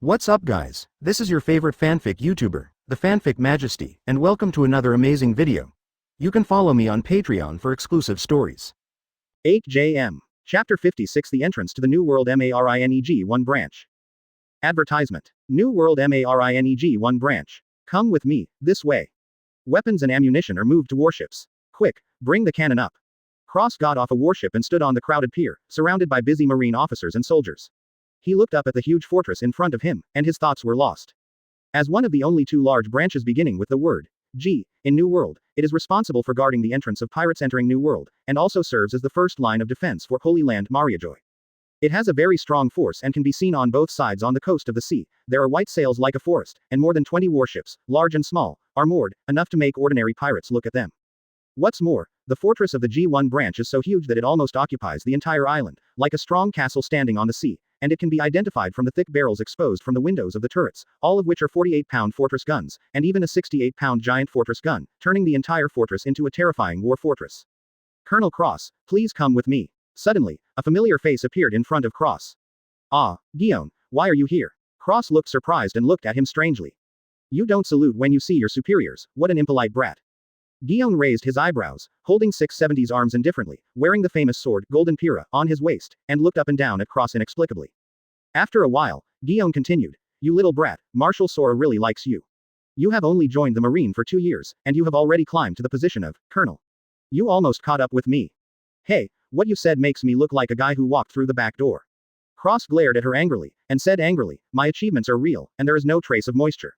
What's up guys, this is your favorite fanfic YouTuber, the Fanfic Majesty, and welcome to another amazing video. You can follow me on Patreon for exclusive stories. 8JM. Chapter 56 The Entrance to the New World Marineg 1 Branch. Advertisement. New World Marineg 1 Branch. Come with me, this way. Weapons and ammunition are moved to warships. Quick, bring the cannon up. Cross got off a warship and stood on the crowded pier, surrounded by busy marine officers and soldiers. He looked up at the huge fortress in front of him, and his thoughts were lost. As one of the only two large branches beginning with the word G in New World, it is responsible for guarding the entrance of pirates entering New World, and also serves as the first line of defense for Holy Land Mariajoy. It has a very strong force and can be seen on both sides on the coast of the sea. There are white sails like a forest, and more than 20 warships, large and small, are moored, enough to make ordinary pirates look at them. What's more, the fortress of the G1 branch is so huge that it almost occupies the entire island, like a strong castle standing on the sea, and it can be identified from the thick barrels exposed from the windows of the turrets, all of which are 48-pound fortress guns, and even a 68-pound giant fortress gun, turning the entire fortress into a terrifying war fortress. Colonel Cross, please come with me. Suddenly, a familiar face appeared in front of Cross. Ah, Guillaume, why are you here? Cross looked surprised and looked at him strangely. You don't salute when you see your superiors, what an impolite brat. Guillaume raised his eyebrows, holding 670's arms indifferently, wearing the famous sword, Golden Pira, on his waist, and looked up and down at Cross inexplicably. After a while, Guillaume continued, You little brat, Marshal Sora really likes you. You have only joined the Marine for 2 years, and you have already climbed to the position of Colonel. You almost caught up with me. Hey, what you said makes me look like a guy who walked through the back door. Cross glared at her angrily, and said angrily, My achievements are real, and there is no trace of moisture.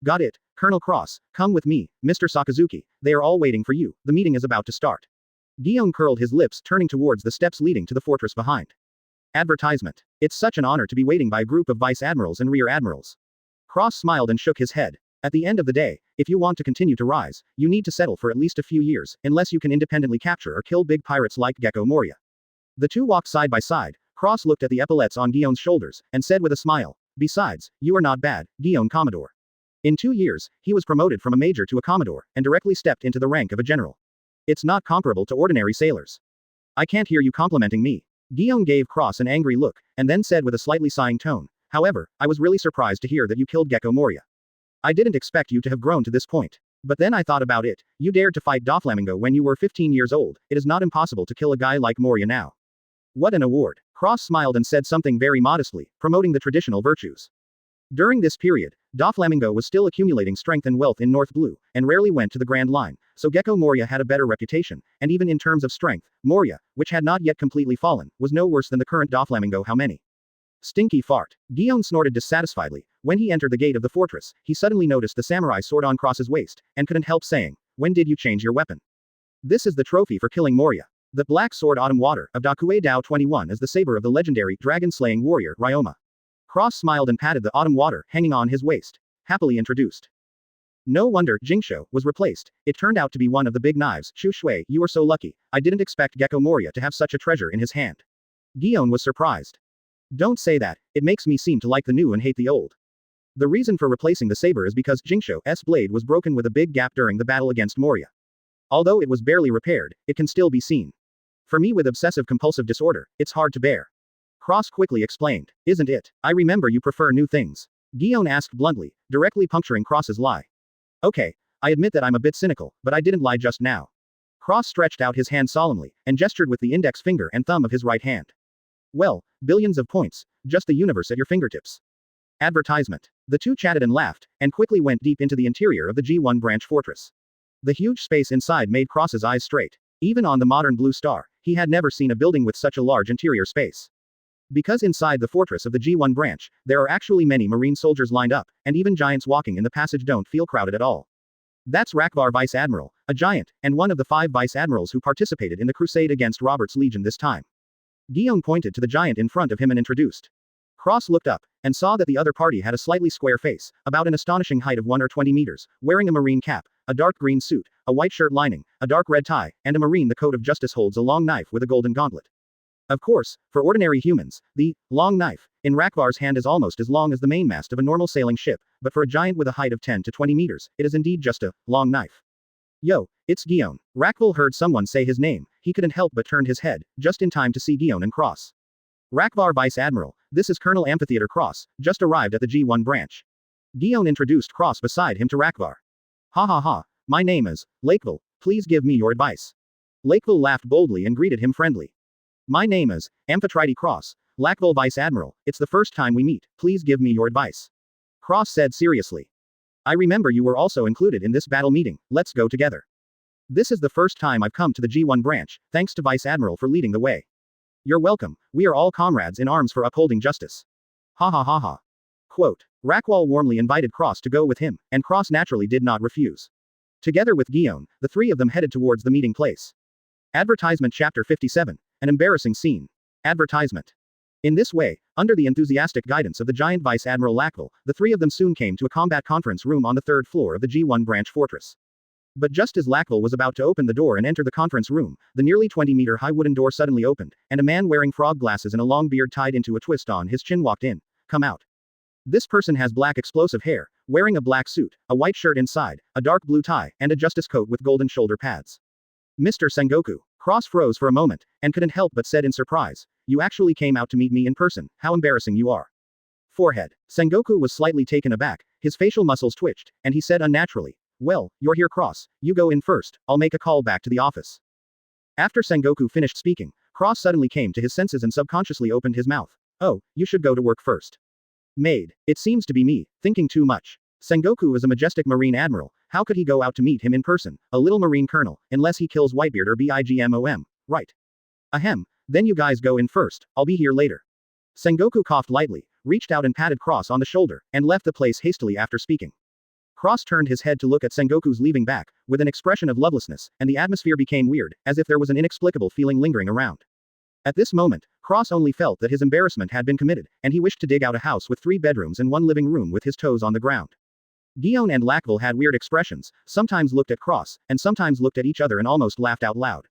Got it, Colonel Cross, come with me, Mr. Sakazuki, they are all waiting for you, the meeting is about to start. Guillaume curled his lips, turning towards the steps leading to the fortress behind. Advertisement. It's such an honor to be waiting by a group of vice admirals and rear admirals. Cross smiled and shook his head. At the end of the day, if you want to continue to rise, you need to settle for at least a few years, unless you can independently capture or kill big pirates like Gecko Moria. The two walked side by side. Cross looked at the epaulets on Guillaume's shoulders, and said with a smile, Besides, you are not bad, Guillaume Commodore. In 2 years, he was promoted from a major to a commodore, and directly stepped into the rank of a general. It's not comparable to ordinary sailors. I can't hear you complimenting me. Guillaume gave Cross an angry look, and then said with a slightly sighing tone, However, I was really surprised to hear that you killed Gecko Moria. I didn't expect you to have grown to this point. But then I thought about it, you dared to fight Doflamingo when you were 15 years old, it is not impossible to kill a guy like Moria now. What an award. Cross smiled and said something very modestly, promoting the traditional virtues. During this period, Doflamingo was still accumulating strength and wealth in North Blue, and rarely went to the Grand Line, so Gecko Moria had a better reputation, and even in terms of strength, Moria, which had not yet completely fallen, was no worse than the current Doflamingo. How many? Stinky fart. Guillaume snorted dissatisfiedly. When he entered the gate of the fortress, he suddenly noticed the samurai sword on Cross's waist, and couldn't help saying, When did you change your weapon? This is the trophy for killing Moria. The black sword Autumn Water of Dakue Dao 21 is the saber of the legendary dragon-slaying warrior Ryoma. Cross smiled and patted the Autumn Water hanging on his waist. Happily introduced. No wonder Jingsho was replaced. It turned out to be one of the big knives. Shu Shui, you are so lucky. I didn't expect Gecko Moria to have such a treasure in his hand. Guillaume was surprised. Don't say that, it makes me seem to like the new and hate the old. The reason for replacing the saber is because Jingsho's blade was broken with a big gap during the battle against Moria. Although it was barely repaired, it can still be seen. For me with obsessive-compulsive disorder, it's hard to bear. Cross quickly explained, Isn't it? I remember you prefer new things. Guillaume asked bluntly, directly puncturing Cross's lie. Okay, I admit that I'm a bit cynical, but I didn't lie just now. Cross stretched out his hand solemnly, and gestured with the index finger and thumb of his right hand. Well, billions of points, just the universe at your fingertips. Advertisement. The two chatted and laughed, and quickly went deep into the interior of the G1 branch fortress. The huge space inside made Cross's eyes straight. Even on the modern Blue Star, he had never seen a building with such a large interior space. Because inside the fortress of the G1 branch, there are actually many marine soldiers lined up, and even giants walking in the passage don't feel crowded at all. That's Rakvar Vice Admiral, a giant, and one of the 5 vice admirals who participated in the crusade against Robert's Legion this time. Guillaume pointed to the giant in front of him and introduced. Cross looked up, and saw that the other party had a slightly square face, about an astonishing height of 1 or 20 meters, wearing a marine cap, a dark green suit, a white shirt lining, a dark red tie, and a marine the code of justice holds a long knife with a golden gauntlet. Of course, for ordinary humans, the long knife in Rakvar's hand is almost as long as the mainmast of a normal sailing ship, but for a giant with a height of 10 to 20 meters, it is indeed just a long knife. Yo, it's Guillaume. Rakval heard someone say his name, he couldn't help but turned his head, just in time to see Guillaume and Cross. Rakvar Vice Admiral, This is Colonel Amphitheater Cross, just arrived at the G1 branch. Guion introduced Cross beside him to Rakvar. Ha ha ha, my name is Lakeville, please give me your advice. Lakeville laughed boldly and greeted him friendly. My name is Amphitrite Cross, Lakeville Vice Admiral, it's the first time we meet, please give me your advice. Cross said seriously. I remember you were also included in this battle meeting, let's go together. This is the first time I've come to the G1 branch, thanks to Vice Admiral for leading the way. You're welcome, we are all comrades in arms for upholding justice. Ha ha ha ha. Quote. Rakwall warmly invited Cross to go with him, and Cross naturally did not refuse. Together with Guion, the three of them headed towards the meeting place. Advertisement Chapter 57. An embarrassing scene. Advertisement. In this way, under the enthusiastic guidance of the giant Vice Admiral Lackville, the three of them soon came to a combat conference room on the third floor of the G1 branch fortress. But just as Lackville was about to open the door and enter the conference room, the nearly 20-meter-high wooden door suddenly opened, and a man wearing frog glasses and a long beard tied into a twist on his chin walked in. Come out. This person has black explosive hair, wearing a black suit, a white shirt inside, a dark blue tie, and a justice coat with golden shoulder pads. Mr. Sengoku. Cross froze for a moment, and couldn't help but said in surprise, you actually came out to meet me in person, how embarrassing you are. Forehead. Sengoku was slightly taken aback, his facial muscles twitched, and he said unnaturally, well, you're here Cross, you go in first, I'll make a call back to the office. After Sengoku finished speaking, Cross suddenly came to his senses and subconsciously opened his mouth. Oh, you should go to work first. Maid. It seems to be me, thinking too much. Sengoku is a majestic marine admiral, how could he go out to meet him in person, a little marine colonel, unless he kills Whitebeard or Bigmom, right? Ahem, then you guys go in first, I'll be here later. Sengoku coughed lightly, reached out and patted Cross on the shoulder, and left the place hastily after speaking. Cross turned his head to look at Sengoku's leaving back, with an expression of lovelessness, and the atmosphere became weird, as if there was an inexplicable feeling lingering around. At this moment, Cross only felt that his embarrassment had been committed, and he wished to dig out a house with 3 bedrooms and 1 living room with his toes on the ground. Guion and Lackville had weird expressions, sometimes looked at Cross, and sometimes looked at each other and almost laughed out loud.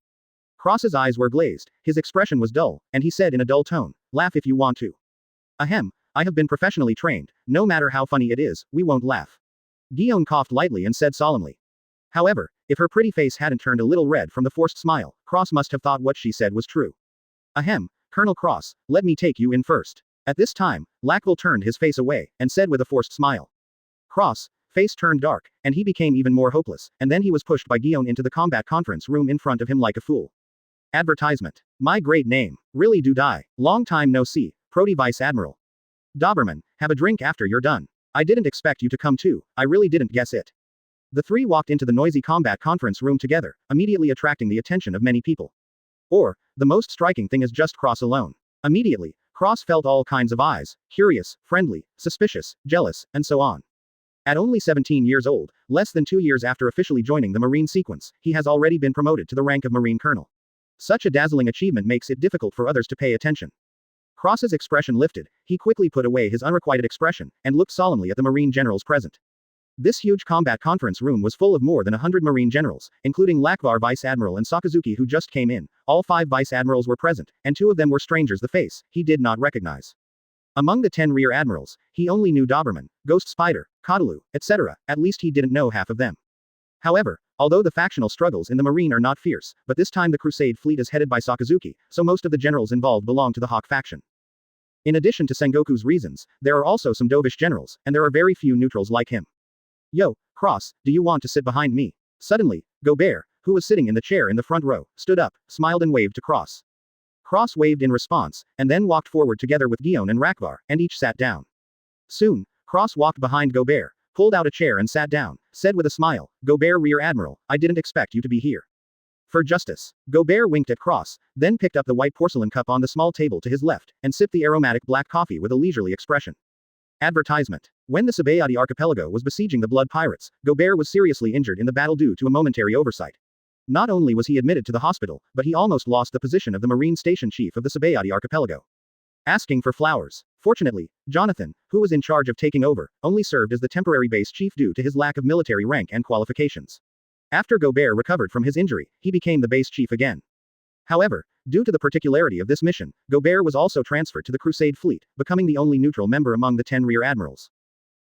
Cross's eyes were glazed, his expression was dull, and he said in a dull tone, laugh if you want to. Ahem, I have been professionally trained, no matter how funny it is, we won't laugh. Guion coughed lightly and said solemnly. However, if her pretty face hadn't turned a little red from the forced smile, Cross must have thought what she said was true. Ahem, Colonel Cross, let me take you in first. At this time, Lackville turned his face away, and said with a forced smile. Cross, face turned dark, and he became even more hopeless, and then he was pushed by Guion into the combat conference room in front of him like a fool. Advertisement. My great name. Really do die. Long time no see, Prodi Vice Admiral. Doberman, have a drink after you're done. I didn't expect you to come too, I really didn't guess it. The three walked into the noisy combat conference room together, immediately attracting the attention of many people. Or, the most striking thing is just Cross alone. Immediately, Cross felt all kinds of eyes, curious, friendly, suspicious, jealous, and so on. At only 17 years old, less than 2 years after officially joining the Marine sequence, he has already been promoted to the rank of Marine Colonel. Such a dazzling achievement makes it difficult for others to pay attention. Cross's expression lifted, he quickly put away his unrequited expression, and looked solemnly at the Marine generals present. This huge combat conference room was full of more than 100 Marine generals, including Lackvar Vice Admiral and Sakazuki who just came in. All 5 Vice Admirals were present, and 2 of them were strangers the face he did not recognize. Among the 10 Rear Admirals, he only knew Doberman, Ghost Spider, Kodalu, etc., at least he didn't know half of them. However, although the factional struggles in the Marine are not fierce, but this time the Crusade fleet is headed by Sakazuki, so most of the generals involved belong to the Hawk faction. In addition to Sengoku's reasons, there are also some dovish generals, and there are very few neutrals like him. Yo, Cross, do you want to sit behind me? Suddenly, Gobert, who was sitting in the chair in the front row, stood up, smiled and waved to Cross. Cross waved in response, and then walked forward together with Guion and Rakvar, and each sat down. Soon, Cross walked behind Gobert, pulled out a chair and sat down, said with a smile, Gobert Rear Admiral, I didn't expect you to be here. For justice. Gobert winked at Cross, then picked up the white porcelain cup on the small table to his left, and sipped the aromatic black coffee with a leisurely expression. Advertisement. When the Sabayati archipelago was besieging the Blood Pirates, Gobert was seriously injured in the battle due to a momentary oversight. Not only was he admitted to the hospital, but he almost lost the position of the Marine Station Chief of the Sabayati archipelago. Asking for flowers. Fortunately, Jonathan, who was in charge of taking over, only served as the temporary base chief due to his lack of military rank and qualifications. After Gobert recovered from his injury, he became the base chief again. However, due to the particularity of this mission, Gobert was also transferred to the Crusade fleet, becoming the only neutral member among the 10 Rear Admirals.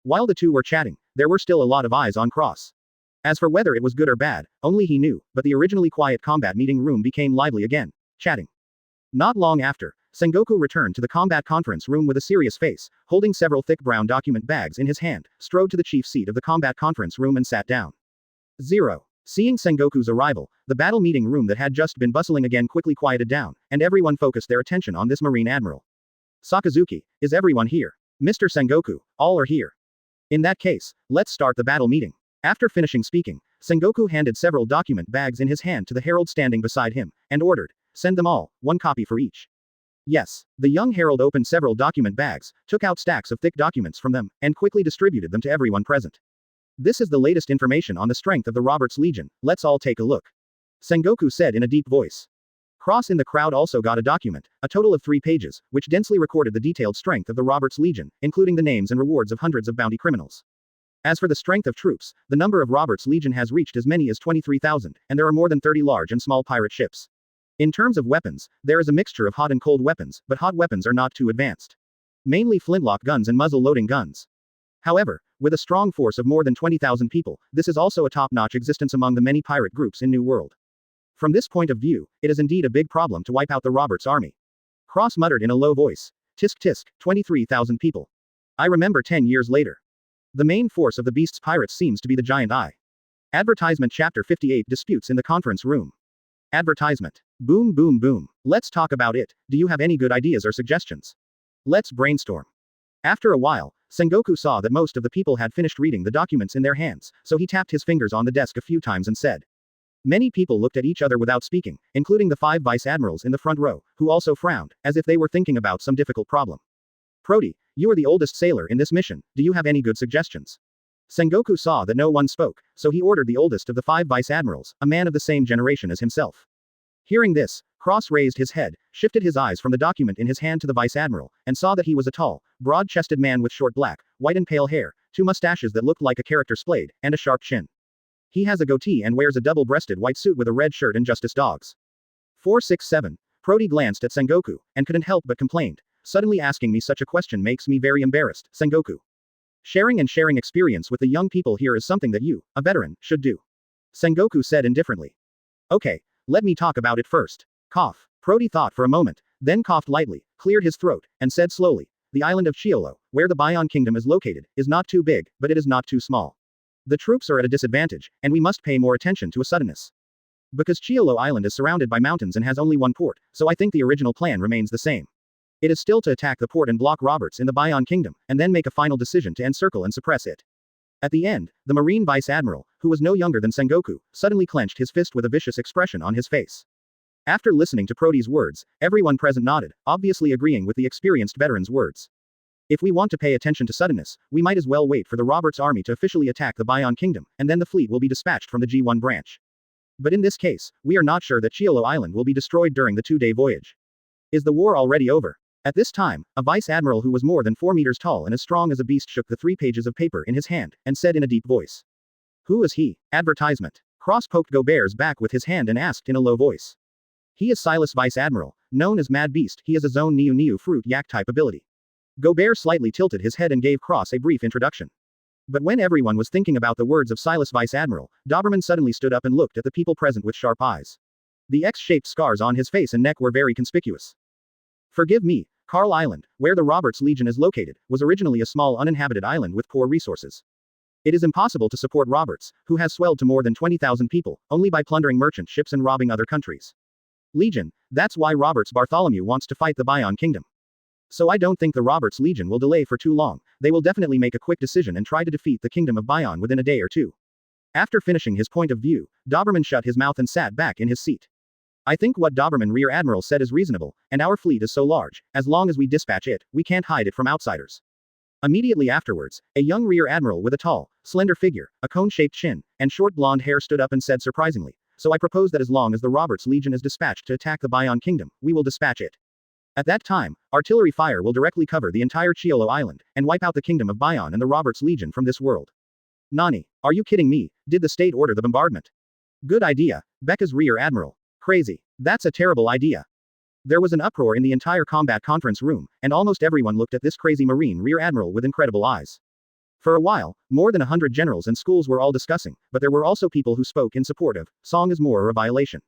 While the two were chatting, there were still a lot of eyes on Cross. As for whether it was good or bad, only he knew, but the originally quiet combat meeting room became lively again, chatting. Not long after, Sengoku returned to the combat conference room with a serious face, holding several thick brown document bags in his hand, strode to the chief seat of the combat conference room and sat down. 0. Seeing Sengoku's arrival, the battle meeting room that had just been bustling again quickly quieted down, and everyone focused their attention on this Marine Admiral. Sakazuki, is everyone here? Mr. Sengoku, all are here. In that case, let's start the battle meeting. After finishing speaking, Sengoku handed several document bags in his hand to the herald standing beside him, and ordered, send them all, one copy for each. Yes. The young herald opened several document bags, took out stacks of thick documents from them, and quickly distributed them to everyone present. This is the latest information on the strength of the Roberts Legion, let's all take a look. Sengoku said in a deep voice. Cross in the crowd also got a document, a total of 3 pages, which densely recorded the detailed strength of the Roberts Legion, including the names and rewards of hundreds of bounty criminals. As for the strength of troops, the number of Roberts Legion has reached as many as 23,000, and there are more than 30 large and small pirate ships. In terms of weapons, there is a mixture of hot and cold weapons, but hot weapons are not too advanced. Mainly flintlock guns and muzzle-loading guns. However, with a strong force of more than 20,000 people, this is also a top-notch existence among the many pirate groups in New World. From this point of view, it is indeed a big problem to wipe out the Roberts army. Cross muttered in a low voice. Tisk tisk, 23,000 people. I remember 10 years later. The main force of the beast's pirates seems to be the giant eye. Advertisement Chapter 58 Disputes in the conference room. Advertisement. Boom boom boom. Let's talk about it. Do you have any good ideas or suggestions? Let's brainstorm. After a while, Sengoku saw that most of the people had finished reading the documents in their hands, so he tapped his fingers on the desk a few times and said. Many people looked at each other without speaking, including the 5 vice admirals in the front row, who also frowned, as if they were thinking about some difficult problem. Prody, you are the oldest sailor in this mission, do you have any good suggestions? Sengoku saw that no one spoke, so he ordered the oldest of the 5 vice admirals, a man of the same generation as himself. Hearing this, Cross raised his head, shifted his eyes from the document in his hand to the vice admiral, and saw that he was a tall, broad-chested man with short black, white and pale hair, 2 mustaches that looked like a character splayed, and a sharp chin. He has a goatee and wears a double-breasted white suit with a red shirt and justice dogs. 467. Prody glanced at Sengoku, and couldn't help but complained. Suddenly asking me such a question makes me very embarrassed, Sengoku. Sharing experience with the young people here is something that you, a veteran, should do. Sengoku said indifferently. Okay, let me talk about it first. Cough. Prody thought for a moment, then coughed lightly, cleared his throat, and said slowly, the island of Chiolo, where the Bion Kingdom is located, is not too big, but it is not too small. The troops are at a disadvantage, and we must pay more attention to a suddenness. Because Chiolo Island is surrounded by mountains and has only one port, so I think the original plan remains the same. It is still to attack the port and block Roberts in the Bion Kingdom, and then make a final decision to encircle and suppress it. At the end, the Marine Vice Admiral, who was no younger than Sengoku, suddenly clenched his fist with a vicious expression on his face. After listening to Prody's words, everyone present nodded, obviously agreeing with the experienced veteran's words. If we want to pay attention to suddenness, we might as well wait for the Roberts army to officially attack the Bion Kingdom, and then the fleet will be dispatched from the G1 branch. But in this case, we are not sure that Chiolo Island will be destroyed during the 2-day voyage. Is the war already over? At this time, a vice admiral who was more than 4 meters tall and as strong as a beast shook the 3 pages of paper in his hand, and said in a deep voice. Who is he? Advertisement. Cross poked Gobert's back with his hand and asked in a low voice. He is Silas Vice Admiral, known as Mad Beast. He has a zone Niu fruit yak type ability. Gobert slightly tilted his head and gave Cross a brief introduction. But when everyone was thinking about the words of Silas Vice Admiral, Doberman suddenly stood up and looked at the people present with sharp eyes. The X-shaped scars on his face and neck were very conspicuous. Forgive me, Carl Island, where the Roberts Legion is located, was originally a small uninhabited island with poor resources. It is impossible to support Roberts, who has swelled to more than 20,000 people, only by plundering merchant ships and robbing other countries. Legion, that's why Roberts Bartholomew wants to fight the Bion Kingdom. So I don't think the Roberts Legion will delay for too long, they will definitely make a quick decision and try to defeat the Kingdom of Bion within a day or 2. After finishing his point of view, Doberman shut his mouth and sat back in his seat. I think what Doberman Rear Admiral said is reasonable, and our fleet is so large, as long as we dispatch it, we can't hide it from outsiders. Immediately afterwards, a young Rear Admiral with a tall, slender figure, a cone-shaped chin, and short blonde hair stood up and said surprisingly, so I propose that as long as the Roberts Legion is dispatched to attack the Bion Kingdom, we will dispatch it. At that time, artillery fire will directly cover the entire Chiolo Island, and wipe out the Kingdom of Bion and the Roberts Legion from this world. Nani, are you kidding me? Did the state order the bombardment? Good idea, Becca's Rear Admiral. Crazy. That's a terrible idea. There was an uproar in the entire combat conference room, and almost everyone looked at this crazy Marine Rear Admiral with incredible eyes. For a while, more than 100 generals and schools were all discussing, but there were also people who spoke in support of, song is more or a violation.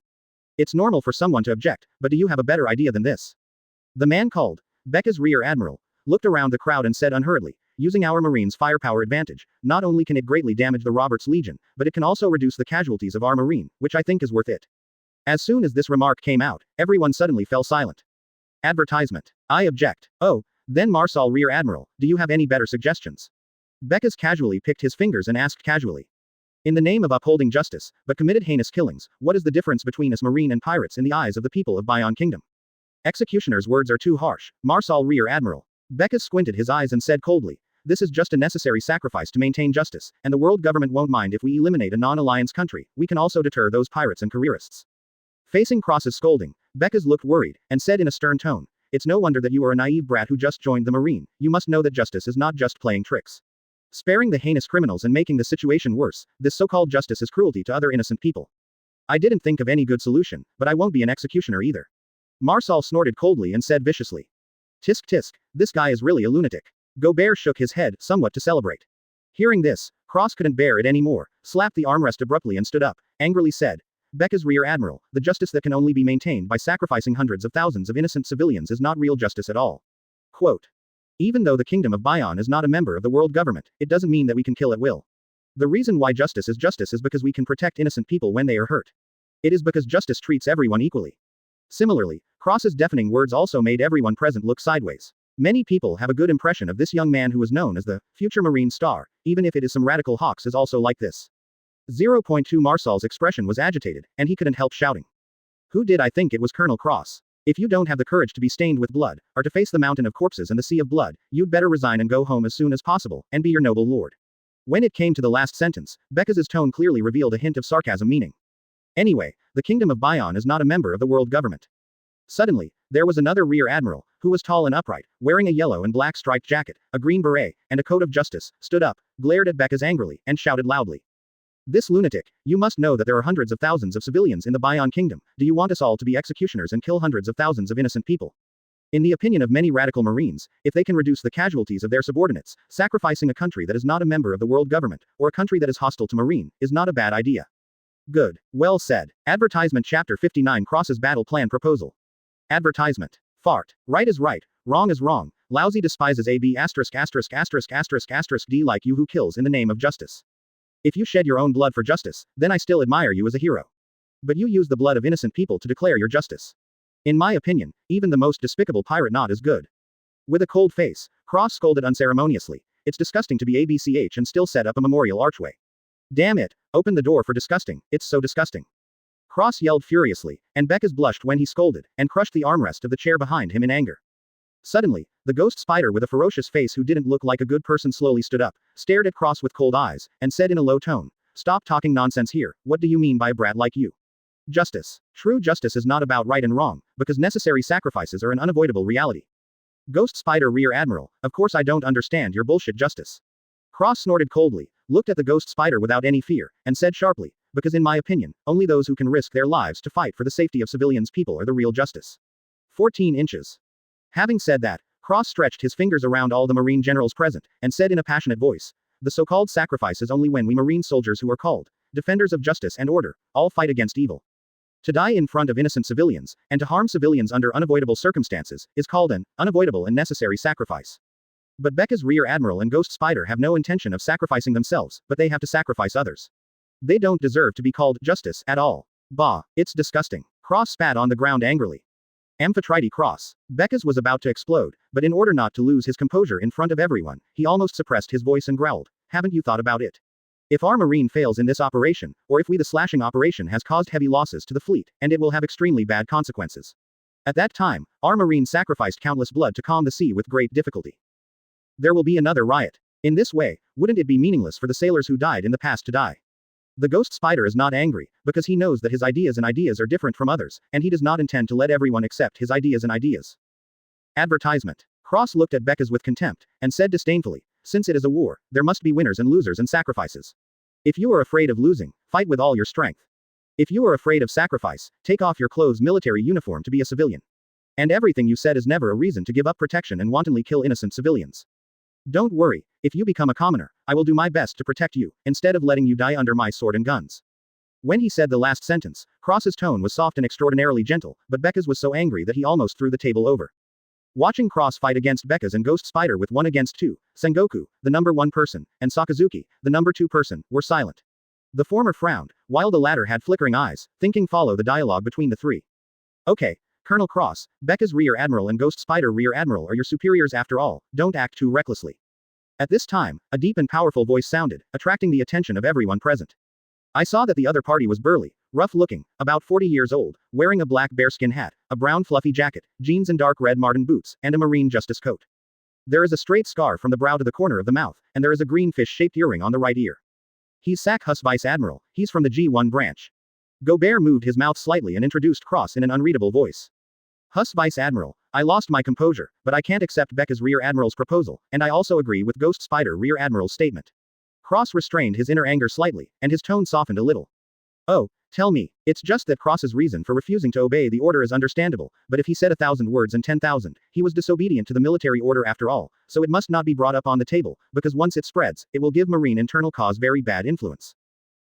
It's normal for someone to object, but do you have a better idea than this? The man called Becca's rear admiral looked around the crowd and said unhurriedly, using our Marines' firepower advantage, not only can it greatly damage the Roberts Legion, but it can also reduce the casualties of our Marine, which I think is worth it. As soon as this remark came out, everyone suddenly fell silent. Advertisement. I object. Oh, then Marsal Rear Admiral, do you have any better suggestions? Becca's casually picked his fingers and asked casually. In the name of upholding justice, but committed heinous killings, what is the difference between us Marine and pirates in the eyes of the people of Bion Kingdom? Executioner's words are too harsh, Marsal Rear Admiral. Becca squinted his eyes and said coldly, this is just a necessary sacrifice to maintain justice, and the world government won't mind if we eliminate a non-alliance country, we can also deter those pirates and careerists. Facing Cross's scolding, Becca's looked worried, and said in a stern tone, it's no wonder that you are a naive brat who just joined the Marine, you must know that justice is not just playing tricks. Sparing the heinous criminals and making the situation worse, this so-called justice is cruelty to other innocent people. I didn't think of any good solution, but I won't be an executioner either. Marsal snorted coldly and said viciously. Tisk tisk, this guy is really a lunatic. Gobert shook his head, somewhat to celebrate. Hearing this, Cross couldn't bear it any more, slapped the armrest abruptly and stood up, angrily said, Becca's Rear Admiral, the justice that can only be maintained by sacrificing hundreds of thousands of innocent civilians is not real justice at all. Quote. Even though the Kingdom of Bion is not a member of the world government, it doesn't mean that we can kill at will. The reason why justice is because we can protect innocent people when they are hurt. It is because justice treats everyone equally. Similarly, Cross's deafening words also made everyone present look sideways. Many people have a good impression of this young man who is known as the future Marine star, even if it is some radical hawks is also like this. 0.2 Marsal's expression was agitated, and he couldn't help shouting. Who did I think it was Colonel Cross? If you don't have the courage to be stained with blood, or to face the mountain of corpses and the sea of blood, you'd better resign and go home as soon as possible, and be your noble lord. When it came to the last sentence, Becca's tone clearly revealed a hint of sarcasm meaning. Anyway, the Kingdom of Bion is not a member of the world government. Suddenly, there was another rear admiral, who was tall and upright, wearing a yellow and black striped jacket, a green beret, and a coat of justice, stood up, glared at Becca's angrily, and shouted loudly. This lunatic, you must know that there are hundreds of thousands of civilians in the Bion Kingdom, do you want us all to be executioners and kill hundreds of thousands of innocent people? In the opinion of many radical Marines, if they can reduce the casualties of their subordinates, sacrificing a country that is not a member of the world government, or a country that is hostile to Marine, is not a bad idea. Good. Well said. Advertisement Chapter 59 Cross's Battle Plan Proposal. Advertisement. Fart. Right is right, wrong is wrong, lousy despises AB asterisk asterisk asterisk asterisk asterisk D like you who kills in the name of justice. If you shed your own blood for justice, then I still admire you as a hero. But you use the blood of innocent people to declare your justice. In my opinion, even the most despicable pirate not as good. With a cold face, Cross scolded unceremoniously, it's disgusting to be ABCH and still set up a memorial archway. Damn it, open the door for disgusting, it's so disgusting. Cross yelled furiously, and Becca's blushed when he scolded, and crushed the armrest of the chair behind him in anger. Suddenly, the ghost spider with a ferocious face who didn't look like a good person slowly stood up, stared at Cross with cold eyes, and said in a low tone, stop talking nonsense here, what do you mean by a brat like you? Justice. True justice is not about right and wrong, because necessary sacrifices are an unavoidable reality. Ghost Spider Rear Admiral, of course I don't understand your bullshit justice. Cross snorted coldly, looked at the ghost spider without any fear, and said sharply, because in my opinion, only those who can risk their lives to fight for the safety of civilians people are the real justice. 14 inches. Having said that, Cross stretched his fingers around all the Marine generals present, and said in a passionate voice, the so-called sacrifice is only when we Marine soldiers who are called defenders of justice and order, all fight against evil. To die in front of innocent civilians, and to harm civilians under unavoidable circumstances, is called an unavoidable and necessary sacrifice. But Becca's Rear Admiral and Ghost Spider have no intention of sacrificing themselves, but they have to sacrifice others. They don't deserve to be called justice at all. Bah, it's disgusting. Cross spat on the ground angrily. Amphitrite Cross. Becca's was about to explode, but in order not to lose his composure in front of everyone, he almost suppressed his voice and growled, haven't you thought about it? If our Marine fails in this operation, or if the slashing operation has caused heavy losses to the fleet, and it will have extremely bad consequences. At that time, our Marine sacrificed countless blood to calm the sea with great difficulty. There will be another riot. In this way, wouldn't it be meaningless for the sailors who died in the past to die? The Ghost Spider is not angry, because he knows that his ideas are different from others, and he does not intend to let everyone accept his ideas. Advertisement. Cross looked at Becca's with contempt, and said disdainfully, since it is a war, there must be winners and losers and sacrifices. If you are afraid of losing, fight with all your strength. If you are afraid of sacrifice, take off your clothes military uniform to be a civilian. And everything you said is never a reason to give up protection and wantonly kill innocent civilians. Don't worry, if you become a commoner, I will do my best to protect you, instead of letting you die under my sword and guns. When he said the last sentence, Cross's tone was soft and extraordinarily gentle, but Becca's was so angry that he almost threw the table over. Watching Cross fight against Bekaz and Ghost Spider with 1 against 2, Sengoku, the number 1 person, and Sakazuki, the number 2 person, were silent. The former frowned, while the latter had flickering eyes, thinking follow the dialogue between the three. Okay, Colonel Cross, Bekaz Rear Admiral and Ghost Spider Rear Admiral are your superiors after all, don't act too recklessly. At this time, a deep and powerful voice sounded, attracting the attention of everyone present. I saw that the other party was burly, rough-looking, about 40 years old, wearing a black bearskin hat, a brown fluffy jacket, jeans and dark red marten boots, and a marine justice coat. There is a straight scar from the brow to the corner of the mouth, and there is a green fish-shaped earring on the right ear. He's Sack Huss Vice Admiral, he's from the G1 branch. Gobert moved his mouth slightly and introduced Cross in an unreadable voice. Huss Vice Admiral, I lost my composure, but I can't accept Bekaz Rear Admiral's proposal, and I also agree with Ghost Spider Rear Admiral's statement. Cross restrained his inner anger slightly, and his tone softened a little. Oh, tell me, it's just that Cross's reason for refusing to obey the order is understandable, but if he said 1,000 words and 10,000, he was disobedient to the military order after all, so it must not be brought up on the table, because once it spreads, it will give Marine internal cause very bad influence.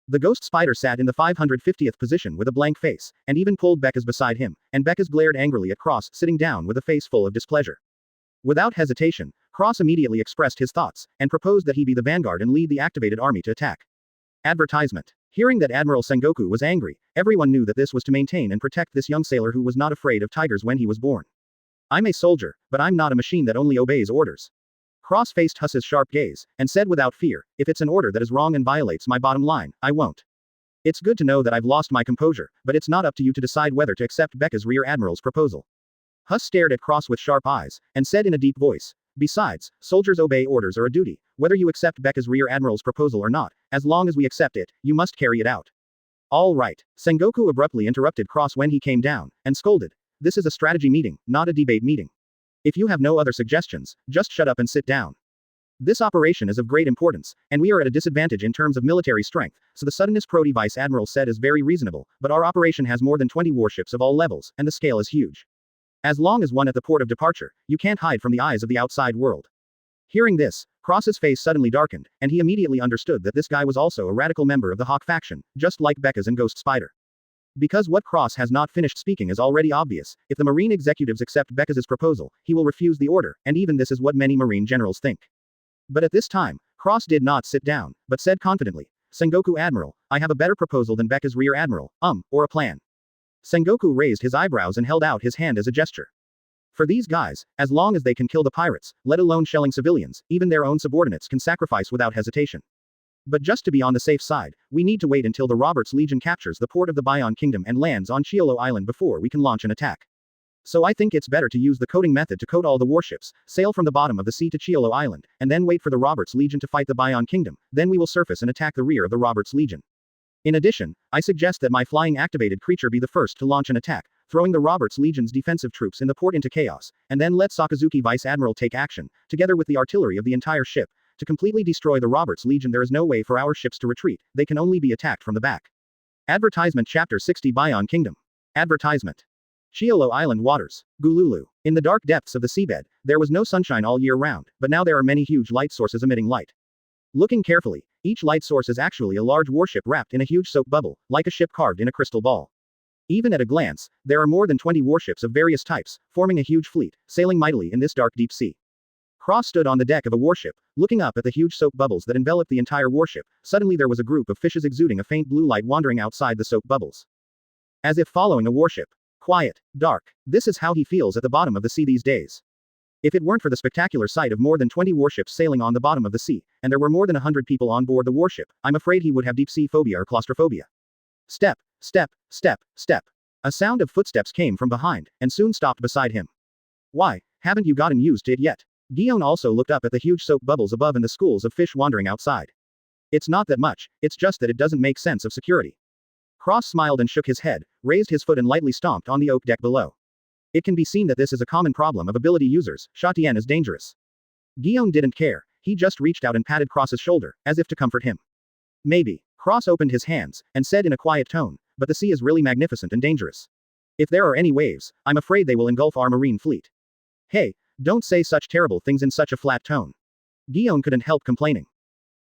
The Ghost Spider sat in the 550th position with a blank face, and even pulled Bekaz beside him, and Bekaz glared angrily at Cross sitting down with a face full of displeasure. Without hesitation, Cross immediately expressed his thoughts, and proposed that he be the vanguard and lead the activated army to attack. Advertisement. Hearing that Admiral Sengoku was angry, everyone knew that this was to maintain and protect this young sailor who was not afraid of tigers when he was born. I'm a soldier, but I'm not a machine that only obeys orders. Cross faced Huss's sharp gaze, and said without fear, if it's an order that is wrong and violates my bottom line, I won't. It's good to know that I've lost my composure, but it's not up to you to decide whether to accept Bekaz Rear Admiral's proposal. Huss stared at Cross with sharp eyes, and said in a deep voice, besides, soldiers obey orders are a duty, whether you accept Bekaz Rear Admiral's proposal or not, as long as we accept it, you must carry it out. All right. Sengoku abruptly interrupted Cross when he came down, and scolded. This is a strategy meeting, not a debate meeting. If you have no other suggestions, just shut up and sit down. This operation is of great importance, and we are at a disadvantage in terms of military strength, so the suddenness Prodi Vice Admiral said is very reasonable, but our operation has more than 20 warships of all levels, and the scale is huge. As long as one at the port of departure, you can't hide from the eyes of the outside world. Hearing this, Cross's face suddenly darkened, and he immediately understood that this guy was also a radical member of the Hawk faction, just like Bekaz and Ghost Spider. Because what Cross has not finished speaking is already obvious, if the Marine executives accept Bekaz's proposal, he will refuse the order, and even this is what many Marine generals think. But at this time, Cross did not sit down, but said confidently, Sengoku Admiral, I have a better proposal than Bekaz Rear Admiral, or a plan. Sengoku raised his eyebrows and held out his hand as a gesture. For these guys, as long as they can kill the pirates, let alone shelling civilians, even their own subordinates can sacrifice without hesitation. But just to be on the safe side, we need to wait until the Roberts Legion captures the port of the Bion Kingdom and lands on Chiolo Island before we can launch an attack. So I think it's better to use the coating method to coat all the warships, sail from the bottom of the sea to Chiolo Island, and then wait for the Roberts Legion to fight the Bion Kingdom, then we will surface and attack the rear of the Roberts Legion. In addition, I suggest that my flying activated creature be the first to launch an attack, throwing the Roberts Legion's defensive troops in the port into chaos, and then let Sakazuki Vice Admiral take action, together with the artillery of the entire ship, to completely destroy the Roberts Legion. There is no way for our ships to retreat, they can only be attacked from the back. Advertisement Chapter 60 Bion Kingdom. Advertisement. Chiolo Island waters. Gululu. In the dark depths of the seabed, there was no sunshine all year round, but now there are many huge light sources emitting light. Looking carefully, each light source is actually a large warship wrapped in a huge soap bubble, like a ship carved in a crystal ball. Even at a glance, there are more than 20 warships of various types, forming a huge fleet, sailing mightily in this dark deep sea. Cross stood on the deck of a warship, looking up at the huge soap bubbles that enveloped the entire warship. Suddenly there was a group of fishes exuding a faint blue light wandering outside the soap bubbles. As if following a warship. Quiet, dark. This is how he feels at the bottom of the sea these days. If it weren't for the spectacular sight of more than 20 warships sailing on the bottom of the sea, and there were more than 100 people on board the warship, I'm afraid he would have deep sea phobia or claustrophobia. Step, step, step, step. A sound of footsteps came from behind, and soon stopped beside him. Why, haven't you gotten used to it yet? Guillaume also looked up at the huge soap bubbles above and the schools of fish wandering outside. It's not that much, it's just that it doesn't make sense of security. Cross smiled and shook his head, raised his foot and lightly stomped on the oak deck below. It can be seen that this is a common problem of ability users. Sha-Tien is dangerous. Guillaume didn't care, he just reached out and patted Cross's shoulder, as if to comfort him. Maybe. Cross opened his hands, and said in a quiet tone, but the sea is really magnificent and dangerous. If there are any waves, I'm afraid they will engulf our marine fleet. Hey, don't say such terrible things in such a flat tone. Guillaume couldn't help complaining.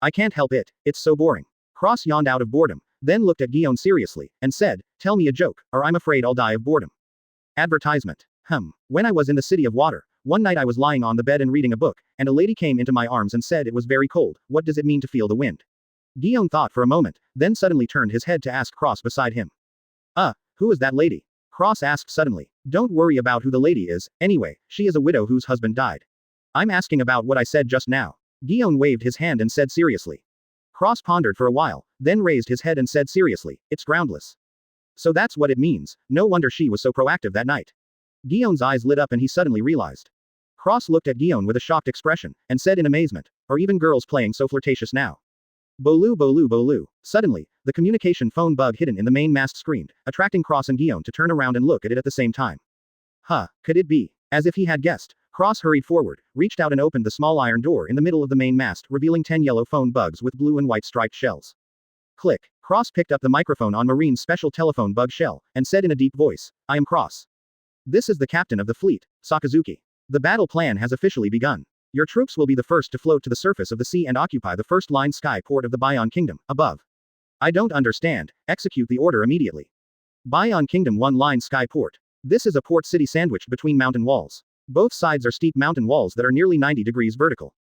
I can't help it, it's so boring. Cross yawned out of boredom, then looked at Guillaume seriously, and said, tell me a joke, or I'm afraid I'll die of boredom. Advertisement. When I was in the City of Water, one night I was lying on the bed and reading a book, and a lady came into my arms and said it was very cold. What does it mean to feel the wind? Guillaume thought for a moment, then suddenly turned his head to ask Cross beside him. Who is that lady? Cross asked suddenly. Don't worry about who the lady is, anyway, she is a widow whose husband died. I'm asking about what I said just now. Guillaume waved his hand and said seriously. Cross pondered for a while, then raised his head and said seriously, it's groundless. So that's what it means, no wonder she was so proactive that night. Guillaume's eyes lit up and he suddenly realized. Cross looked at Guillaume with a shocked expression, and said in amazement, are even girls playing so flirtatious now? Bolu bolu bolu. Suddenly, the communication phone bug hidden in the main mast screamed, attracting Cross and Guillaume to turn around and look at it at the same time. Could it be? As if he had guessed, Cross hurried forward, reached out and opened the small iron door in the middle of the main mast, revealing 10 yellow phone bugs with blue and white striped shells. Click. Cross picked up the microphone on Marine's special telephone bug shell, and said in a deep voice, I am Cross. This is the captain of the fleet, Sakazuki. The battle plan has officially begun. Your troops will be the first to float to the surface of the sea and occupy the first-line sky port of the Bion Kingdom, above. I don't understand. Execute the order immediately. Bion Kingdom 1-line sky port. This is a port city sandwiched between mountain walls. Both sides are steep mountain walls that are nearly 90 degrees vertical.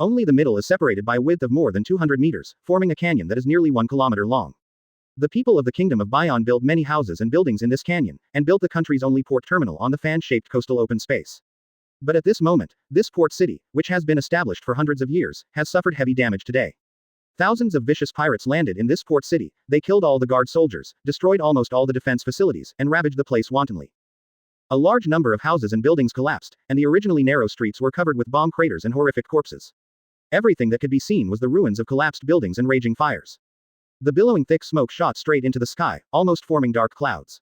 Only the middle is separated by a width of more than 200 meters, forming a canyon that is nearly 1 kilometer long. The people of the Kingdom of Bion built many houses and buildings in this canyon, and built the country's only port terminal on the fan-shaped coastal open space. But at this moment, this port city, which has been established for hundreds of years, has suffered heavy damage today. Thousands of vicious pirates landed in this port city, they killed all the guard soldiers, destroyed almost all the defense facilities, and ravaged the place wantonly. A large number of houses and buildings collapsed, and the originally narrow streets were covered with bomb craters and horrific corpses. Everything that could be seen was the ruins of collapsed buildings and raging fires. The billowing thick smoke shot straight into the sky, almost forming dark clouds.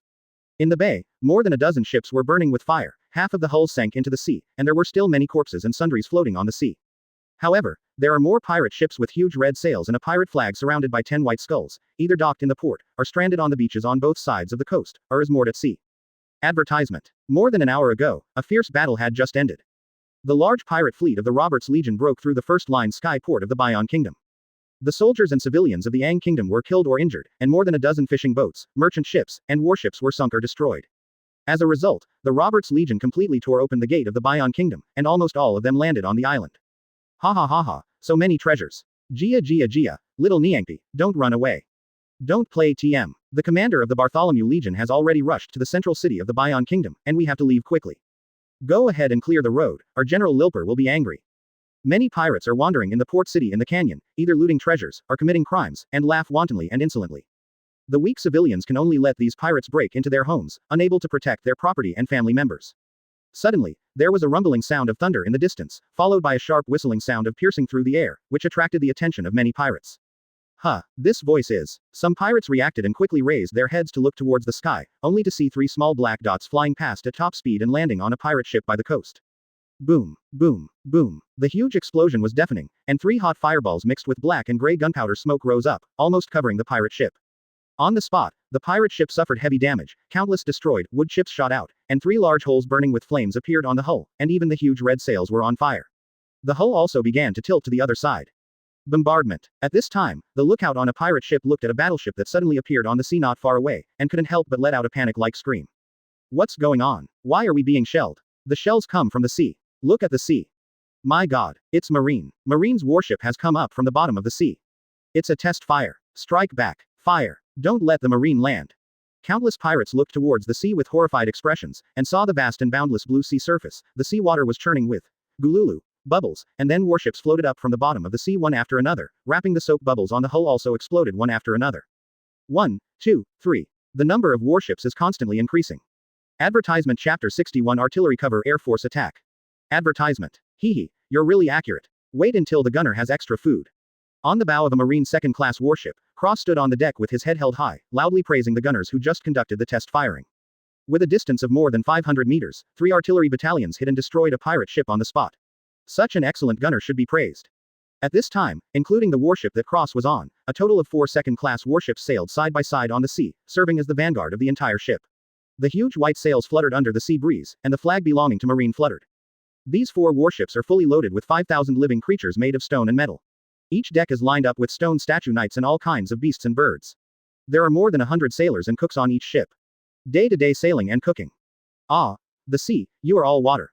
In the bay, more than a dozen ships were burning with fire, half of the hulls sank into the sea, and there were still many corpses and sundries floating on the sea. However, there are more pirate ships with huge red sails and a pirate flag surrounded by 10 white skulls, either docked in the port, or stranded on the beaches on both sides of the coast, or as moored at sea. Advertisement. More than an hour ago, a fierce battle had just ended. The large pirate fleet of the Roberts Legion broke through the first-line sky port of the Bion Kingdom. The soldiers and civilians of the Yang Kingdom were killed or injured, and more than a dozen fishing boats, merchant ships, and warships were sunk or destroyed. As a result, the Roberts Legion completely tore open the gate of the Bion Kingdom, and almost all of them landed on the island. Ha ha ha ha, so many treasures. Gia Gia Gia, little Niangpi, don't run away. Don't play TM. The commander of the Bartholomew Legion has already rushed to the central city of the Bion Kingdom, and we have to leave quickly. Go ahead and clear the road, or General Lilper will be angry. Many pirates are wandering in the port city in the canyon, either looting treasures, or committing crimes, and laugh wantonly and insolently. The weak civilians can only let these pirates break into their homes, unable to protect their property and family members. Suddenly, there was a rumbling sound of thunder in the distance, followed by a sharp whistling sound of piercing through the air, which attracted the attention of many pirates. This voice is. Some pirates reacted and quickly raised their heads to look towards the sky, only to see 3 small black dots flying past at top speed and landing on a pirate ship by the coast. Boom, boom, boom. The huge explosion was deafening, and 3 hot fireballs mixed with black and gray gunpowder smoke rose up, almost covering the pirate ship. On the spot, the pirate ship suffered heavy damage, countless destroyed, wood chips shot out, and 3 large holes burning with flames appeared on the hull, and even the huge red sails were on fire. The hull also began to tilt to the other side. Bombardment. At this time, the lookout on a pirate ship looked at a battleship that suddenly appeared on the sea not far away, and couldn't help but let out a panic-like scream. What's going on? Why are we being shelled? The shells come from the sea. Look at the sea. My God, it's Marine. Marine's warship has come up from the bottom of the sea. It's a test fire. Strike back. Fire. Don't let the Marine land. Countless pirates looked towards the sea with horrified expressions, and saw the vast and boundless blue sea surface. The sea water was churning with gululu, bubbles, and then warships floated up from the bottom of the sea one after another, wrapping the soap bubbles on the hull also exploded one after another. 1, 2, 3. The number of warships is constantly increasing. Advertisement Chapter 61 Artillery Cover Air Force Attack. Advertisement. Hee, you're really accurate. Wait until the gunner has extra food. On the bow of a Marine second-class warship, Cross stood on the deck with his head held high, loudly praising the gunners who just conducted the test firing. With a distance of more than 500 meters, 3 artillery battalions hit and destroyed a pirate ship on the spot. Such an excellent gunner should be praised. At this time, including the warship that Cross was on, a total of 4 second-class warships sailed side by side on the sea, serving as the vanguard of the entire ship. The huge white sails fluttered under the sea breeze, and the flag belonging to Marine fluttered. These 4 warships are fully loaded with 5,000 living creatures made of stone and metal. Each deck is lined up with stone statue knights and all kinds of beasts and birds. There are more than 100 sailors and cooks on each ship. Day-to-day sailing and cooking. Ah, the sea, you are all water.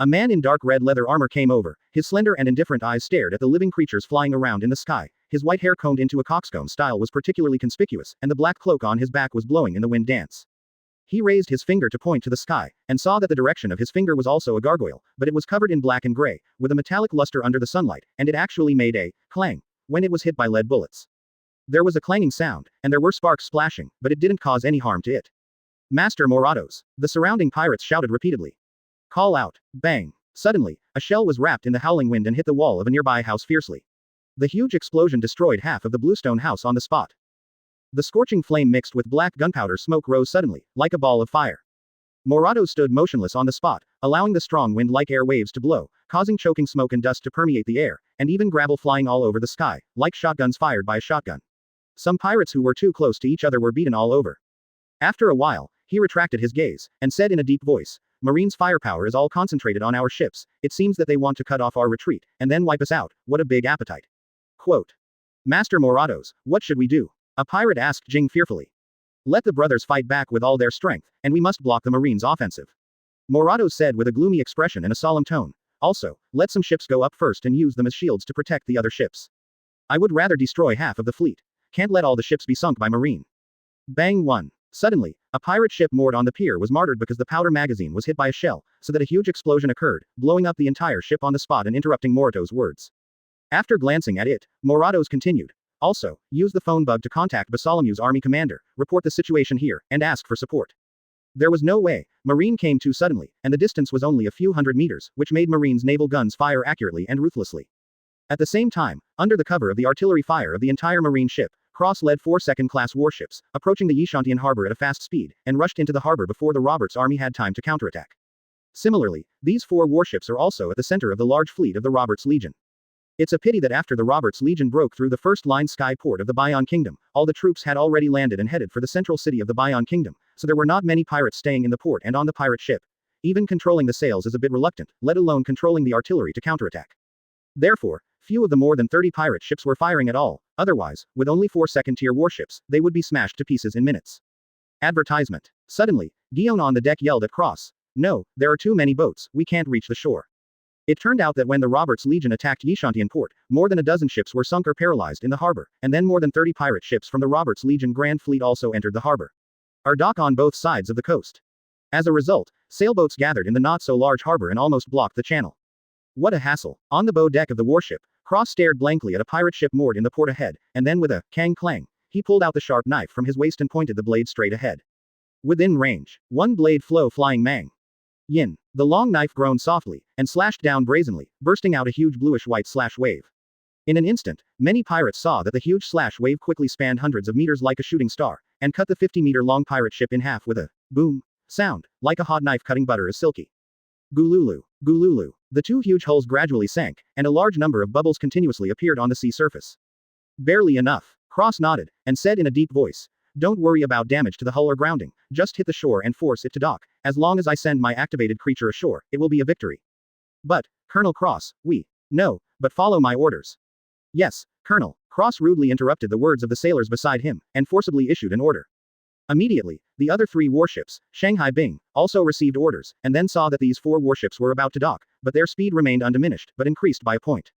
A man in dark red leather armor came over, his slender and indifferent eyes stared at the living creatures flying around in the sky, his white hair combed into a coxcomb style was particularly conspicuous, and the black cloak on his back was blowing in the wind dance. He raised his finger to point to the sky, and saw that the direction of his finger was also a gargoyle, but it was covered in black and gray, with a metallic luster under the sunlight, and it actually made a clang when it was hit by lead bullets. There was a clanging sound, and there were sparks splashing, but it didn't cause any harm to it. Master Morados. The surrounding pirates shouted repeatedly. Call out. Bang. Suddenly, a shell was wrapped in the howling wind and hit the wall of a nearby house fiercely. The huge explosion destroyed half of the bluestone house on the spot. The scorching flame mixed with black gunpowder smoke rose suddenly, like a ball of fire. Morados stood motionless on the spot, allowing the strong wind-like air waves to blow, causing choking smoke and dust to permeate the air, and even gravel flying all over the sky, like shotguns fired by a shotgun. Some pirates who were too close to each other were beaten all over. After a while, he retracted his gaze, and said in a deep voice, Marine's firepower is all concentrated on our ships, it seems that they want to cut off our retreat, and then wipe us out, what a big appetite. Quote. Master Morados, what should we do? A pirate asked Jing fearfully. Let the brothers fight back with all their strength, and we must block the Marines' offensive. Morados said with a gloomy expression and a solemn tone. Also, let some ships go up first and use them as shields to protect the other ships. I would rather destroy half of the fleet. Can't let all the ships be sunk by Marine. Bang 1. Suddenly, a pirate ship moored on the pier was martyred because the powder magazine was hit by a shell, so that a huge explosion occurred, blowing up the entire ship on the spot and interrupting Morato's words. After glancing at it, Morados continued. Also, use the phone bug to contact Basalomew's army commander, report the situation here, and ask for support. There was no way. Marine came too suddenly, and the distance was only a few hundred meters, which made Marine's naval guns fire accurately and ruthlessly. At the same time, under the cover of the artillery fire of the entire Marine ship, Cross led 4 second-class warships, approaching the Yishantian harbor at a fast speed, and rushed into the harbor before the Roberts army had time to counterattack. Similarly, these 4 warships are also at the center of the large fleet of the Roberts Legion. It's a pity that after the Roberts Legion broke through the first-line sky port of the Bion Kingdom, all the troops had already landed and headed for the central city of the Bion Kingdom, so there were not many pirates staying in the port and on the pirate ship. Even controlling the sails is a bit reluctant, let alone controlling the artillery to counterattack. Therefore, few of the more than 30 pirate ships were firing at all, otherwise, with only 4 second-tier warships, they would be smashed to pieces in minutes. Advertisement. Suddenly, Dion on the deck yelled at Cross. No, there are too many boats, we can't reach the shore. It turned out that when the Roberts Legion attacked Yishantian port, more than a dozen ships were sunk or paralyzed in the harbor, and then more than 30 pirate ships from the Roberts Legion Grand Fleet also entered the harbor. Are dock on both sides of the coast. As a result, sailboats gathered in the not-so-large harbor and almost blocked the channel. What a hassle. On the bow deck of the warship, Cross stared blankly at a pirate ship moored in the port ahead, and then with a clang, he pulled out the sharp knife from his waist and pointed the blade straight ahead. Within range, one blade flew flying mang. Yin. The long knife groaned softly, and slashed down brazenly, bursting out a huge bluish-white slash wave. In an instant, many pirates saw that the huge slash wave quickly spanned hundreds of meters like a shooting star, and cut the 50-meter-long pirate ship in half with a boom sound, like a hot knife cutting butter is silky. Gululu. Gululu. The 2 huge hulls gradually sank, and a large number of bubbles continuously appeared on the sea surface. Barely enough. Cross nodded, and said in a deep voice, don't worry about damage to the hull or grounding, just hit the shore and force it to dock. As long as I send my activated creature ashore, it will be a victory. But, Colonel Cross, no, but follow my orders. Yes, Colonel. Cross rudely interrupted the words of the sailors beside him, and forcibly issued an order. Immediately, the other 3 warships, Shanghai Bing, also received orders, and then saw that these 4 warships were about to dock, but their speed remained undiminished, but increased by a point.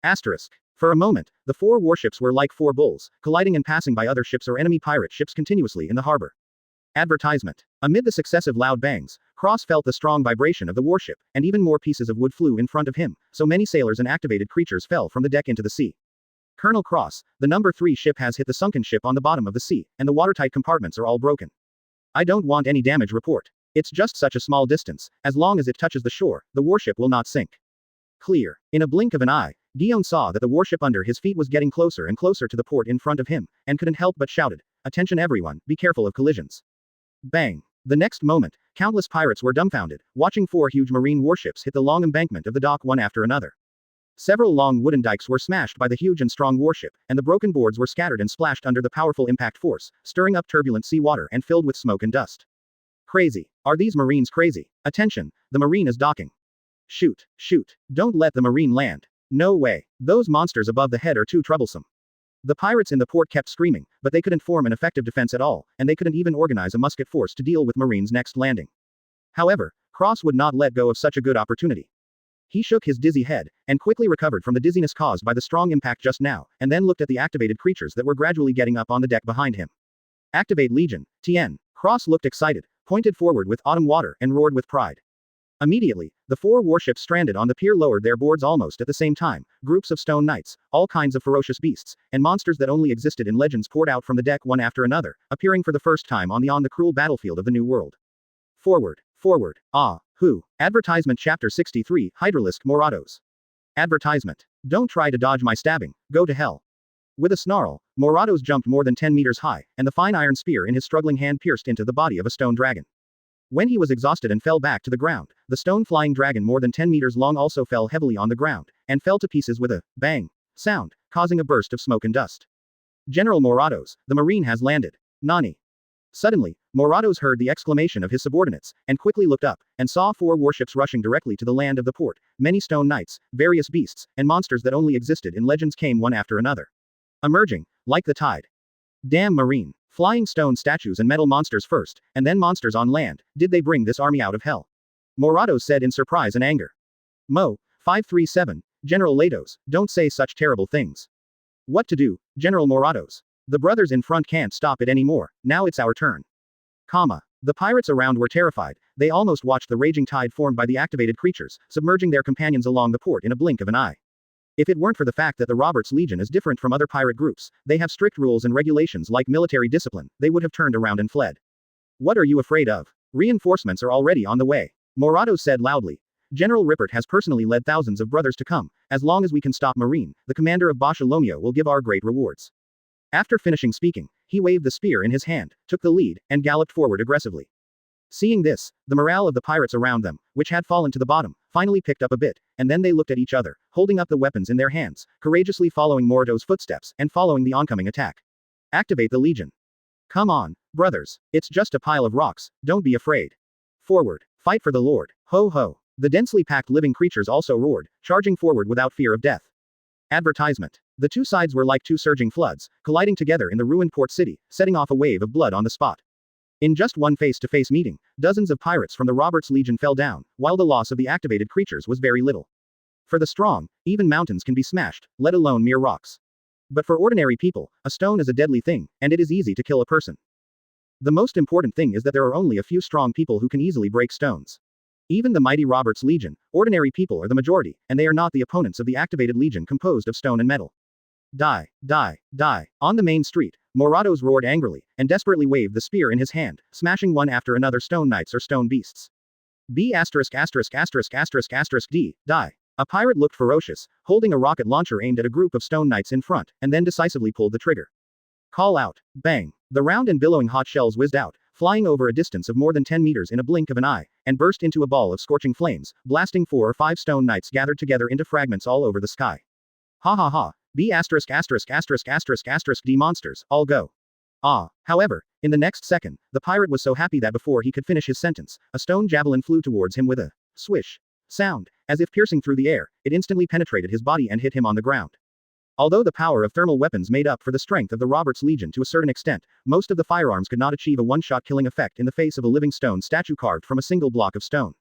Asterisk. For a moment, the 4 warships were like 4 bulls, colliding and passing by other ships or enemy pirate ships continuously in the harbor. Advertisement. Amid the successive loud bangs, Cross felt the strong vibration of the warship, and even more pieces of wood flew in front of him, so many sailors and activated creatures fell from the deck into the sea. Colonel Cross, the number 3 ship has hit the sunken ship on the bottom of the sea, and the watertight compartments are all broken. I don't want any damage report. It's just such a small distance, as long as it touches the shore, the warship will not sink. Clear. In a blink of an eye, Dion saw that the warship under his feet was getting closer and closer to the port in front of him, and couldn't help but shouted, attention everyone, be careful of collisions. Bang. The next moment, countless pirates were dumbfounded, watching 4 huge marine warships hit the long embankment of the dock one after another. Several long wooden dikes were smashed by the huge and strong warship, and the broken boards were scattered and splashed under the powerful impact force, stirring up turbulent sea water and filled with smoke and dust. Crazy. Are these Marines crazy? Attention, the Marine is docking. Shoot, shoot. Don't let the Marine land. No way. Those monsters above the head are too troublesome. The pirates in the port kept screaming, but they couldn't form an effective defense at all, and they couldn't even organize a musket force to deal with Marines' next landing. However, Cross would not let go of such a good opportunity. He shook his dizzy head, and quickly recovered from the dizziness caused by the strong impact just now, and then looked at the activated creatures that were gradually getting up on the deck behind him. Activate Legion, TN. Cross looked excited, pointed forward with autumn water, and roared with pride. Immediately, the 4 warships stranded on the pier lowered their boards almost at the same time. Groups of stone knights, all kinds of ferocious beasts, and monsters that only existed in legends poured out from the deck one after another, appearing for the first time on the cruel battlefield of the New World. Forward, forward, who? Advertisement Chapter 63, Hydralisk Morados. Advertisement. Don't try to dodge my stabbing, go to hell. With a snarl, Morados jumped more than 10 meters high, and the fine iron spear in his struggling hand pierced into the body of a stone dragon. When he was exhausted and fell back to the ground, the stone-flying dragon more than 10 meters long also fell heavily on the ground, and fell to pieces with a bang sound, causing a burst of smoke and dust. General Morados, the Marine has landed. Nani. Suddenly, Morados heard the exclamation of his subordinates, and quickly looked up, and saw 4 warships rushing directly to the land of the port. Many stone knights, various beasts, and monsters that only existed in legends came one after another. Emerging, like the tide. Damn Marine. Flying stone statues and metal monsters first, and then monsters on land, did they bring this army out of hell? Morados said in surprise and anger. Mo. 537, General Latos, don't say such terrible things. What to do, General Morados? The brothers in front can't stop it anymore, now it's our turn. The pirates around were terrified, they almost watched the raging tide formed by the activated creatures, submerging their companions along the port in a blink of an eye. If it weren't for the fact that the Roberts Legion is different from other pirate groups, they have strict rules and regulations like military discipline, they would have turned around and fled. What are you afraid of? Reinforcements are already on the way. Morados said loudly. General Rippert has personally led thousands of brothers to come. As long as we can stop Marine, the commander of Basha Lomio will give our great rewards. After finishing speaking, he waved the spear in his hand, took the lead, and galloped forward aggressively. Seeing this, the morale of the pirates around them, which had fallen to the bottom, finally picked up a bit, and then they looked at each other, holding up the weapons in their hands, courageously following Morados' footsteps, and following the oncoming attack. Activate the Legion. Come on, brothers, it's just a pile of rocks, don't be afraid. Forward, fight for the Lord, ho ho. The densely packed living creatures also roared, charging forward without fear of death. Advertisement. The 2 sides were like 2 surging floods, colliding together in the ruined port city, setting off a wave of blood on the spot. In just one face-to-face meeting, dozens of pirates from the Roberts Legion fell down, while the loss of the activated creatures was very little. For the strong, even mountains can be smashed, let alone mere rocks. But for ordinary people, a stone is a deadly thing, and it is easy to kill a person. The most important thing is that there are only a few strong people who can easily break stones. Even the mighty Roberts Legion, ordinary people are the majority, and they are not the opponents of the activated Legion composed of stone and metal. Die, die, die. On the main street, Morados roared angrily, and desperately waved the spear in his hand, smashing one after another stone knights or stone beasts. D. Die. A pirate looked ferocious, holding a rocket launcher aimed at a group of stone knights in front, and then decisively pulled the trigger. Call out. Bang. The round and billowing hot shells whizzed out, flying over a distance of more than 10 meters in a blink of an eye, and burst into a ball of scorching flames, blasting 4 or 5 stone knights gathered together into fragments all over the sky. Ha ha ha. D monsters, all go. However, in the next second, the pirate was so happy that before he could finish his sentence, a stone javelin flew towards him with a swish sound, as if piercing through the air, it instantly penetrated his body and hit him on the ground. Although the power of thermal weapons made up for the strength of the Roberts Legion to a certain extent, most of the firearms could not achieve a one-shot killing effect in the face of a living stone statue carved from a single block of stone.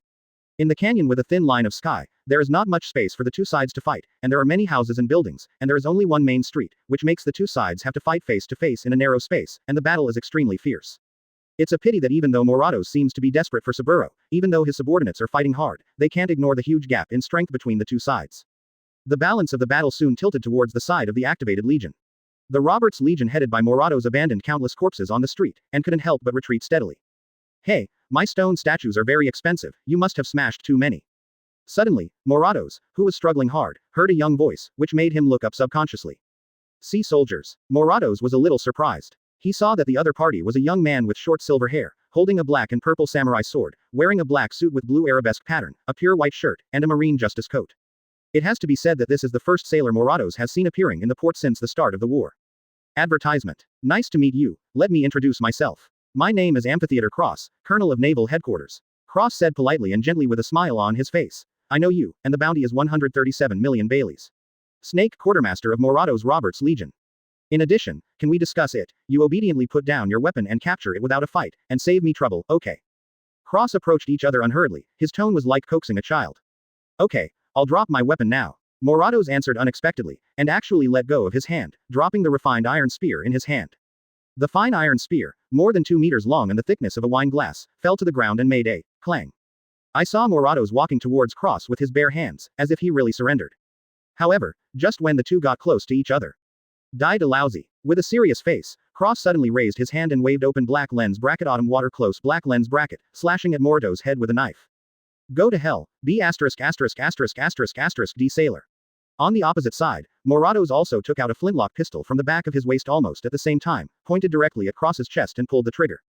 In the canyon with a thin line of sky, there is not much space for the 2 sides to fight, and there are many houses and buildings, and there is only one main street, which makes the 2 sides have to fight face to face in a narrow space, and the battle is extremely fierce. It's a pity that even though Morados seems to be desperate for Saburo, even though his subordinates are fighting hard, they can't ignore the huge gap in strength between the 2 sides. The balance of the battle soon tilted towards the side of the activated Legion. The Roberts Legion headed by Morados abandoned countless corpses on the street, and couldn't help but retreat steadily. Hey, my stone statues are very expensive, you must have smashed too many. Suddenly, Morados, who was struggling hard, heard a young voice, which made him look up subconsciously. See soldiers. Morados was a little surprised. He saw that the other party was a young man with short silver hair, holding a black and purple samurai sword, wearing a black suit with blue arabesque pattern, a pure white shirt, and a marine justice coat. It has to be said that this is the first sailor Morados has seen appearing in the port since the start of the war. Advertisement. Nice to meet you, let me introduce myself. My name is Amphitheater Cross, Colonel of Naval Headquarters. Cross said politely and gently with a smile on his face. I know you, and the bounty is 137 million Baileys. Snake Quartermaster of Morados Roberts Legion. In addition, can we discuss it? You obediently put down your weapon and capture it without a fight, and save me trouble, okay? Cross approached each other unhurriedly, his tone was like coaxing a child. Okay, I'll drop my weapon now. Morados answered unexpectedly, and actually let go of his hand, dropping the refined iron spear in his hand. The fine iron spear, more than 2 meters long and the thickness of a wine glass, fell to the ground and made a clang. I saw Morados walking towards Cross with his bare hands, as if he really surrendered. However, just when the two got close to each other. Die Dalhousie. With a serious face, Cross suddenly raised his hand and waved open black lens bracket autumn water close black lens bracket, slashing at Morados' head with a knife. Go to hell, B*********** D sailor. On the opposite side, Morados also took out a flintlock pistol from the back of his waist almost at the same time, pointed directly at Cross's chest and pulled the trigger.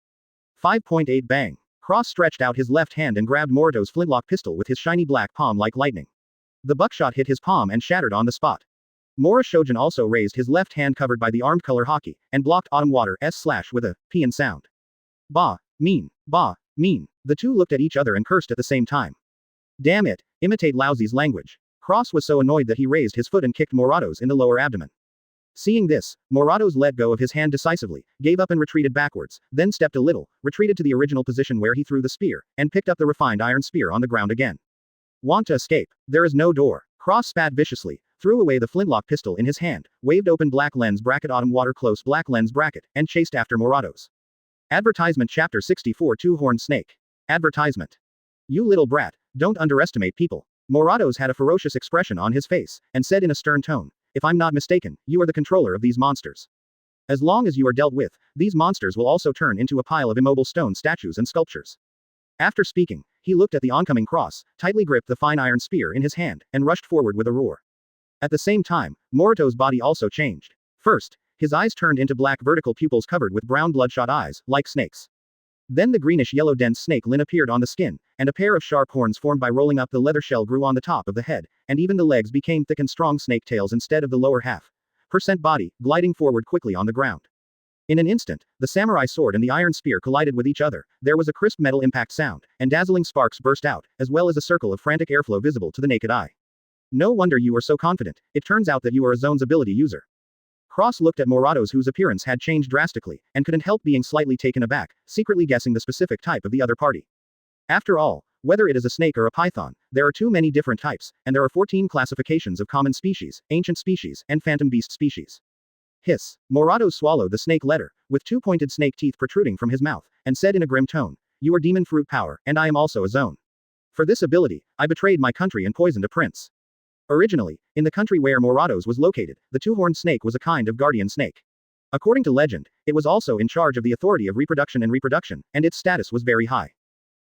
5.8 bang. Cross stretched out his left hand and grabbed Morados' flintlock pistol with his shiny black palm like lightning. The buckshot hit his palm and shattered on the spot. Mora Shojin also raised his left hand covered by the armed color hockey, and blocked Autumn Water's slash with a paean sound. Bah, mean, bah, mean. The two looked at each other and cursed at the same time. Damn it, imitate Lousy's language. Cross was so annoyed that he raised his foot and kicked Morados in the lower abdomen. Seeing this, Morados let go of his hand decisively, gave up and retreated backwards, then stepped a little, retreated to the original position where he threw the spear, and picked up the refined iron spear on the ground again. Want to escape? There is no door. Cross spat viciously, threw away the flintlock pistol in his hand, waved open black lens bracket autumn water close black lens bracket, and chased after Morados. Advertisement Chapter 64 Two-Horned Snake. Advertisement. You little brat, don't underestimate people. Morados had a ferocious expression on his face, and said in a stern tone, if I'm not mistaken, you are the controller of these monsters. As long as you are dealt with, these monsters will also turn into a pile of immobile stone statues and sculptures. After speaking, he looked at the oncoming Cross, tightly gripped the fine iron spear in his hand, and rushed forward with a roar. At the same time, Morato's body also changed. First, his eyes turned into black vertical pupils covered with brown bloodshot eyes, like snakes. Then the greenish-yellow dense snake lin appeared on the skin, and a pair of sharp horns formed by rolling up the leather shell grew on the top of the head, and even the legs became thick and strong snake tails instead of the lower half. Percent body, gliding forward quickly on the ground. In an instant, the samurai sword and the iron spear collided with each other, there was a crisp metal impact sound, and dazzling sparks burst out, as well as a circle of frantic airflow visible to the naked eye. No wonder you were so confident, it turns out that you are a zone's ability user. Cross looked at Morados whose appearance had changed drastically, and couldn't help being slightly taken aback, secretly guessing the specific type of the other party. After all, whether it is a snake or a python, there are too many different types, and there are 14 classifications of common species, ancient species, and phantom beast species. Hiss. Morados swallowed the snake letter, with 2 pointed snake teeth protruding from his mouth, and said in a grim tone, you are demon fruit power, and I am also a zone. For this ability, I betrayed my country and poisoned a prince. Originally, in the country where Morados was located, the two-horned snake was a kind of guardian snake. According to legend, it was also in charge of the authority of reproduction, and its status was very high.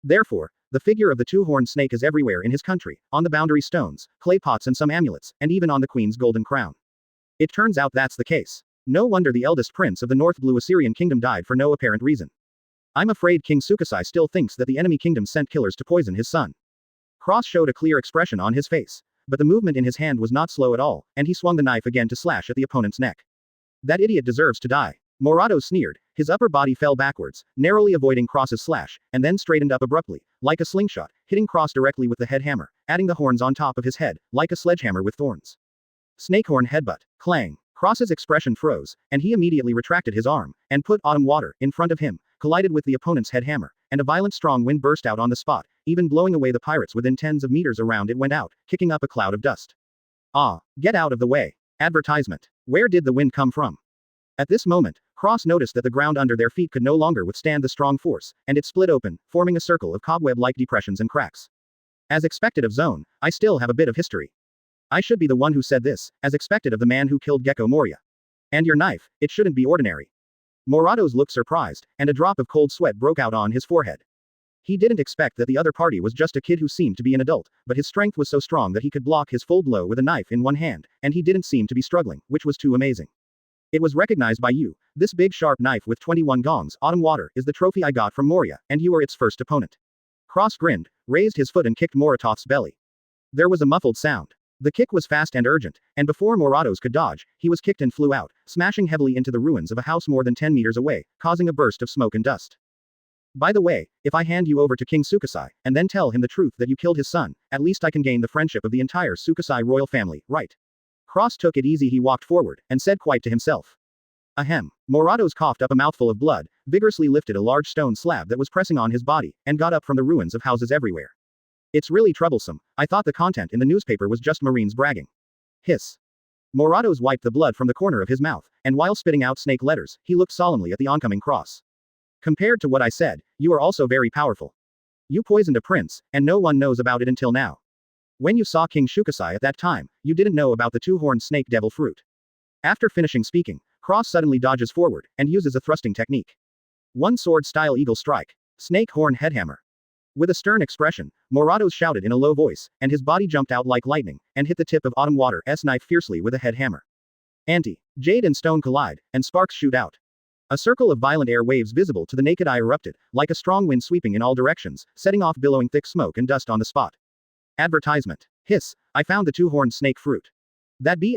Therefore, the figure of the two-horned snake is everywhere in his country, on the boundary stones, clay pots and some amulets, and even on the queen's golden crown. It turns out that's the case. No wonder the eldest prince of the North Blue Assyrian kingdom died for no apparent reason. I'm afraid King Sukasai still thinks that the enemy kingdom sent killers to poison his son. Cross showed a clear expression on his face. But the movement in his hand was not slow at all, and he swung the knife again to slash at the opponent's neck. That idiot deserves to die. Morados sneered, his upper body fell backwards, narrowly avoiding Cross's slash, and then straightened up abruptly, like a slingshot, hitting Cross directly with the head hammer, adding the horns on top of his head, like a sledgehammer with thorns. Snakehorn headbutt. Clang. Cross's expression froze, and he immediately retracted his arm, and put autumn water in front of him, collided with the opponent's head hammer, and a violent strong wind burst out on the spot, even blowing away the pirates within tens of meters around it went out, kicking up a cloud of dust. Ah, get out of the way. Advertisement. Where did the wind come from? At this moment, Cross noticed that the ground under their feet could no longer withstand the strong force, and it split open, forming a circle of cobweb-like depressions and cracks. As expected of Zone, I still have a bit of history. I should be the one who said this, as expected of the man who killed Gecko Moria. And your knife, it shouldn't be ordinary. Morados looked surprised, and a drop of cold sweat broke out on his forehead. He didn't expect that the other party was just a kid who seemed to be an adult, but his strength was so strong that he could block his full blow with a knife in one hand, and he didn't seem to be struggling, which was too amazing. It was recognized by you. This big sharp knife with 21 gongs, autumn water, is the trophy I got from Moria, and you are its first opponent. Cross grinned, raised his foot and kicked Moratoth's belly. There was a muffled sound. The kick was fast and urgent, and before Morados could dodge, he was kicked and flew out, smashing heavily into the ruins of a house more than 10 meters away, causing a burst of smoke and dust. By the way, if I hand you over to King Sukasai, and then tell him the truth that you killed his son, at least I can gain the friendship of the entire Sukasai royal family, right? Cross took it easy. He walked forward, and said quite to himself. Ahem. Morados coughed up a mouthful of blood, vigorously lifted a large stone slab that was pressing on his body, and got up from the ruins of houses everywhere. It's really troublesome. I thought the content in the newspaper was just Marines bragging. Hiss. Morados wiped the blood from the corner of his mouth, and while spitting out snake letters, he looked solemnly at the oncoming cross. Compared to what I said, you are also very powerful. You poisoned a prince, and no one knows about it until now. When you saw King Shukasai at that time, you didn't know about the two-horned snake devil fruit. After finishing speaking, Cross suddenly dodges forward, and uses a thrusting technique. One sword-style eagle strike. Snake horn headhammer. With a stern expression, Morados shouted in a low voice, and his body jumped out like lightning, and hit the tip of Autumn Water's knife fiercely with a head hammer. Jade and stone collide, and sparks shoot out. A circle of violent air waves visible to the naked eye erupted, like a strong wind sweeping in all directions, setting off billowing thick smoke and dust on the spot. Advertisement. Hiss. I found the two-horned snake fruit. That B***********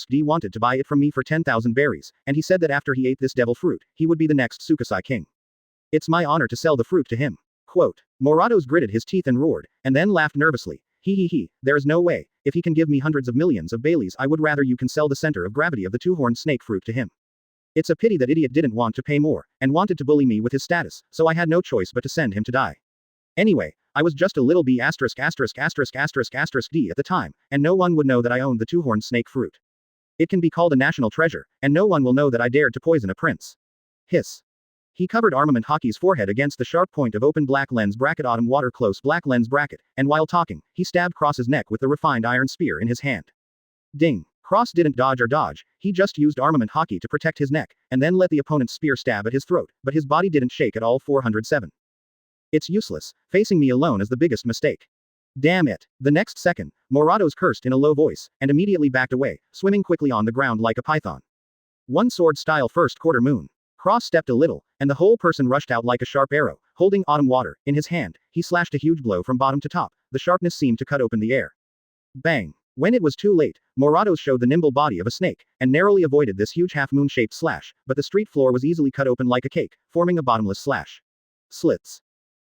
D wanted to buy it from me for 10,000 berries, and he said that after he ate this devil fruit, he would be the next Sukasai king. It's my honor to sell the fruit to him. Quote. Morados gritted his teeth and roared, and then laughed nervously. He, there is no way. If he can give me hundreds of millions of Baileys, I would rather you can sell the center of gravity of the two-horned snake fruit to him. It's a pity that idiot didn't want to pay more, and wanted to bully me with his status, so I had no choice but to send him to die. Anyway, I was just a little B********** D at the time, and no one would know that I owned the two-horned snake fruit. It can be called a national treasure, and no one will know that I dared to poison a prince. Hiss. He covered Armament Hockey's forehead against the sharp point of open black lens bracket Autumn Water close black lens bracket, and while talking, he stabbed Cross's neck with the refined iron spear in his hand. Ding. Cross didn't dodge or dodge, he just used Armament Hockey to protect his neck, and then let the opponent's spear stab at his throat, but his body didn't shake at all. 407. It's useless. Facing me alone is the biggest mistake. Damn it. The next second, Morados cursed in a low voice, and immediately backed away, swimming quickly on the ground like a python. One sword style first quarter moon. Cross stepped a little, and the whole person rushed out like a sharp arrow, holding Autumn Water in his hand. He slashed a huge blow from bottom to top. The sharpness seemed to cut open the air. Bang. When it was too late, Morados showed the nimble body of a snake, and narrowly avoided this huge half-moon-shaped slash, but the street floor was easily cut open like a cake, forming a bottomless slash. Slits.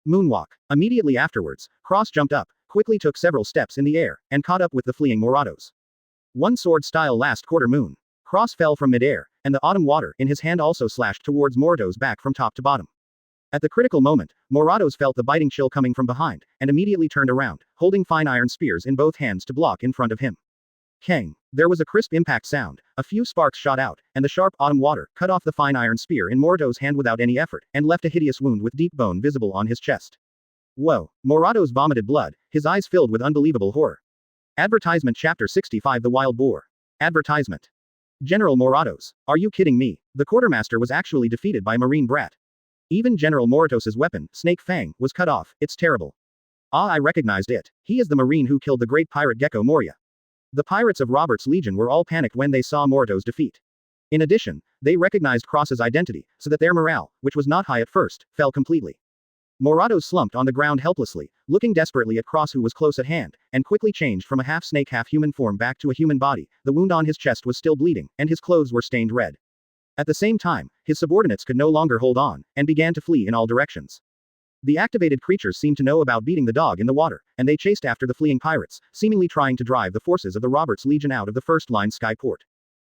Moonwalk. Immediately afterwards, Cross jumped up, quickly took several steps in the air, and caught up with the fleeing Morados. One sword-style last quarter moon. Cross fell from midair, and the Autumn Water in his hand also slashed towards Morados' back from top to bottom. At the critical moment, Morados felt the biting chill coming from behind, and immediately turned around, holding fine iron spears in both hands to block in front of him. Kang. There was a crisp impact sound, a few sparks shot out, and the sharp Autumn Water cut off the fine iron spear in Morados' hand without any effort, and left a hideous wound with deep bone visible on his chest. Whoa. Morados vomited blood, his eyes filled with unbelievable horror. Advertisement Chapter 65 The Wild Boar. Advertisement. General Morados. Are you kidding me? The quartermaster was actually defeated by Marine Brat. Even General Moratos's weapon, Snake Fang, was cut off. It's terrible. Ah, I recognized it. He is the Marine who killed the great pirate Gecko Moria. The pirates of Robert's Legion were all panicked when they saw Moratos' defeat. In addition, they recognized Cross's identity, so that their morale, which was not high at first, fell completely. Morados slumped on the ground helplessly, looking desperately at Cross, who was close at hand, and quickly changed from a half-snake half-human form back to a human body. The wound on his chest was still bleeding, and his clothes were stained red. At the same time, his subordinates could no longer hold on, and began to flee in all directions. The activated creatures seemed to know about beating the dog in the water, and they chased after the fleeing pirates, seemingly trying to drive the forces of the Roberts Legion out of the first-line sky port.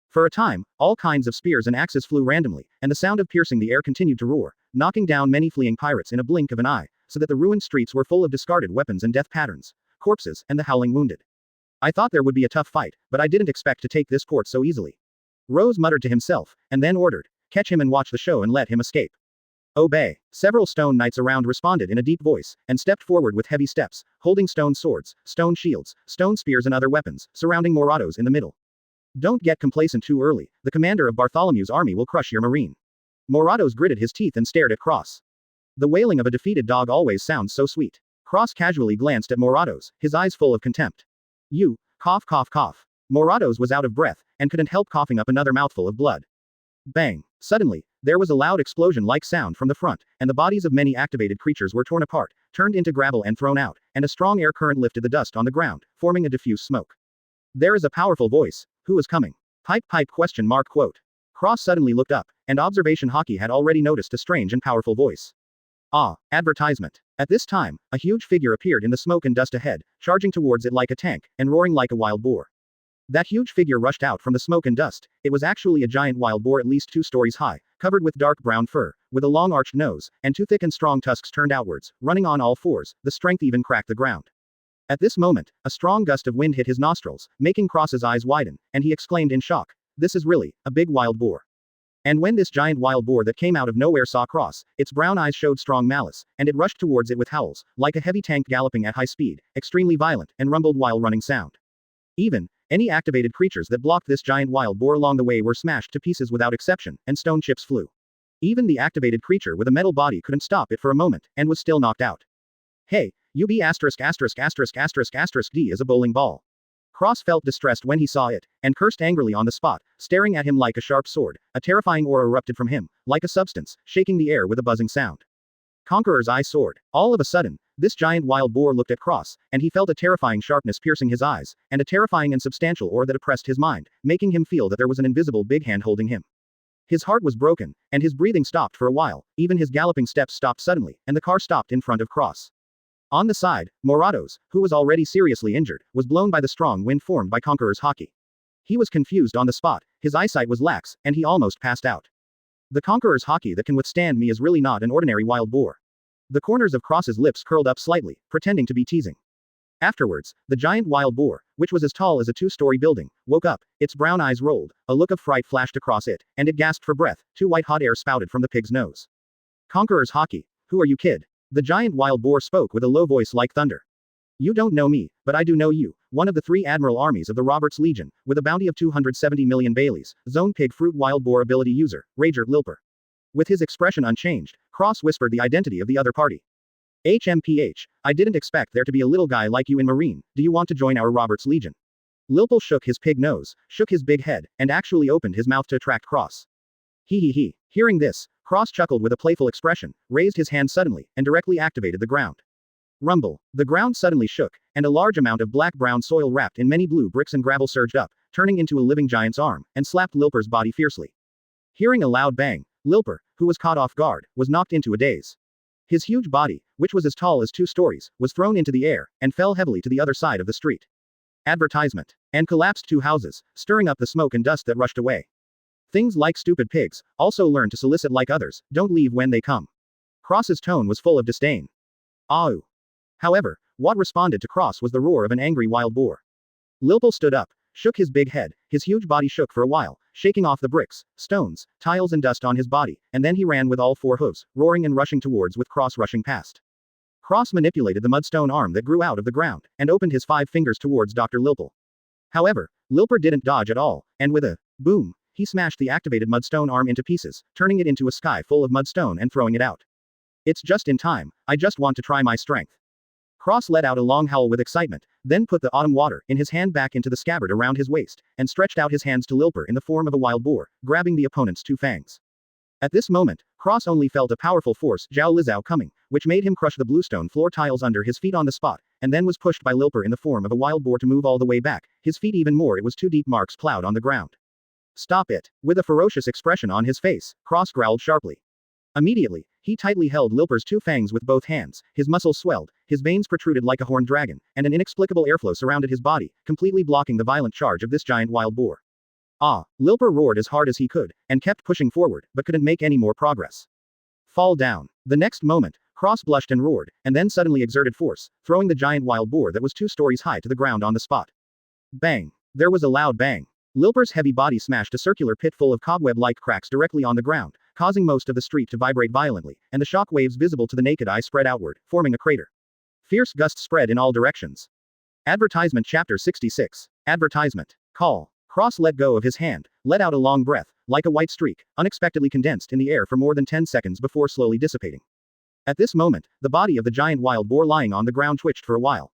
For a time, all kinds of spears and axes flew randomly, and the sound of piercing the air continued to roar, knocking down many fleeing pirates in a blink of an eye, so that the ruined streets were full of discarded weapons and death patterns, corpses, and the howling wounded. I thought there would be a tough fight, but I didn't expect to take this port so easily. Rose muttered to himself, and then ordered, catch him and watch the show and let him escape. Obey. Several stone knights around responded in a deep voice, and stepped forward with heavy steps, holding stone swords, stone shields, stone spears and other weapons, surrounding Morados in the middle. Don't get complacent too early, the commander of Bartholomew's army will crush your marine. Morados gritted his teeth and stared at Cross. The wailing of a defeated dog always sounds so sweet. Cross casually glanced at Morados, his eyes full of contempt. You, cough cough cough. Morados was out of breath, and couldn't help coughing up another mouthful of blood. Bang. Suddenly, there was a loud explosion-like sound from the front, and the bodies of many activated creatures were torn apart, turned into gravel and thrown out, and a strong air current lifted the dust on the ground, forming a diffuse smoke. There is a powerful voice. Who is coming? Pipe pipe question mark quote. Cross suddenly looked up, and Observation Hockey had already noticed a strange and powerful voice. Ah, advertisement. At this time, a huge figure appeared in the smoke and dust ahead, charging towards it like a tank, and roaring like a wild boar. That huge figure rushed out from the smoke and dust. It was actually a giant wild boar at least 2 stories high, covered with dark brown fur, with a long arched nose, and 2 thick and strong tusks turned outwards, running on all fours, the strength even cracked the ground. At this moment, a strong gust of wind hit his nostrils, making Cross's eyes widen, and he exclaimed in shock, "This is really a big wild boar." And when this giant wild boar that came out of nowhere saw Cross, its brown eyes showed strong malice, and it rushed towards it with howls, like a heavy tank galloping at high speed, extremely violent, and rumbled while running sound. Even, any activated creatures that blocked this giant wild boar along the way were smashed to pieces without exception, and stone chips flew. Even the activated creature with a metal body couldn't stop it for a moment, and was still knocked out. Hey, UB D is a bowling ball. Cross felt distressed when he saw it, and cursed angrily on the spot, staring at him like a sharp sword. A terrifying aura erupted from him, like a substance, shaking the air with a buzzing sound. Conqueror's eye soared. All of a sudden, this giant wild boar looked at Cross, and he felt a terrifying sharpness piercing his eyes, and a terrifying and substantial aura that oppressed his mind, making him feel that there was an invisible big hand holding him. His heart was broken, and his breathing stopped for a while, even his galloping steps stopped suddenly, and the car stopped in front of Cross. On the side, Morados, who was already seriously injured, was blown by the strong wind formed by Conqueror's hockey. He was confused on the spot, his eyesight was lax, and he almost passed out. The Conqueror's hockey that can withstand me is really not an ordinary wild boar. The corners of Cross's lips curled up slightly, pretending to be teasing. Afterwards, the giant wild boar, which was as tall as a 2-story building, woke up, its brown eyes rolled, a look of fright flashed across it, and it gasped for breath, 2 white hot air spouted from the pig's nose. Conqueror's hockey. Who are you, kid? The giant wild boar spoke with a low voice like thunder. You don't know me, but I do know you, one of the 3 admiral armies of the Roberts Legion, with a bounty of 270 million Baileys, zone pig fruit wild boar ability user, Rager Lilper. With his expression unchanged, Cross whispered the identity of the other party. HMPH, I didn't expect there to be a little guy like you in Marine, do you want to join our Roberts Legion? Lilple shook his pig nose, shook his big head, and actually opened his mouth to attract Cross. He. Hearing this, Cross chuckled with a playful expression, raised his hand suddenly, and directly activated the ground. Rumble. The ground suddenly shook, and a large amount of black-brown soil wrapped in many blue bricks and gravel surged up, turning into a living giant's arm, and slapped Lilper's body fiercely. Hearing a loud bang, Lilper, who was caught off guard, was knocked into a daze. His huge body, which was as tall as 2 stories, was thrown into the air, and fell heavily to the other side of the street. Advertisement. And collapsed 2 houses, stirring up the smoke and dust that rushed away. Things like stupid pigs, also learn to solicit like others, don't leave when they come. Cross's tone was full of disdain. Aw. However, what responded to Cross was the roar of an angry wild boar. Lilple stood up, shook his big head, his huge body shook for a while, shaking off the bricks, stones, tiles and dust on his body, and then he ran with all 4 hooves, roaring and rushing towards with Cross rushing past. Cross manipulated the mudstone arm that grew out of the ground, and opened his 5 fingers towards Dr. Lilple. However, Lilper didn't dodge at all, and with a boom, he smashed the activated mudstone arm into pieces, turning it into a sky full of mudstone and throwing it out. It's just in time, I just want to try my strength. Cross let out a long howl with excitement, then put the autumn water in his hand back into the scabbard around his waist, and stretched out his hands to Lilper in the form of a wild boar, grabbing the opponent's 2 fangs. At this moment, Cross only felt a powerful force Zhao Lizao coming, which made him crush the bluestone floor tiles under his feet on the spot, and then was pushed by Lilper in the form of a wild boar to move all the way back, his feet even more it was 2 deep marks plowed on the ground. Stop it. With a ferocious expression on his face, Cross growled sharply. Immediately, he tightly held Lilper's 2 fangs with both hands, his muscles swelled, his veins protruded like a horned dragon, and an inexplicable airflow surrounded his body, completely blocking the violent charge of this giant wild boar. Lilper roared as hard as he could, and kept pushing forward, but couldn't make any more progress. Fall down. The next moment, Cross blushed and roared, and then suddenly exerted force, throwing the giant wild boar that was 2 stories high to the ground on the spot. Bang. There was a loud bang. Lilper's heavy body smashed a circular pit full of cobweb-like cracks directly on the ground, causing most of the street to vibrate violently, and the shock waves visible to the naked eye spread outward, forming a crater. Fierce gusts spread in all directions. Advertisement Chapter 66. Advertisement. Call. Cross let go of his hand, let out a long breath, like a white streak, unexpectedly condensed in the air for more than 10 seconds before slowly dissipating. At this moment, the body of the giant wild boar lying on the ground twitched for a while.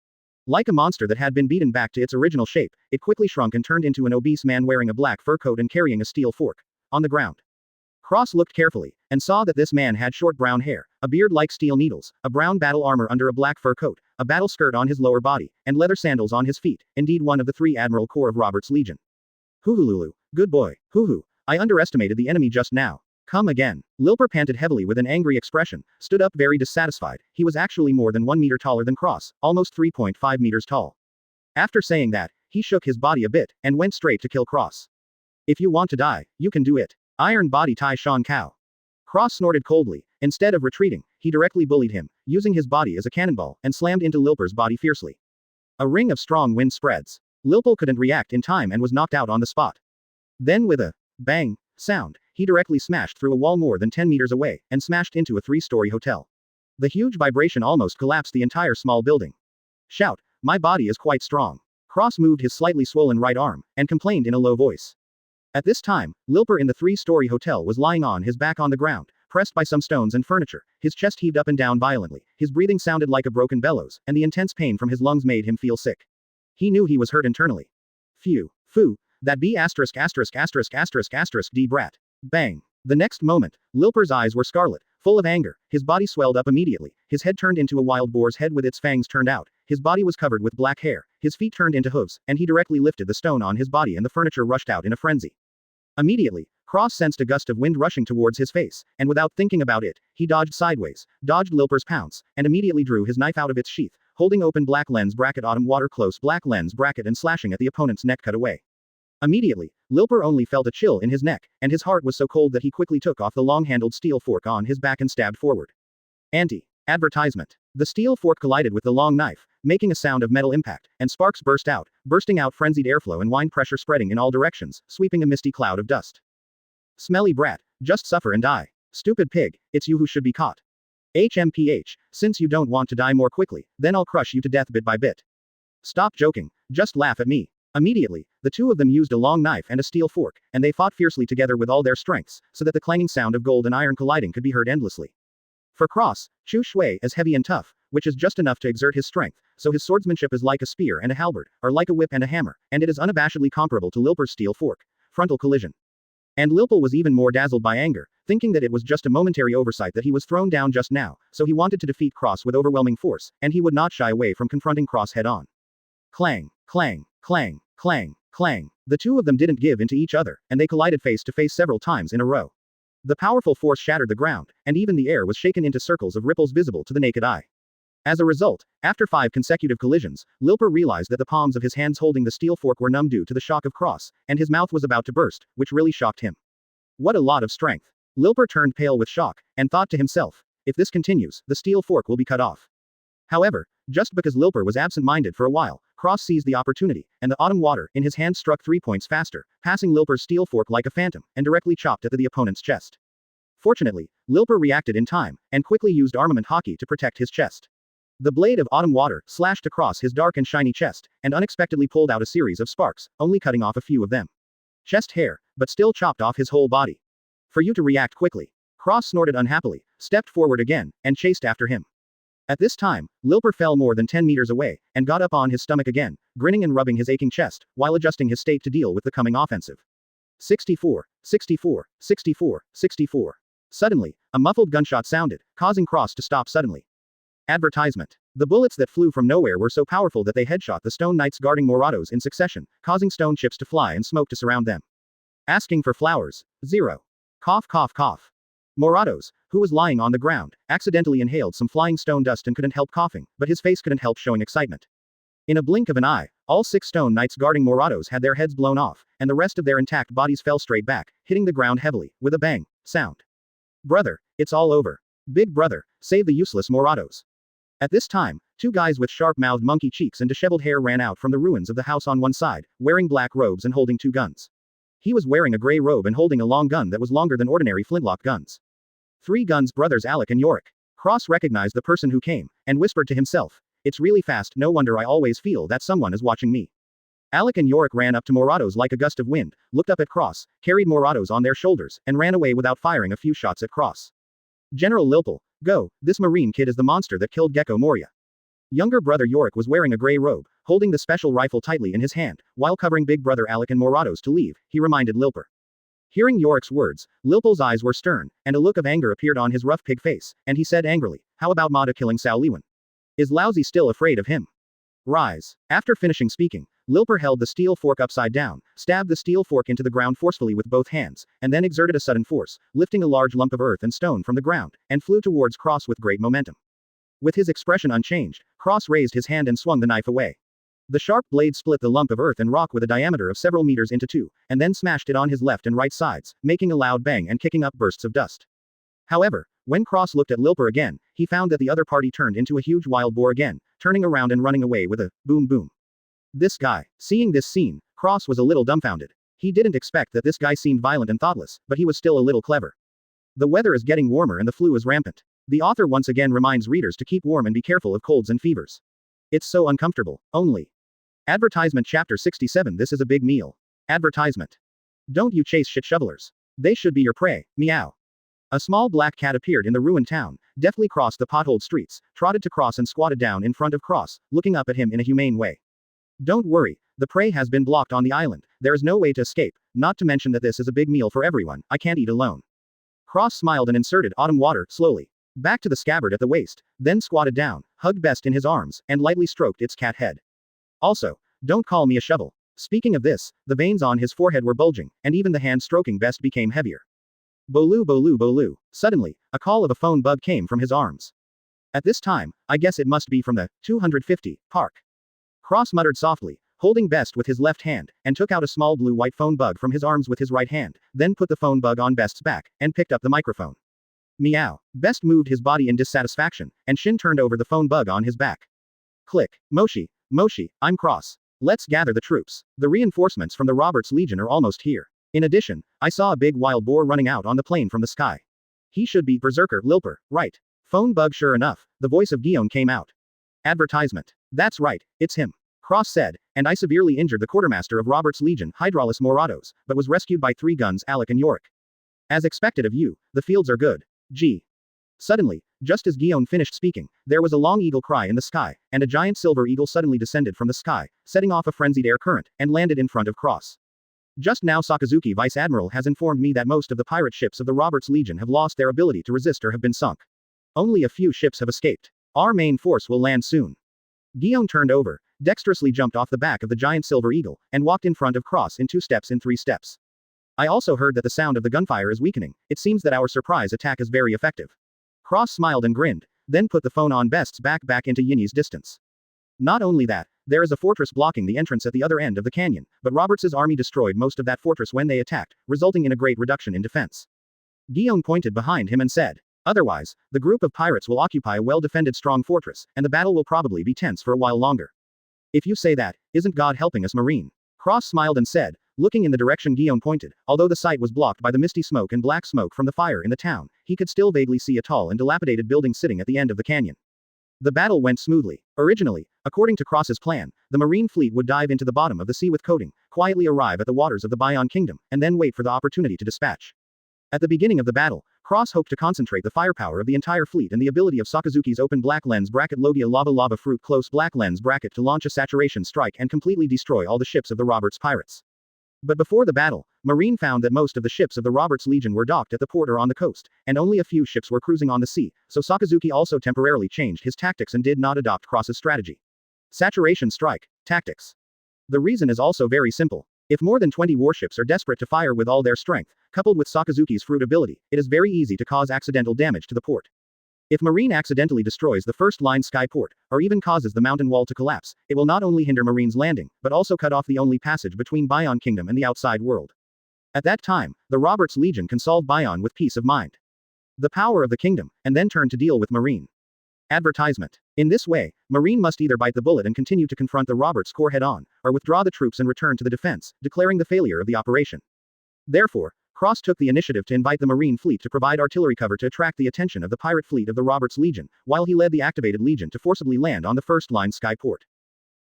Like a monster that had been beaten back to its original shape, it quickly shrunk and turned into an obese man wearing a black fur coat and carrying a steel fork. On the ground. Cross looked carefully, and saw that this man had short brown hair, a beard like steel needles, a brown battle armor under a black fur coat, a battle skirt on his lower body, and leather sandals on his feet, indeed one of the 3 Admiral Corps of Roberts Legion. Hoo-hoo-lulu. Good boy. Hoo-hoo. I underestimated the enemy just now. Come again. Lilper panted heavily with an angry expression, stood up very dissatisfied. He was actually more than 1 meter taller than Cross, almost 3.5 meters tall. After saying that, he shook his body a bit, and went straight to kill Cross. If you want to die, you can do it. Iron body Tai Shan Cow. Cross snorted coldly. Instead of retreating, he directly bullied him, using his body as a cannonball, and slammed into Lilper's body fiercely. A ring of strong wind spreads. Lilper couldn't react in time and was knocked out on the spot. Then with a bang sound, he directly smashed through a wall more than 10 meters away, and smashed into a 3-story hotel. The huge vibration almost collapsed the entire small building. Shout, my body is quite strong. Cross moved his slightly swollen right arm, and complained in a low voice. At this time, Lilper in the 3-story hotel was lying on his back on the ground, pressed by some stones and furniture, his chest heaved up and down violently, his breathing sounded like a broken bellows, and the intense pain from his lungs made him feel sick. He knew he was hurt internally. Phew, foo, that B*********** D brat. Bang. The next moment, Lilper's eyes were scarlet, full of anger, his body swelled up immediately, his head turned into a wild boar's head with its fangs turned out, his body was covered with black hair, his feet turned into hooves, and he directly lifted the stone on his body and the furniture rushed out in a frenzy. Immediately, Cross sensed a gust of wind rushing towards his face, and without thinking about it, he dodged sideways, dodged Lilper's pounce, and immediately drew his knife out of its sheath, holding open black lens bracket autumn water close black lens bracket and slashing at the opponent's neck cut away. Immediately, Lilper only felt a chill in his neck, and his heart was so cold that he quickly took off the long-handled steel fork on his back and stabbed forward. Advertisement. The steel fork collided with the long knife, making a sound of metal impact, and sparks bursting out frenzied airflow and wind pressure spreading in all directions, sweeping a misty cloud of dust. Smelly brat, just suffer and die. Stupid pig, it's you who should be caught. HMPH, since you don't want to die more quickly, then I'll crush you to death bit by bit. Stop joking, just laugh at me. Immediately, the two of them used a long knife and a steel fork, and they fought fiercely together with all their strengths, so that the clanging sound of gold and iron colliding could be heard endlessly. For Cross, Chu Shui is heavy and tough, which is just enough to exert his strength, so his swordsmanship is like a spear and a halberd, or like a whip and a hammer, and it is unabashedly comparable to Lilper's steel fork. Frontal collision. And Lilper was even more dazzled by anger, thinking that it was just a momentary oversight that he was thrown down just now, so he wanted to defeat Cross with overwhelming force, and he would not shy away from confronting Cross head-on. Clang, clang, clang, clang, clang. The two of them didn't give in to each other, and they collided face to face several times in a row. The powerful force shattered the ground, and even the air was shaken into circles of ripples visible to the naked eye. As a result, after 5 consecutive collisions, Lilper realized that the palms of his hands holding the steel fork were numb due to the shock of Cross, and his mouth was about to burst, which really shocked him. What a lot of strength. Lilper turned pale with shock, and thought to himself, if this continues, the steel fork will be cut off. However, just because Lilper was absent-minded for a while, Cross seized the opportunity, and the autumn water in his hand struck 3 points faster, passing Lilper's steel fork like a phantom, and directly chopped at the opponent's chest. Fortunately, Lilper reacted in time, and quickly used armament hockey to protect his chest. The blade of autumn water slashed across his dark and shiny chest, and unexpectedly pulled out a series of sparks, only cutting off a few of them. Chest hair, but still chopped off his whole body. For you to react quickly. Cross snorted unhappily, stepped forward again, and chased after him. At this time, Lilper fell more than 10 meters away, and got up on his stomach again, grinning and rubbing his aching chest, while adjusting his state to deal with the coming offensive. 64, 64, 64, 64. Suddenly, a muffled gunshot sounded, causing Cross to stop suddenly. Advertisement. The bullets that flew from nowhere were so powerful that they headshot the stone knights guarding Morados in succession, causing stone chips to fly and smoke to surround them. Asking for flowers. 0. Cough cough cough. Morados, who was lying on the ground, accidentally inhaled some flying stone dust and couldn't help coughing, but his face couldn't help showing excitement. In a blink of an eye, all 6 stone knights guarding Morados had their heads blown off, and the rest of their intact bodies fell straight back, hitting the ground heavily, with a bang sound. Brother, it's all over. Big brother, save the useless Morados. At this time, 2 guys with sharp-mouthed monkey cheeks and disheveled hair ran out from the ruins of the house on one side, wearing black robes and holding 2 guns. He was wearing a gray robe and holding a long gun that was longer than ordinary flintlock guns. 3 guns brothers Alec and Yorick. Cross recognized the person who came, and whispered to himself, it's really fast, no wonder I always feel that someone is watching me. Alec and Yorick ran up to Morados like a gust of wind, looked up at Cross, carried Morados on their shoulders, and ran away without firing a few shots at Cross. General Lilper, go, this marine kid is the monster that killed Gecko Moria. Younger brother Yorick was wearing a gray robe, holding the special rifle tightly in his hand, while covering big brother Alec and Morados to leave, he reminded Lilper. Hearing Yorick's words, Lilper's eyes were stern, and a look of anger appeared on his rough pig face, and he said angrily, how about Mata killing Sao Liwan? Is Lousy still afraid of him? Rise. After finishing speaking, Lilper held the steel fork upside down, stabbed the steel fork into the ground forcefully with both hands, and then exerted a sudden force, lifting a large lump of earth and stone from the ground, and flew towards Cross with great momentum. With his expression unchanged, Cross raised his hand and swung the knife away. The sharp blade split the lump of earth and rock with a diameter of several meters into two, and then smashed it on his left and right sides, making a loud bang and kicking up bursts of dust. However, when Cross looked at Lilper again, he found that the other party turned into a huge wild boar again, turning around and running away with a boom boom. This guy. Seeing this scene, Cross was a little dumbfounded. He didn't expect that this guy seemed violent and thoughtless, but he was still a little clever. The weather is getting warmer and the flu is rampant. The author once again reminds readers to keep warm and be careful of colds and fevers. It's so uncomfortable. Only. Advertisement Chapter 67. This is a big meal. Advertisement. Don't you chase shit shovelers. They should be your prey. Meow. A small black cat appeared in the ruined town, deftly crossed the potholed streets, trotted to Cross and squatted down in front of Cross, looking up at him in a humane way. Don't worry, the prey has been blocked on the island. There is no way to escape, not to mention that this is a big meal for everyone. I can't eat alone. Cross smiled and inserted autumn water, slowly. Back to the scabbard at the waist, then squatted down, hugged Best in his arms, and lightly stroked its cat head. Also, don't call me a shovel. Speaking of this, the veins on his forehead were bulging, and even the hand stroking Best became heavier. Bolu bolu bolu. Suddenly, a call of a phone bug came from his arms. At this time, I guess it must be from the 250 park. Cross muttered softly, holding Best with his left hand, and took out a small blue-white phone bug from his arms with his right hand, then put the phone bug on Best's back, and picked up the microphone. Meow. Best moved his body in dissatisfaction, and Shin turned over the phone bug on his back. Click. Moshi, Moshi, I'm Cross. Let's gather the troops. The reinforcements from the Roberts Legion are almost here. In addition, I saw a big wild boar running out on the plain from the sky. He should be Berserker Lilper, right? Phone bug. Sure enough, the voice of Guion came out. Advertisement. That's right, it's him. Cross said, and I severely injured the quartermaster of Roberts Legion, Hydraulis Morados, but was rescued by 3 guns, Alec and Yorick. As expected of you, the fields are good. Gee. Suddenly, just as Guion finished speaking, there was a long eagle cry in the sky, and a giant silver eagle suddenly descended from the sky, setting off a frenzied air current, and landed in front of Cross. Just now Sakazuki Vice Admiral has informed me that most of the pirate ships of the Roberts Legion have lost their ability to resist or have been sunk. Only a few ships have escaped. Our main force will land soon. Guion turned over, dexterously jumped off the back of the giant silver eagle, and walked in front of Cross in 2 steps in 3 steps. I also heard that the sound of the gunfire is weakening. It seems that our surprise attack is very effective. Cross smiled and grinned, then put the phone on Best's back into Yinyi's distance. Not only that, there is a fortress blocking the entrance at the other end of the canyon, but Roberts's army destroyed most of that fortress when they attacked, resulting in a great reduction in defense. Guion pointed behind him and said, otherwise, the group of pirates will occupy a well-defended strong fortress, and the battle will probably be tense for a while longer. If you say that, isn't God helping us, Marine? Cross smiled and said, looking in the direction Guion pointed. Although the sight was blocked by the misty smoke and black smoke from the fire in the town, he could still vaguely see a tall and dilapidated building sitting at the end of the canyon. The battle went smoothly. Originally, according to Cross's plan, the Marine fleet would dive into the bottom of the sea with coating, quietly arrive at the waters of the Bion Kingdom, and then wait for the opportunity to dispatch. At the beginning of the battle, Cross hoped to concentrate the firepower of the entire fleet and the ability of Sakazuki's open black lens bracket Logia lava fruit close black lens bracket to launch a saturation strike and completely destroy all the ships of the Roberts pirates. But before the battle, Marine found that most of the ships of the Roberts Legion were docked at the port or on the coast, and only a few ships were cruising on the sea, so Sakazuki also temporarily changed his tactics and did not adopt Cross's strategy. Saturation strike. Tactics. The reason is also very simple. If more than 20 warships are desperate to fire with all their strength, coupled with Sakazuki's fruit ability, it is very easy to cause accidental damage to the port. If Marine accidentally destroys the first-line sky port, or even causes the mountain wall to collapse, it will not only hinder Marine's landing, but also cut off the only passage between Bion Kingdom and the outside world. At that time, the Roberts Legion can solve Bion with peace of mind. The power of the kingdom, and then turn to deal with Marine. Advertisement. In this way, Marine must either bite the bullet and continue to confront the Roberts Corps head-on, or withdraw the troops and return to the defense, declaring the failure of the operation. Therefore, Cross took the initiative to invite the Marine fleet to provide artillery cover to attract the attention of the pirate fleet of the Roberts Legion, while he led the activated Legion to forcibly land on the first-line sky port.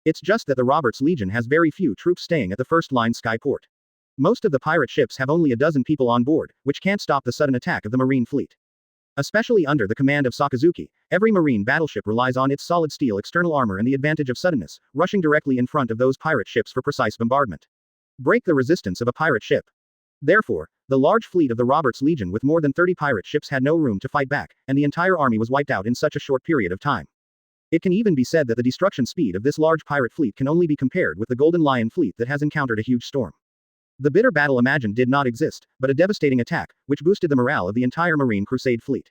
It's just that the Roberts Legion has very few troops staying at the first-line sky port. Most of the pirate ships have only a dozen people on board, which can't stop the sudden attack of the Marine fleet. Especially under the command of Sakazuki, every Marine battleship relies on its solid steel external armor and the advantage of suddenness, rushing directly in front of those pirate ships for precise bombardment. Break the resistance of a pirate ship. Therefore, the large fleet of the Roberts Legion with more than 30 pirate ships had no room to fight back, and the entire army was wiped out in such a short period of time. It can even be said that the destruction speed of this large pirate fleet can only be compared with the Golden Lion fleet that has encountered a huge storm. The bitter battle imagined did not exist, but a devastating attack, which boosted the morale of the entire Marine Crusade fleet.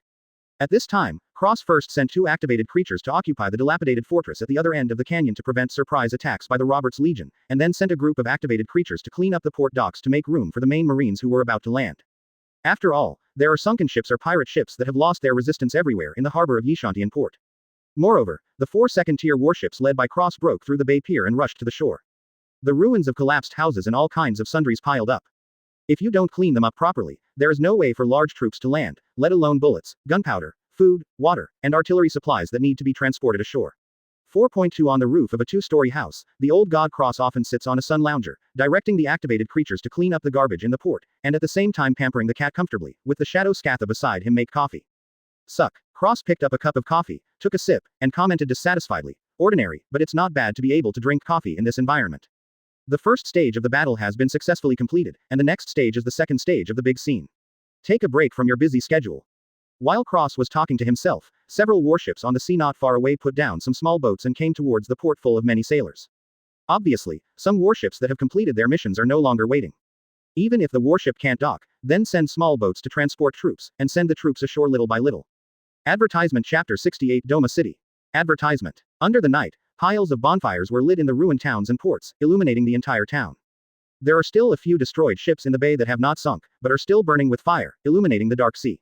At this time, Cross first sent 2 activated creatures to occupy the dilapidated fortress at the other end of the canyon to prevent surprise attacks by the Roberts Legion, and then sent a group of activated creatures to clean up the port docks to make room for the main marines who were about to land. After all, there are sunken ships or pirate ships that have lost their resistance everywhere in the harbor of Yishantian port. Moreover, the 4 second-tier warships led by Cross broke through the bay pier and rushed to the shore. The ruins of collapsed houses and all kinds of sundries piled up. If you don't clean them up properly, there is no way for large troops to land, let alone bullets, gunpowder, food, water, and artillery supplies that need to be transported ashore. 4.2 On the roof of a 2-story house, the old god Cross often sits on a sun lounger, directing the activated creatures to clean up the garbage in the port, and at the same time pampering the cat comfortably, with the shadow Scatha beside him make coffee. Suck. Cross picked up a cup of coffee, took a sip, and commented dissatisfiedly, "Ordinary, but it's not bad to be able to drink coffee in this environment. The first stage of the battle has been successfully completed, and the next stage is the second stage of the big scene. Take a break from your busy schedule." While Cross was talking to himself, several warships on the sea not far away put down some small boats and came towards the port full of many sailors. Obviously, some warships that have completed their missions are no longer waiting. Even if the warship can't dock, then send small boats to transport troops, and send the troops ashore little by little. Advertisement Chapter 68 Doma City. Advertisement. Under the night, piles of bonfires were lit in the ruined towns and ports, illuminating the entire town. There are still a few destroyed ships in the bay that have not sunk, but are still burning with fire, illuminating the dark sea.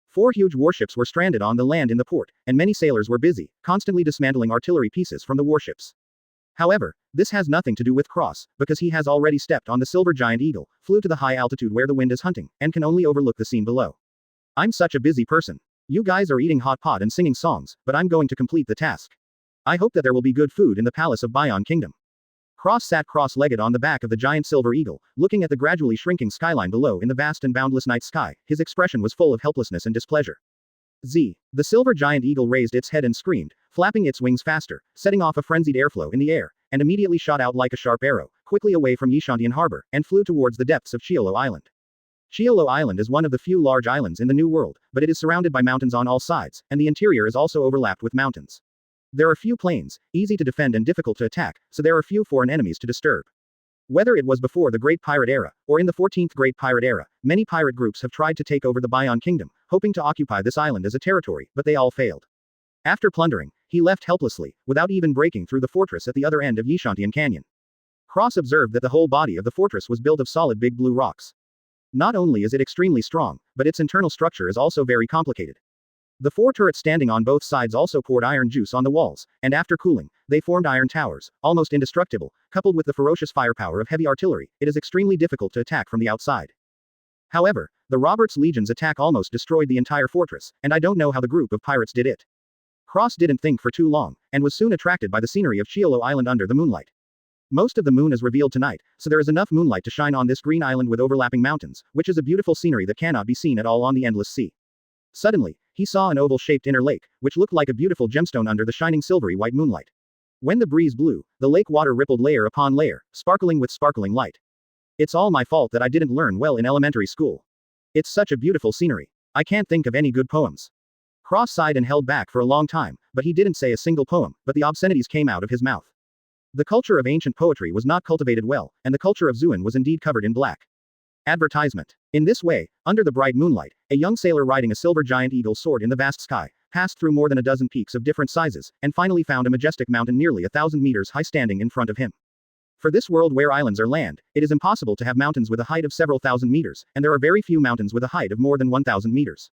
4 huge warships were stranded on the land in the port, and many sailors were busy, constantly dismantling artillery pieces from the warships. However, this has nothing to do with Cross, because he has already stepped on the silver giant eagle, flew to the high altitude where the wind is hunting, and can only overlook the scene below. "I'm such a busy person. You guys are eating hot pot and singing songs, but I'm going to complete the task. I hope that there will be good food in the palace of Bion Kingdom." Cross sat cross-legged on the back of the giant silver eagle, looking at the gradually shrinking skyline below in the vast and boundless night sky. His expression was full of helplessness and displeasure. The silver giant eagle raised its head and screamed, flapping its wings faster, setting off a frenzied airflow in the air, and immediately shot out like a sharp arrow, quickly away from Yishantian harbor, and flew towards the depths of Chiolo Island. Chiolo Island is one of the few large islands in the New World, but it is surrounded by mountains on all sides, and the interior is also overlapped with mountains. There are few plains, easy to defend and difficult to attack, so there are few foreign enemies to disturb. Whether it was before the Great Pirate Era, or in the 14th Great Pirate Era, many pirate groups have tried to take over the Bion Kingdom, hoping to occupy this island as a territory, but they all failed. After plundering, he left helplessly, without even breaking through the fortress at the other end of Yishantian Canyon. Cross observed that the whole body of the fortress was built of solid big blue rocks. Not only is it extremely strong, but its internal structure is also very complicated. The 4 turrets standing on both sides also poured iron juice on the walls, and after cooling, they formed iron towers, almost indestructible. Coupled with the ferocious firepower of heavy artillery, it is extremely difficult to attack from the outside. However, the Roberts Legion's attack almost destroyed the entire fortress, and I don't know how the group of pirates did it. Cross didn't think for too long, and was soon attracted by the scenery of Chiolo Island under the moonlight. Most of the moon is revealed tonight, so there is enough moonlight to shine on this green island with overlapping mountains, which is a beautiful scenery that cannot be seen at all on the endless sea. Suddenly, he saw an oval-shaped inner lake, which looked like a beautiful gemstone under the shining silvery white moonlight. When the breeze blew, the lake water rippled layer upon layer, sparkling with sparkling light. "It's all my fault that I didn't learn well in elementary school. It's such a beautiful scenery. I can't think of any good poems." Cross sighed and held back for a long time, but he didn't say a single poem, but the obscenities came out of his mouth. The culture of ancient poetry was not cultivated well, and the culture of Zuan was indeed covered in black. Advertisement. In this way, under the bright moonlight, a young sailor riding a silver giant eagle soared in the vast sky, passed through more than a dozen peaks of different sizes, and finally found a majestic mountain nearly 1,000 meters high standing in front of him. For this world where islands are land, it is impossible to have mountains with a height of several thousand meters, and there are very few mountains with a height of more than 1,000 meters.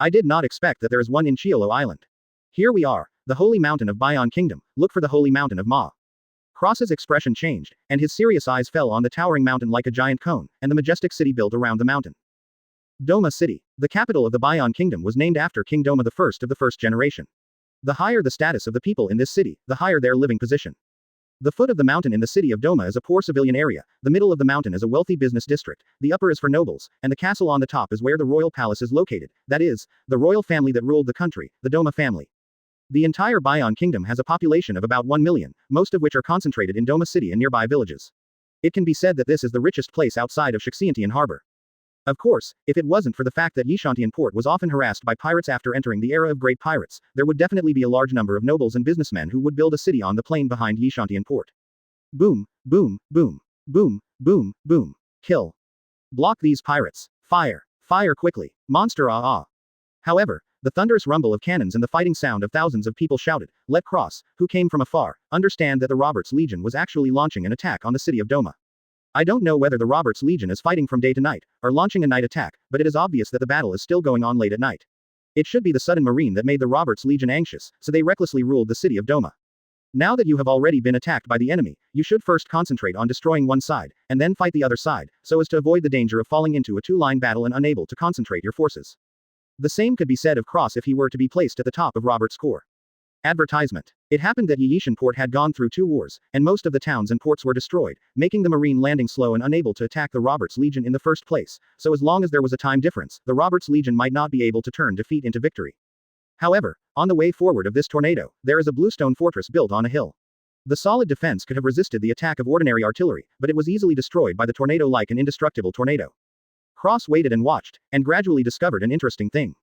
I did not expect that there is one in Chiolo Island. Here we are, the holy mountain of Bion Kingdom. Look for the holy mountain of Ma. Cross's expression changed, and his serious eyes fell on the towering mountain like a giant cone, and the majestic city built around the mountain. Doma City. The capital of the Bion Kingdom was named after King Doma I of the first generation. The higher the status of the people in this city, the higher their living position. The foot of the mountain in the city of Doma is a poor civilian area, the middle of the mountain is a wealthy business district, the upper is for nobles, and the castle on the top is where the royal palace is located, that is, the royal family that ruled the country, the Doma family. The entire Bion Kingdom has a population of about 1 million, most of which are concentrated in Doma City and nearby villages. It can be said that this is the richest place outside of Shixiantian Harbor. Of course, if it wasn't for the fact that Yishantian port was often harassed by pirates after entering the era of great pirates, there would definitely be a large number of nobles and businessmen who would build a city on the plain behind Yishantian port. Boom, boom, boom, boom, boom, boom. Kill. Block these pirates. Fire. Fire quickly. Monster ah ah. However, The thunderous rumble of cannons and the fighting sound of thousands of people shouted, let Cross, who came from afar, understand that the Roberts Legion was actually launching an attack on the city of Doma. I don't know whether the Roberts Legion is fighting from day to night, or launching a night attack, but it is obvious that the battle is still going on late at night. It should be the sudden marine that made the Roberts Legion anxious, so they recklessly ruled the city of Doma. Now that you have already been attacked by the enemy, you should first concentrate on destroying one side, and then fight the other side, so as to avoid the danger of falling into a two-line battle and unable to concentrate your forces. The same could be said of Cross if he were to be placed at the top of Robert's corps. Advertisement. It happened that Yishan port had gone through 2 wars, and most of the towns and ports were destroyed, making the marine landing slow and unable to attack the Roberts Legion in the first place, so as long as there was a time difference, the Roberts Legion might not be able to turn defeat into victory. However, on the way forward of this tornado, there is a bluestone fortress built on a hill. The solid defense could have resisted the attack of ordinary artillery, but it was easily destroyed by the tornado like an indestructible tornado. Cross waited and watched, and gradually discovered an interesting thing.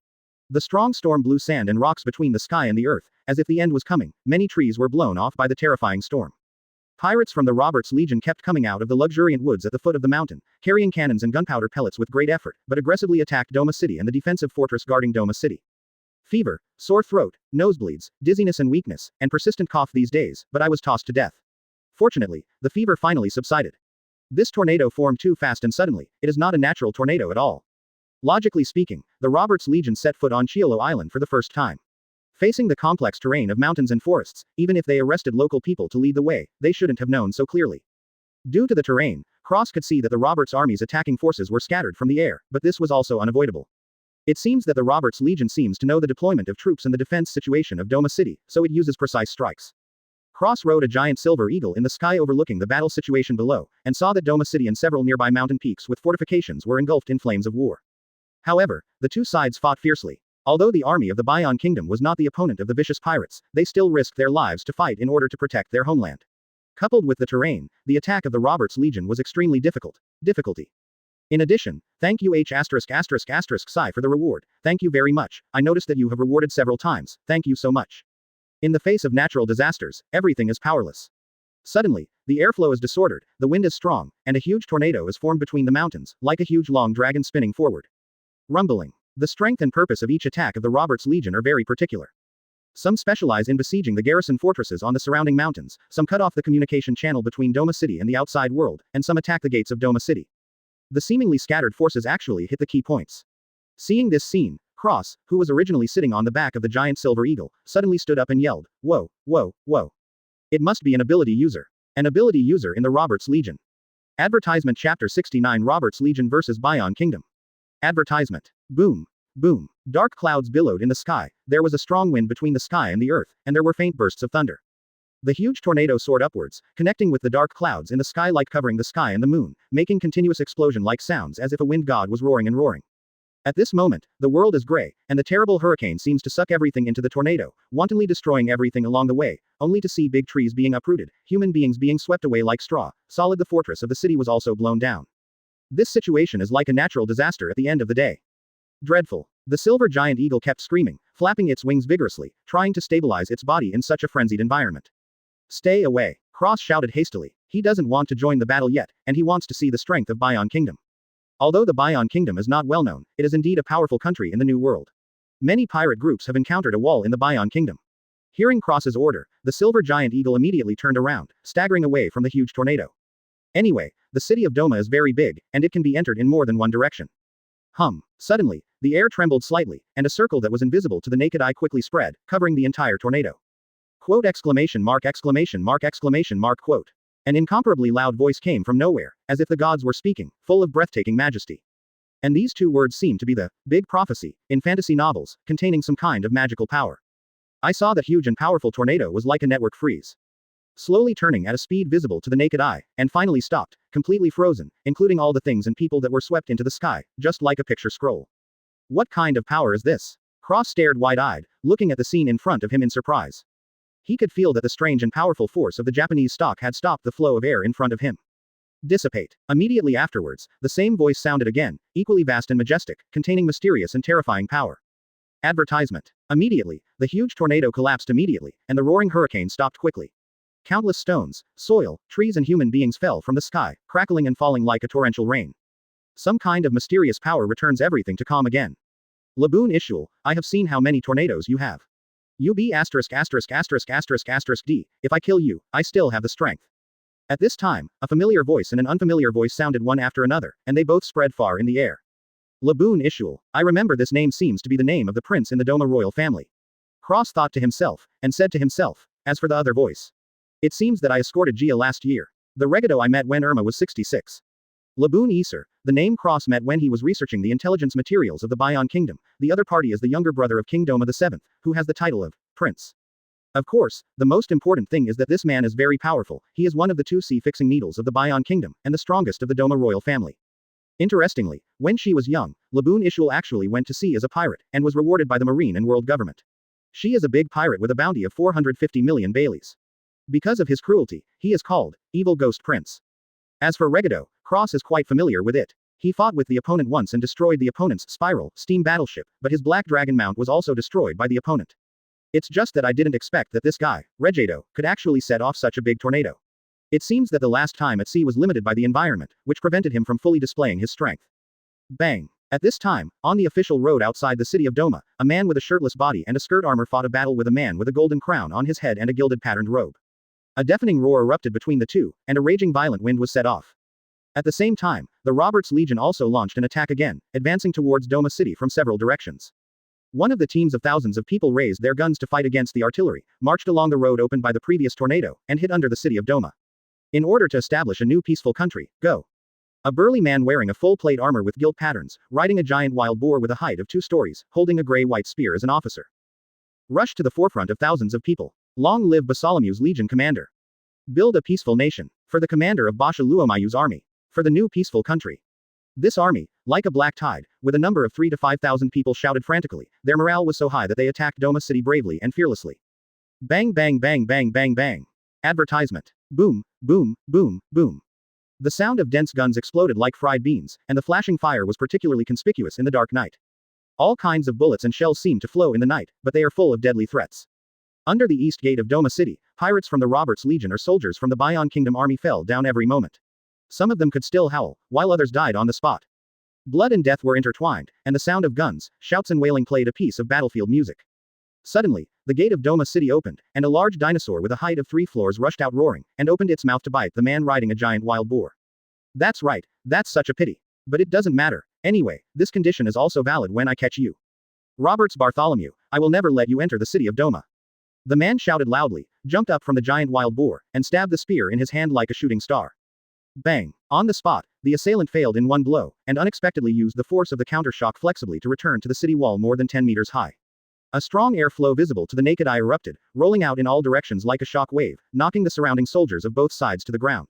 The strong storm blew sand and rocks between the sky and the earth, as if the end was coming. Many trees were blown off by the terrifying storm. Pirates from the Roberts Legion kept coming out of the luxuriant woods at the foot of the mountain, carrying cannons and gunpowder pellets with great effort, but aggressively attacked Doma City and the defensive fortress guarding Doma City. Fever, sore throat, nosebleeds, dizziness and weakness, and persistent cough these days, but I was tossed to death. Fortunately, the fever finally subsided. This tornado formed too fast and suddenly. It is not a natural tornado at all. Logically speaking, the Roberts Legion set foot on Chiolo Island for the first time. Facing the complex terrain of mountains and forests, even if they arrested local people to lead the way, they shouldn't have known so clearly. Due to the terrain, Cross could see that the Roberts Army's attacking forces were scattered from the air, but this was also unavoidable. It seems that the Roberts Legion seems to know the deployment of troops and the defense situation of Doma City, so it uses precise strikes. Cross rode a giant silver eagle in the sky overlooking the battle situation below, and saw that Doma City and several nearby mountain peaks with fortifications were engulfed in flames of war. However, the two sides fought fiercely. Although the army of the Bion Kingdom was not the opponent of the vicious pirates, they still risked their lives to fight in order to protect their homeland. Coupled with the terrain, the attack of the Roberts Legion was extremely difficult. In addition, thank you H***** Psi for the reward. Thank you very much. I noticed that you have rewarded several times. Thank you so much. In the face of natural disasters, everything is powerless. Suddenly, the airflow is disordered, the wind is strong, and a huge tornado is formed between the mountains, like a huge long dragon spinning forward. Rumbling. The strength and purpose of each attack of the Roberts Legion are very particular. Some specialize in besieging the garrison fortresses on the surrounding mountains, some cut off the communication channel between Doma City and the outside world, and some attack the gates of Doma City. The seemingly scattered forces actually hit the key points. Seeing this scene, Cross, who was originally sitting on the back of the giant silver eagle, suddenly stood up and yelled, "Whoa, whoa, whoa. It must be an ability user. An ability user in the Roberts Legion." Advertisement Chapter 69 Roberts Legion vs. Bion Kingdom. Advertisement. Boom. Boom. Dark clouds billowed in the sky, there was a strong wind between the sky and the earth, and there were faint bursts of thunder. The huge tornado soared upwards, connecting with the dark clouds in the sky like covering the sky and the moon, making continuous explosion-like sounds as if a wind god was roaring and roaring. At this moment, the world is gray, and the terrible hurricane seems to suck everything into the tornado, wantonly destroying everything along the way, only to see big trees being uprooted, human beings being swept away like straw. Solid the fortress of the city was also blown down. This situation is like a natural disaster at the end of the day. Dreadful. The silver giant eagle kept screaming, flapping its wings vigorously, trying to stabilize its body in such a frenzied environment. Stay away. Cross shouted hastily. He doesn't want to join the battle yet, and he wants to see the strength of Bion Kingdom. Although the Bion Kingdom is not well known, it is indeed a powerful country in the New World. Many pirate groups have encountered a wall in the Bion Kingdom. Hearing Cross's order, the silver giant eagle immediately turned around, staggering away from the huge tornado. Anyway, the city of Doma is very big, and it can be entered in more than one direction. Suddenly, the air trembled slightly, and a circle that was invisible to the naked eye quickly spread, covering the entire tornado. Quote exclamation mark quote. An incomparably loud voice came from nowhere, as if the gods were speaking, full of breathtaking majesty. And these two words seem to be the big prophecy in fantasy novels, containing some kind of magical power. I saw that huge and powerful tornado was like a network freeze. Slowly turning at a speed visible to the naked eye, and finally stopped, completely frozen, including all the things and people that were swept into the sky, just like a picture scroll. What kind of power is this? Cross stared wide-eyed, looking at the scene in front of him in surprise. He could feel that the strange and powerful force of the Japanese stock had stopped the flow of air in front of him. Dissipate. Immediately afterwards, the same voice sounded again, equally vast and majestic, containing mysterious and terrifying power. Advertisement. Immediately, the huge tornado collapsed immediately, and the roaring hurricane stopped quickly. Countless stones, soil, trees and human beings fell from the sky, crackling and falling like a torrential rain. Some kind of mysterious power returns everything to calm again. Laboon Ishul, I have seen how many tornadoes you have. You be asterisk asterisk asterisk asterisk asterisk D, if I kill you, I still have the strength. At this time, a familiar voice and an unfamiliar voice sounded one after another, and they both spread far in the air. Laboon Ishul, I remember this name seems to be the name of the prince in the Doma royal family. Cross thought to himself, and said to himself, as for the other voice. It seems that I escorted Gia last year. The Regado I met when Irma was 66. Laboon Eser, the name Cross met when he was researching the intelligence materials of the Bion Kingdom. The other party is the younger brother of King Doma VII, who has the title of Prince. Of course, the most important thing is that this man is very powerful. He is one of the two sea-fixing needles of the Bion Kingdom, and the strongest of the Doma royal family. Interestingly, when she was young, Laboon Ishul actually went to sea as a pirate, and was rewarded by the marine and world government. She is a big pirate with a bounty of 450 million Baileys. Because of his cruelty, he is called Evil Ghost Prince. As for Regado, Cross is quite familiar with it. He fought with the opponent once and destroyed the opponent's Spiral steam battleship, but his Black Dragon mount was also destroyed by the opponent. It's just that I didn't expect that this guy, Regado, could actually set off such a big tornado. It seems that the last time at sea was limited by the environment, which prevented him from fully displaying his strength. Bang! At this time, on the official road outside the city of Doma, a man with a shirtless body and a skirt armor fought a battle with a man with a golden crown on his head and a gilded patterned robe. A deafening roar erupted between the two, and a raging violent wind was set off. At the same time, the Roberts Legion also launched an attack again, advancing towards Doma City from several directions. One of the teams of thousands of people raised their guns to fight against the artillery, marched along the road opened by the previous tornado, and hid under the city of Doma. In order to establish a new peaceful country, go. A burly man wearing a full plate armor with gilt patterns, riding a giant wild boar with a height of 2 stories, holding a gray-white spear as an officer. Rushed to the forefront of thousands of people. Long live Basolomu's Legion commander. Build a peaceful nation. For the commander of Basha Luomayu's army. For the new peaceful country. This army, like a black tide, with a number of 3,000 to 5,000 people shouted frantically. Their morale was so high that they attacked Doma City bravely and fearlessly. Bang bang bang bang bang bang. Advertisement. Boom, boom, boom, boom. The sound of dense guns exploded like fried beans, and the flashing fire was particularly conspicuous in the dark night. All kinds of bullets and shells seem to flow in the night, but they are full of deadly threats. Under the east gate of Doma City, pirates from the Roberts Legion or soldiers from the Bion Kingdom army fell down every moment. Some of them could still howl, while others died on the spot. Blood and death were intertwined, and the sound of guns, shouts and wailing played a piece of battlefield music. Suddenly, the gate of Doma City opened, and a large dinosaur with a height of 3 floors rushed out roaring, and opened its mouth to bite the man riding a giant wild boar. That's right, that's such a pity. But it doesn't matter. Anyway, this condition is also valid when I catch you. Roberts Bartholomew, I will never let you enter the city of Doma. The man shouted loudly, jumped up from the giant wild boar, and stabbed the spear in his hand like a shooting star. Bang! On the spot, the assailant failed in one blow, and unexpectedly used the force of the counter-shock flexibly to return to the city wall more than 10 meters high. A strong air flow visible to the naked eye erupted, rolling out in all directions like a shock wave, knocking the surrounding soldiers of both sides to the ground.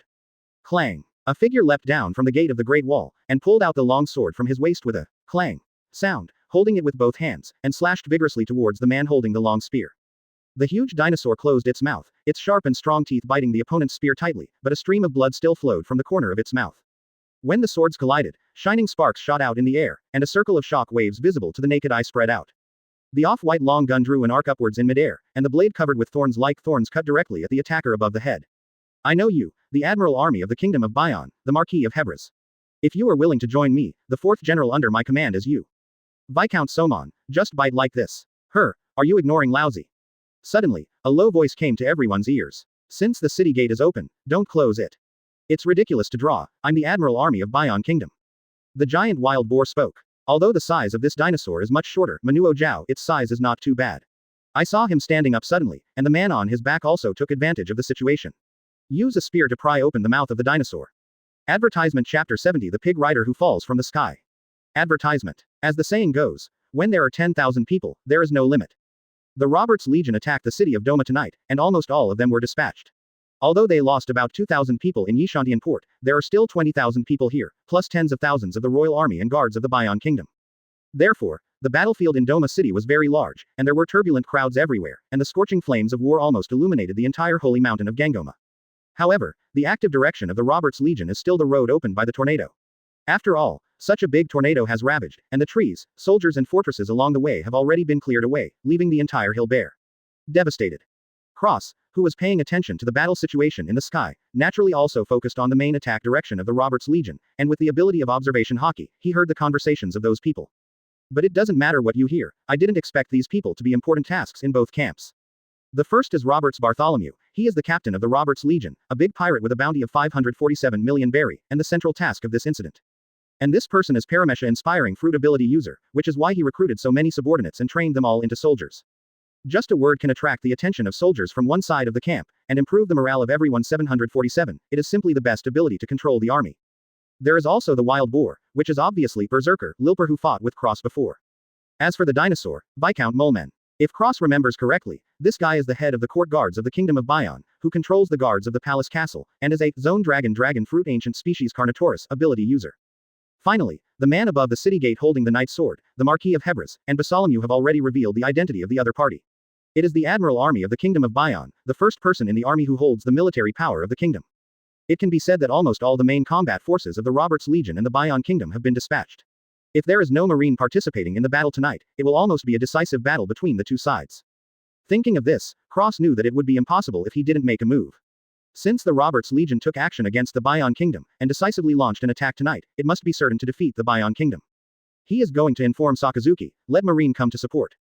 Clang! A figure leapt down from the gate of the Great Wall, and pulled out the long sword from his waist with a clang sound, holding it with both hands, and slashed vigorously towards the man holding the long spear. The huge dinosaur closed its mouth, its sharp and strong teeth biting the opponent's spear tightly, but a stream of blood still flowed from the corner of its mouth. When the swords collided, shining sparks shot out in the air, and a circle of shock waves visible to the naked eye spread out. The off-white long gun drew an arc upwards in midair, and the blade covered with thorns like thorns cut directly at the attacker above the head. I know you, the Admiral Army of the Kingdom of Bion, the Marquis of Hebras. If you are willing to join me, the 4th General under my command is you. Viscount Somon, just bite like this. Are you ignoring lousy? Suddenly, a low voice came to everyone's ears. Since the city gate is open, don't close it. It's ridiculous to draw, I'm the Admiral Army of Bion Kingdom. The giant wild boar spoke. Although the size of this dinosaur is much shorter, Manuo Zhao, its size is not too bad. I saw him standing up suddenly, and the man on his back also took advantage of the situation. Use a spear to pry open the mouth of the dinosaur. Advertisement Chapter 70 The Pig Rider Who Falls from the Sky. Advertisement. As the saying goes, when there are 10,000 people, there is no limit. The Roberts Legion attacked the city of Doma tonight, and almost all of them were dispatched. Although they lost about 2,000 people in Yishantian port, there are still 20,000 people here, plus tens of thousands of the royal army and guards of the Bion Kingdom. Therefore, the battlefield in Doma City was very large, and there were turbulent crowds everywhere, and the scorching flames of war almost illuminated the entire holy mountain of Gangoma. However, the active direction of the Roberts Legion is still the road opened by the tornado. After all, such a big tornado has ravaged, and the trees, soldiers and fortresses along the way have already been cleared away, leaving the entire hill bare. Devastated. Cross, who was paying attention to the battle situation in the sky, naturally also focused on the main attack direction of the Roberts Legion, and with the ability of observation hockey, he heard the conversations of those people. But it doesn't matter what you hear, I didn't expect these people to be important tasks in both camps. The first is Roberts Bartholomew. He is the captain of the Roberts Legion, a big pirate with a bounty of 547 million berry, and the central task of this incident. And this person is Paramesha inspiring fruit ability user, which is why he recruited so many subordinates and trained them all into soldiers. Just a word can attract the attention of soldiers from one side of the camp, and improve the morale of everyone 747, it is simply the best ability to control the army. There is also the Wild Boar, which is obviously Berserker, Lilper who fought with Cross before. As for the Dinosaur, Viscount Moleman. If Cross remembers correctly, this guy is the head of the court guards of the Kingdom of Bion, who controls the guards of the palace castle, and is a Zone Dragon Fruit Ancient Species Carnotaurus ability user. Finally, the man above the city gate holding the Knight's Sword, the Marquis of Hebres, and Bartholomew have already revealed the identity of the other party. It is the Admiral Army of the Kingdom of Bion, the first person in the army who holds the military power of the kingdom. It can be said that almost all the main combat forces of the Roberts Legion and the Bion Kingdom have been dispatched. If there is no Marine participating in the battle tonight, it will almost be a decisive battle between the two sides. Thinking of this, Cross knew that it would be impossible if he didn't make a move. Since the Roberts Legion took action against the Bion Kingdom, and decisively launched an attack tonight, it must be certain to defeat the Bion Kingdom. He is going to inform Sakazuki, let Marine come to support.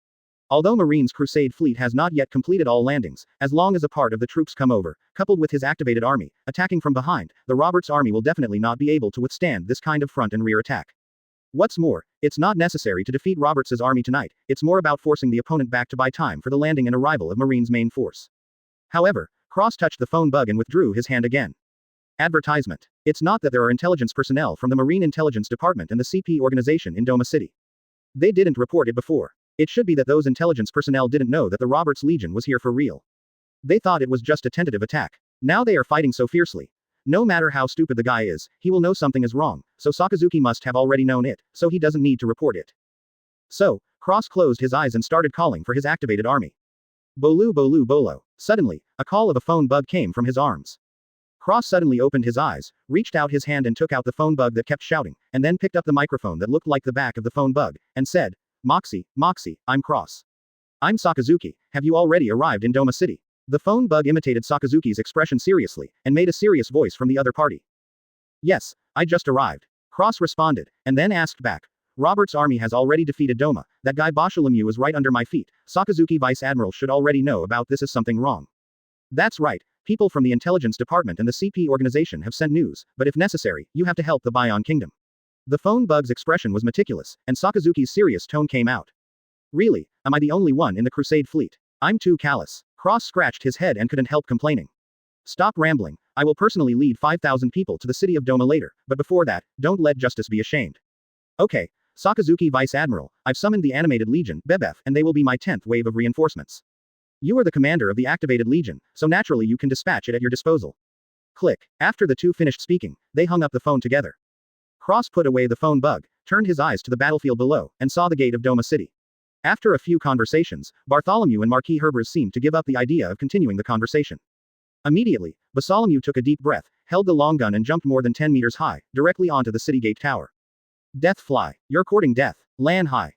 Although Marine's Crusade fleet has not yet completed all landings, as long as a part of the troops come over, coupled with his activated army, attacking from behind, the Roberts army will definitely not be able to withstand this kind of front and rear attack. What's more, it's not necessary to defeat Roberts's army tonight, it's more about forcing the opponent back to buy time for the landing and arrival of Marine's main force. However, Cross touched the phone bug and withdrew his hand again. Advertisement. It's not that there are intelligence personnel from the Marine Intelligence Department and the CP organization in Doma City. They didn't report it before. It should be that those intelligence personnel didn't know that the Roberts Legion was here for real. They thought it was just a tentative attack. Now they are fighting so fiercely. No matter how stupid the guy is, he will know something is wrong, so Sakazuki must have already known it, so he doesn't need to report it. So, Cross closed his eyes and started calling for his activated army. Bolu Bolu Bolo. Suddenly, a call of a phone bug came from his arms. Cross suddenly opened his eyes, reached out his hand and took out the phone bug that kept shouting, and then picked up the microphone that looked like the back of the phone bug, and said, Moxie, I'm Cross. I'm Sakazuki, have you already arrived in Doma City? The phone bug imitated Sakazuki's expression seriously, and made a serious voice from the other party. Yes, I just arrived. Cross responded, and then asked back. Robert's army has already defeated Doma, that guy Bartholomew is right under my feet, Sakazuki Vice Admiral should already know about this as something wrong. That's right, people from the Intelligence Department and the CP organization have sent news, but if necessary, you have to help the Bion Kingdom. The phone bug's expression was meticulous, and Sakazuki's serious tone came out. Really, am I the only one in the Crusade fleet? I'm too callous. Cross scratched his head and couldn't help complaining. Stop rambling, I will personally lead 5,000 people to the city of Doma later, but before that, don't let justice be ashamed. Okay, Sakazuki Vice Admiral, I've summoned the Animated Legion, Bebef, and they will be my 10th wave of reinforcements. You are the commander of the Activated Legion, so naturally you can dispatch it at your disposal. Click. After the two finished speaking, they hung up the phone together. Cross put away the phone bug, turned his eyes to the battlefield below, and saw the gate of Doma City. After a few conversations, Bartholomew and Marquis Herbers seemed to give up the idea of continuing the conversation. Immediately, Bartholomew took a deep breath, held the long gun and jumped more than 10 meters high, directly onto the city gate tower. Death fly. You're courting death. Lan high.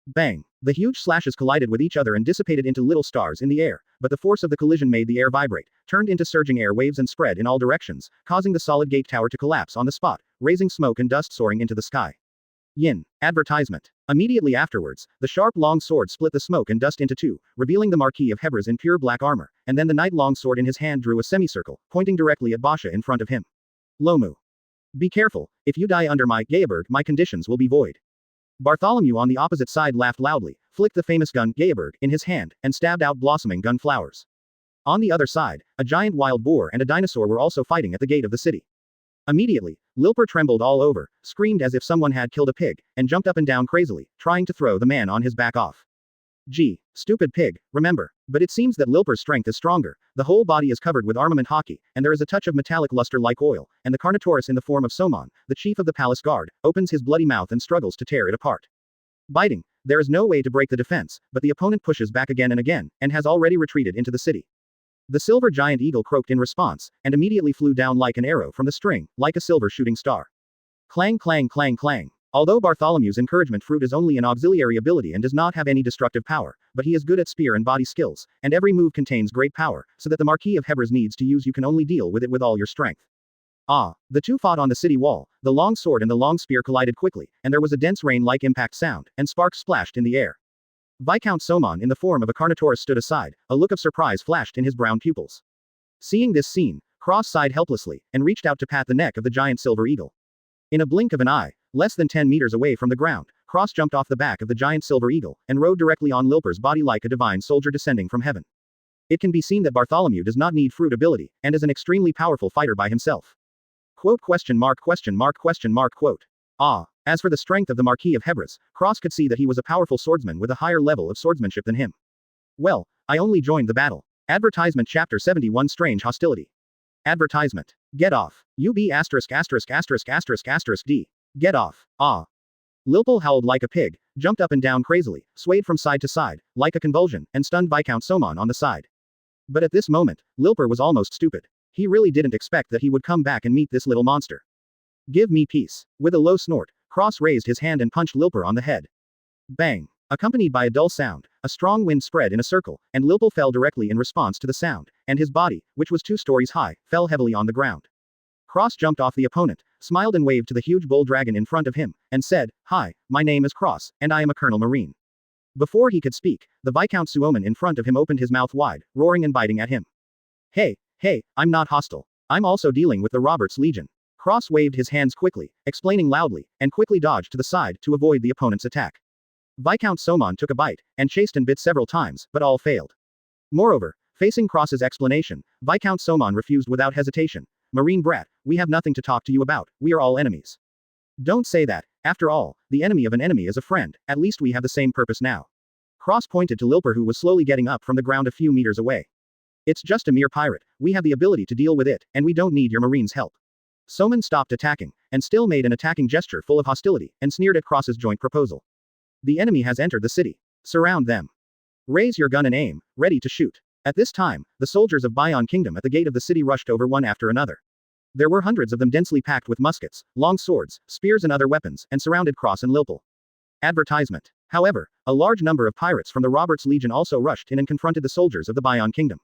Bang. The huge slashes collided with each other and dissipated into little stars in the air, but the force of the collision made the air vibrate, turned into surging air waves and spread in all directions, causing the solid gate tower to collapse on the spot, raising smoke and dust soaring into the sky. Yin. Advertisement. Immediately afterwards, the sharp long sword split the smoke and dust into two, revealing the Marquis of Hebres in pure black armor, and then the knight long sword in his hand drew a semicircle, pointing directly at Basha in front of him. Lomu. Be careful, if you die under my Gaeberg, my conditions will be void. Bartholomew on the opposite side laughed loudly, flicked the famous gun Gaeberg in his hand, and stabbed out blossoming gun flowers. On the other side, a giant wild boar and a dinosaur were also fighting at the gate of the city. Immediately, Lilper trembled all over, screamed as if someone had killed a pig, and jumped up and down crazily, trying to throw the man on his back off. Gee, stupid pig, remember. But it seems that Lilper's strength is stronger, the whole body is covered with armament hockey, and there is a touch of metallic luster like oil, and the Carnotaurus in the form of Somon, the chief of the palace guard, opens his bloody mouth and struggles to tear it apart. Biting, there is no way to break the defense, but the opponent pushes back again and again, and has already retreated into the city. The silver giant eagle croaked in response, and immediately flew down like an arrow from the string, like a silver shooting star. Clang clang clang clang. Although Bartholomew's encouragement fruit is only an auxiliary ability and does not have any destructive power, but he is good at spear and body skills, and every move contains great power, so that the Marquis of Hebres needs to use you can only deal with it with all your strength. Ah! The two fought on the city wall, the long sword and the long spear collided quickly, and there was a dense rain-like impact sound, and sparks splashed in the air. Viscount Somon in the form of a Carnotaurus stood aside, a look of surprise flashed in his brown pupils. Seeing this scene, Cross sighed helplessly, and reached out to pat the neck of the giant silver eagle. In a blink of an eye, less than 10 meters away from the ground, Cross jumped off the back of the giant silver eagle, and rode directly on Lilper's body like a divine soldier descending from heaven. It can be seen that Bartholomew does not need fruit ability, and is an extremely powerful fighter by himself. Quote question mark question mark question mark quote. Ah. As for the strength of the Marquis of Hebras, Cross could see that he was a powerful swordsman with a higher level of swordsmanship than him. Well, I only joined the battle. Advertisement Chapter 71 Strange Hostility. Advertisement. Get off. UB asterisk asterisk asterisk asterisk asterisk D. Get off. Ah. Lilpel howled like a pig, jumped up and down crazily, swayed from side to side, like a convulsion, and stunned Viscount Somon on the side. But at this moment, Lilper was almost stupid. He really didn't expect that he would come back and meet this little monster. Give me peace. With a low snort, Cross raised his hand and punched Lilper on the head. Bang! Accompanied by a dull sound, a strong wind spread in a circle, and Lilpel fell directly in response to the sound, and his body, which was 2 stories high, fell heavily on the ground. Cross jumped off the opponent, smiled and waved to the huge bull dragon in front of him, and said, "Hi, my name is Cross, and I am a Colonel Marine." Before he could speak, the Viscount Suomen in front of him opened his mouth wide, roaring and biting at him. Hey, I'm not hostile. I'm also dealing with the Roberts Legion. Cross waved his hands quickly, explaining loudly, and quickly dodged to the side to avoid the opponent's attack. Viscount Somon took a bite, and chased and bit several times, but all failed. Moreover, facing Cross's explanation, Viscount Somon refused without hesitation. "Marine brat, we have nothing to talk to you about, we are all enemies." "Don't say that, after all, the enemy of an enemy is a friend, at least we have the same purpose now." Cross pointed to Lilper who was slowly getting up from the ground a few meters away. "It's just a mere pirate, we have the ability to deal with it, and we don't need your Marine's help." Somon stopped attacking, and still made an attacking gesture full of hostility, and sneered at Cross's joint proposal. "The enemy has entered the city. Surround them. Raise your gun and aim, ready to shoot." At this time, the soldiers of Bion Kingdom at the gate of the city rushed over one after another. There were hundreds of them densely packed with muskets, long swords, spears and other weapons, and surrounded Cross and Lilpel. Advertisement. However, a large number of pirates from the Roberts Legion also rushed in and confronted the soldiers of the Bion Kingdom.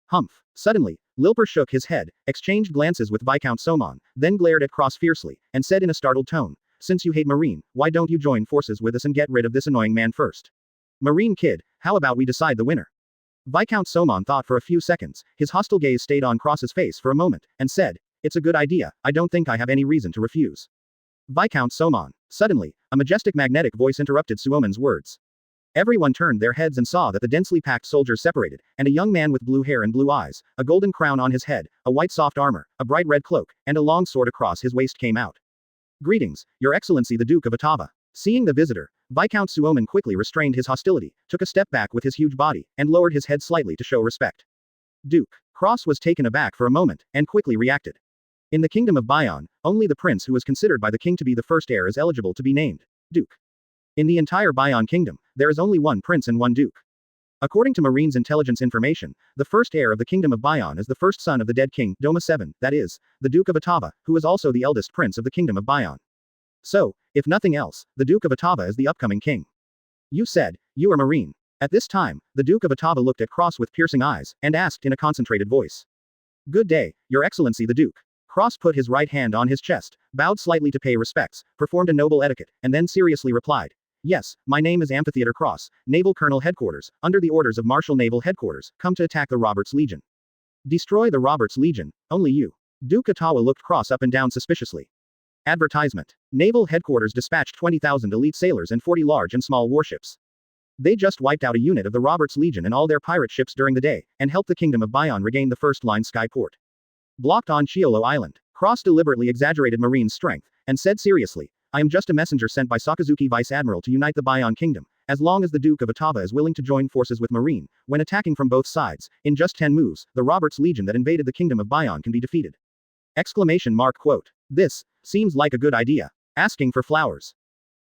Humph. Suddenly, Lilper shook his head, exchanged glances with Viscount Somon, then glared at Cross fiercely, and said in a startled tone, "Since you hate Marine, why don't you join forces with us and get rid of this annoying man first? Marine kid, how about we decide the winner?" Viscount Somon thought for a few seconds, his hostile gaze stayed on Cross's face for a moment, and said, "It's a good idea, I don't think I have any reason to refuse." Viscount Somon. Suddenly, a majestic magnetic voice interrupted Suomen's words. Everyone turned their heads and saw that the densely packed soldiers separated, and a young man with blue hair and blue eyes, a golden crown on his head, a white soft armor, a bright red cloak, and a long sword across his waist came out. "Greetings, Your Excellency the Duke of Otava." Seeing the visitor, Viscount Suomen quickly restrained his hostility, took a step back with his huge body, and lowered his head slightly to show respect. "Duke." Cross was taken aback for a moment, and quickly reacted. In the Kingdom of Bion, only the prince who is considered by the king to be the first heir is eligible to be named Duke. In the entire Bion Kingdom, there is only one prince and one duke. According to Marine's intelligence information, the first heir of the Kingdom of Bion is the first son of the dead king, Doma VII, that is, the Duke of Otava, who is also the eldest prince of the Kingdom of Bion. So, if nothing else, the Duke of Otava is the upcoming king. "You said, you are Marine." At this time, the Duke of Otava looked at Cross with piercing eyes, and asked in a concentrated voice. "Good day, Your Excellency the Duke." Cross put his right hand on his chest, bowed slightly to pay respects, performed a noble etiquette, and then seriously replied, "Yes, my name is Amphitheater Cross, Naval Colonel Headquarters, under the orders of Marshal Naval Headquarters, come to attack the Roberts Legion." "Destroy the Roberts Legion, only you." Duke Ottawa looked Cross up and down suspiciously. Advertisement. Naval Headquarters dispatched 20,000 elite sailors and 40 large and small warships. They just wiped out a unit of the Roberts Legion and all their pirate ships during the day, and helped the Kingdom of Bion regain the first-line sky port. Blocked on Chiolo Island. Cross deliberately exaggerated Marine's strength, and said seriously, "I am just a messenger sent by Sakazuki Vice Admiral to unite the Bion Kingdom, as long as the Duke of Otava is willing to join forces with Marine, when attacking from both sides, in just 10 moves, the Roberts Legion that invaded the Kingdom of Bion can be defeated." Exclamation mark quote. "This seems like a good idea. Asking for flowers."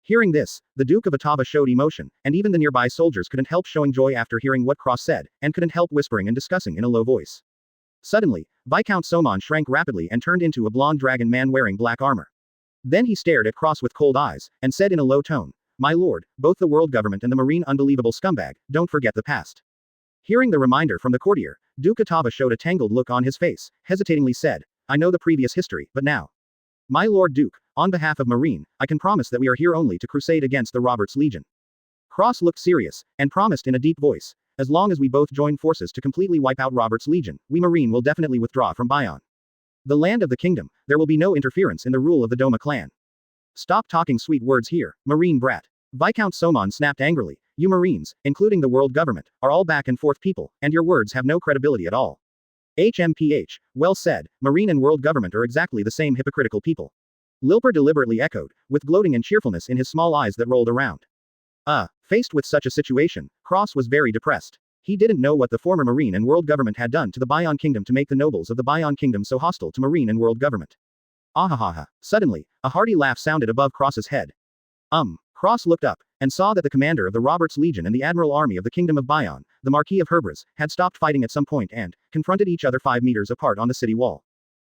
Hearing this, the Duke of Otava showed emotion, and even the nearby soldiers couldn't help showing joy after hearing what Cross said, and couldn't help whispering and discussing in a low voice. Suddenly, Viscount Somon shrank rapidly and turned into a blonde dragon man wearing black armor. Then he stared at Cross with cold eyes, and said in a low tone, "My lord, both the world government and the Marine unbelievable scumbag, don't forget the past." Hearing the reminder from the courtier, Duke Otava showed a tangled look on his face, hesitatingly said, I know the previous history, but now. My Lord Duke, on behalf of Marine, I can promise that we are here only to crusade against the Roberts Legion. Cross looked serious, and promised in a deep voice, as long as we both join forces to completely wipe out Roberts Legion, we Marine will definitely withdraw from Bion. The land of the kingdom, there will be no interference in the rule of the Doma clan. Stop talking sweet words here, Marine brat. Viscount Somon snapped angrily, you Marines, including the world government, are all back and forth people, and your words have no credibility at all. HMPH, well said, Marine and world government are exactly the same hypocritical people. Lilper deliberately echoed, with gloating and cheerfulness in his small eyes that rolled around. Faced with such a situation, Cross was very depressed. He didn't know what the former Marine and world government had done to the Bion kingdom to make the nobles of the Bion kingdom so hostile to Marine and world government. Ahahaha. Suddenly, a hearty laugh sounded above Cross's head. Cross looked up, and saw that the commander of the Roberts Legion and the Admiral Army of the Kingdom of Bion, the Marquis of Herbres, had stopped fighting at some point and confronted each other 5 meters apart on the city wall.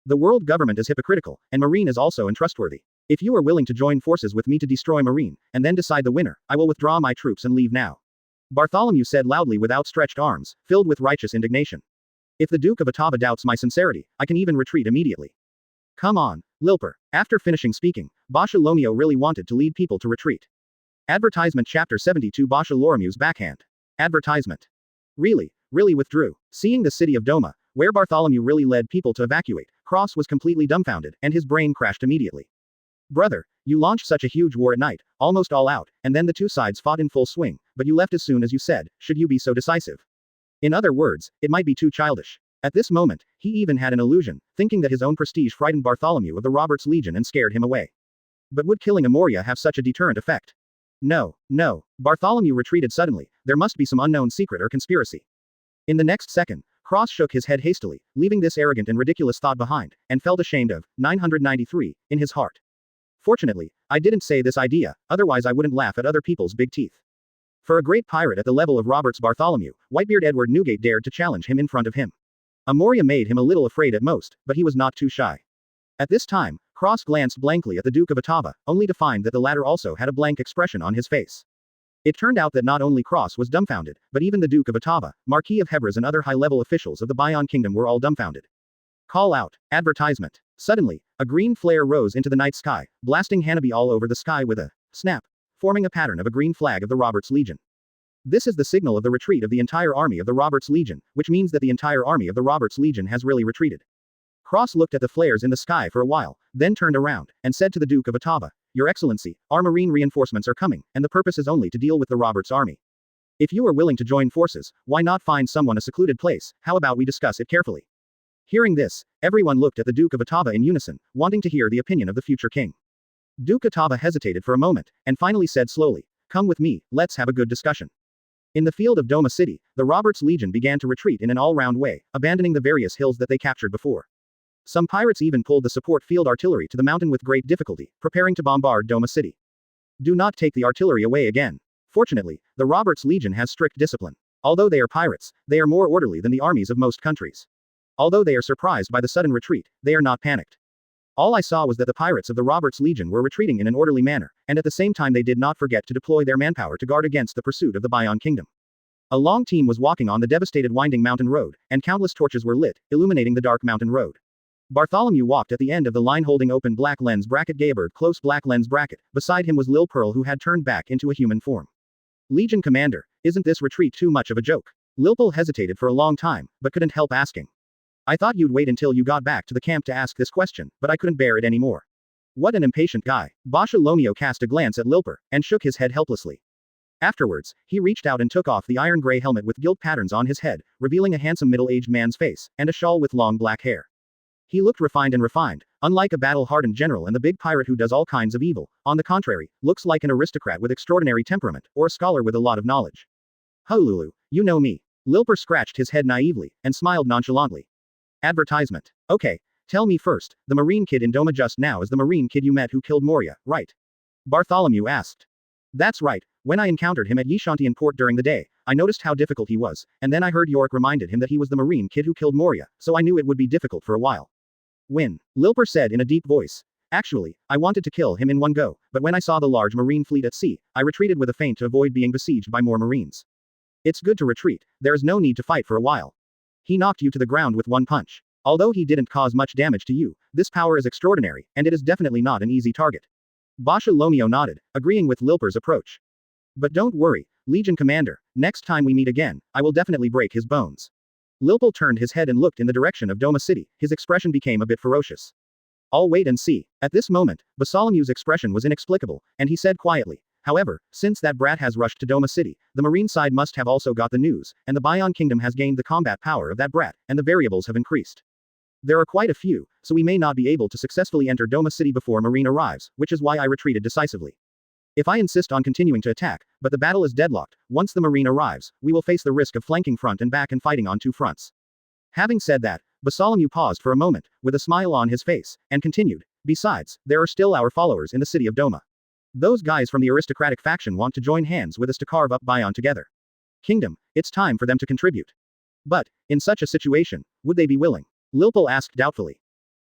The world government is hypocritical, and Marine is also untrustworthy. If you are willing to join forces with me to destroy Marine, and then decide the winner, I will withdraw my troops and leave now. Bartholomew said loudly with outstretched arms, filled with righteous indignation. If the Duke of Ottawa doubts my sincerity, I can even retreat immediately. Come on, Lilper. After finishing speaking, Basha Lomeo really wanted to lead people to retreat. Advertisement Chapter 72 Basha Loromew's backhand. Advertisement. Really withdrew. Seeing the city of Doma, where Bartholomew really led people to evacuate, Cross was completely dumbfounded, and his brain crashed immediately. Brother, you launched such a huge war at night, almost all out, and then the two sides fought in full swing, but you left as soon as you said, should you be so decisive? In other words, it might be too childish. At this moment, he even had an illusion, thinking that his own prestige frightened Bartholomew of the Roberts Legion and scared him away. But would killing Amoria have such a deterrent effect? No. Bartholomew retreated suddenly, there must be some unknown secret or conspiracy. In the next second, Cross shook his head hastily, leaving this arrogant and ridiculous thought behind, and felt ashamed of 993 in his heart. Fortunately, I didn't say this idea, otherwise I wouldn't laugh at other people's big teeth. For a great pirate at the level of Roberts Bartholomew, Whitebeard Edward Newgate dared to challenge him in front of him. Amoria made him a little afraid at most, but he was not too shy. At this time, Cross glanced blankly at the Duke of Ottawa, only to find that the latter also had a blank expression on his face. It turned out that not only Cross was dumbfounded, but even the Duke of Ottawa, Marquis of Herbres and other high-level officials of the Bion Kingdom were all dumbfounded. Call out. Advertisement. Suddenly, a green flare rose into the night sky, blasting Hanabi all over the sky with a snap, forming a pattern of a green flag of the Roberts Legion. This is the signal of the retreat of the entire army of the Roberts Legion, which means that the entire army of the Roberts Legion has really retreated. Cross looked at the flares in the sky for a while, then turned around, and said to the Duke of Ottawa, Your Excellency, our marine reinforcements are coming, and the purpose is only to deal with the Roberts army. If you are willing to join forces, why not find someone a secluded place, how about we discuss it carefully? Hearing this, everyone looked at the Duke of Ottawa in unison, wanting to hear the opinion of the future king. Duke Ottawa hesitated for a moment, and finally said slowly, Come with me, let's have a good discussion. In the field of Doma City, the Roberts Legion began to retreat in an all-round way, abandoning the various hills that they captured before. Some pirates even pulled the support field artillery to the mountain with great difficulty, preparing to bombard Doma City. Do not take the artillery away again. Fortunately, the Roberts Legion has strict discipline. Although they are pirates, they are more orderly than the armies of most countries. Although they are surprised by the sudden retreat, they are not panicked. All I saw was that the pirates of the Roberts Legion were retreating in an orderly manner, and at the same time they did not forget to deploy their manpower to guard against the pursuit of the Bion Kingdom. A long team was walking on the devastated winding mountain road, and countless torches were lit, illuminating the dark mountain road. Bartholomew walked at the end of the line holding open black lens bracket Gaybird close black lens bracket, beside him was Lil Pearl who had turned back into a human form. Legion Commander, isn't this retreat too much of a joke? Lil Pearl hesitated for a long time, but couldn't help asking. I thought you'd wait until you got back to the camp to ask this question, but I couldn't bear it anymore. What an impatient guy. Basha Lomeo cast a glance at Lilper, and shook his head helplessly. Afterwards, he reached out and took off the iron gray helmet with gilt patterns on his head, revealing a handsome middle-aged man's face, and a shawl with long black hair. He looked refined, unlike a battle-hardened general and the big pirate who does all kinds of evil. On the contrary, looks like an aristocrat with extraordinary temperament, or a scholar with a lot of knowledge. Hululu, you know me. Lilper scratched his head naively, and smiled nonchalantly. Advertisement. Okay, tell me first, the Marine kid in Doma just now is the Marine kid you met who killed Moria, right? Bartholomew asked. That's right, when I encountered him at Yishantian port during the day, I noticed how difficult he was, and then I heard Yorick reminded him that he was the Marine kid who killed Moria, so I knew it would be difficult for a while. Win. Lilper said in a deep voice. Actually, I wanted to kill him in one go, but when I saw the large Marine fleet at sea, I retreated with a feint to avoid being besieged by more Marines. It's good to retreat, there is no need to fight for a while. He knocked you to the ground with one punch. Although he didn't cause much damage to you, this power is extraordinary, and it is definitely not an easy target. Basha Lomio nodded, agreeing with Lilper's approach. But don't worry, Legion Commander, next time we meet again, I will definitely break his bones. Lilpel turned his head and looked in the direction of Doma City, his expression became a bit ferocious. I'll wait and see. At this moment, Bartholomew's expression was inexplicable, and he said quietly, however, since that brat has rushed to Doma City, the Marine side must have also got the news, and the Bion Kingdom has gained the combat power of that brat, and the variables have increased. There are quite a few, so we may not be able to successfully enter Doma City before Marine arrives, which is why I retreated decisively. If I insist on continuing to attack, but the battle is deadlocked, once the Marine arrives, we will face the risk of flanking front and back and fighting on two fronts. Having said that, Bartholomew paused for a moment, with a smile on his face, and continued, besides, there are still our followers in the city of Doma. Those guys from the aristocratic faction want to join hands with us to carve up Bion together. Kingdom, it's time for them to contribute. But, in such a situation, would they be willing? Lilpel asked doubtfully.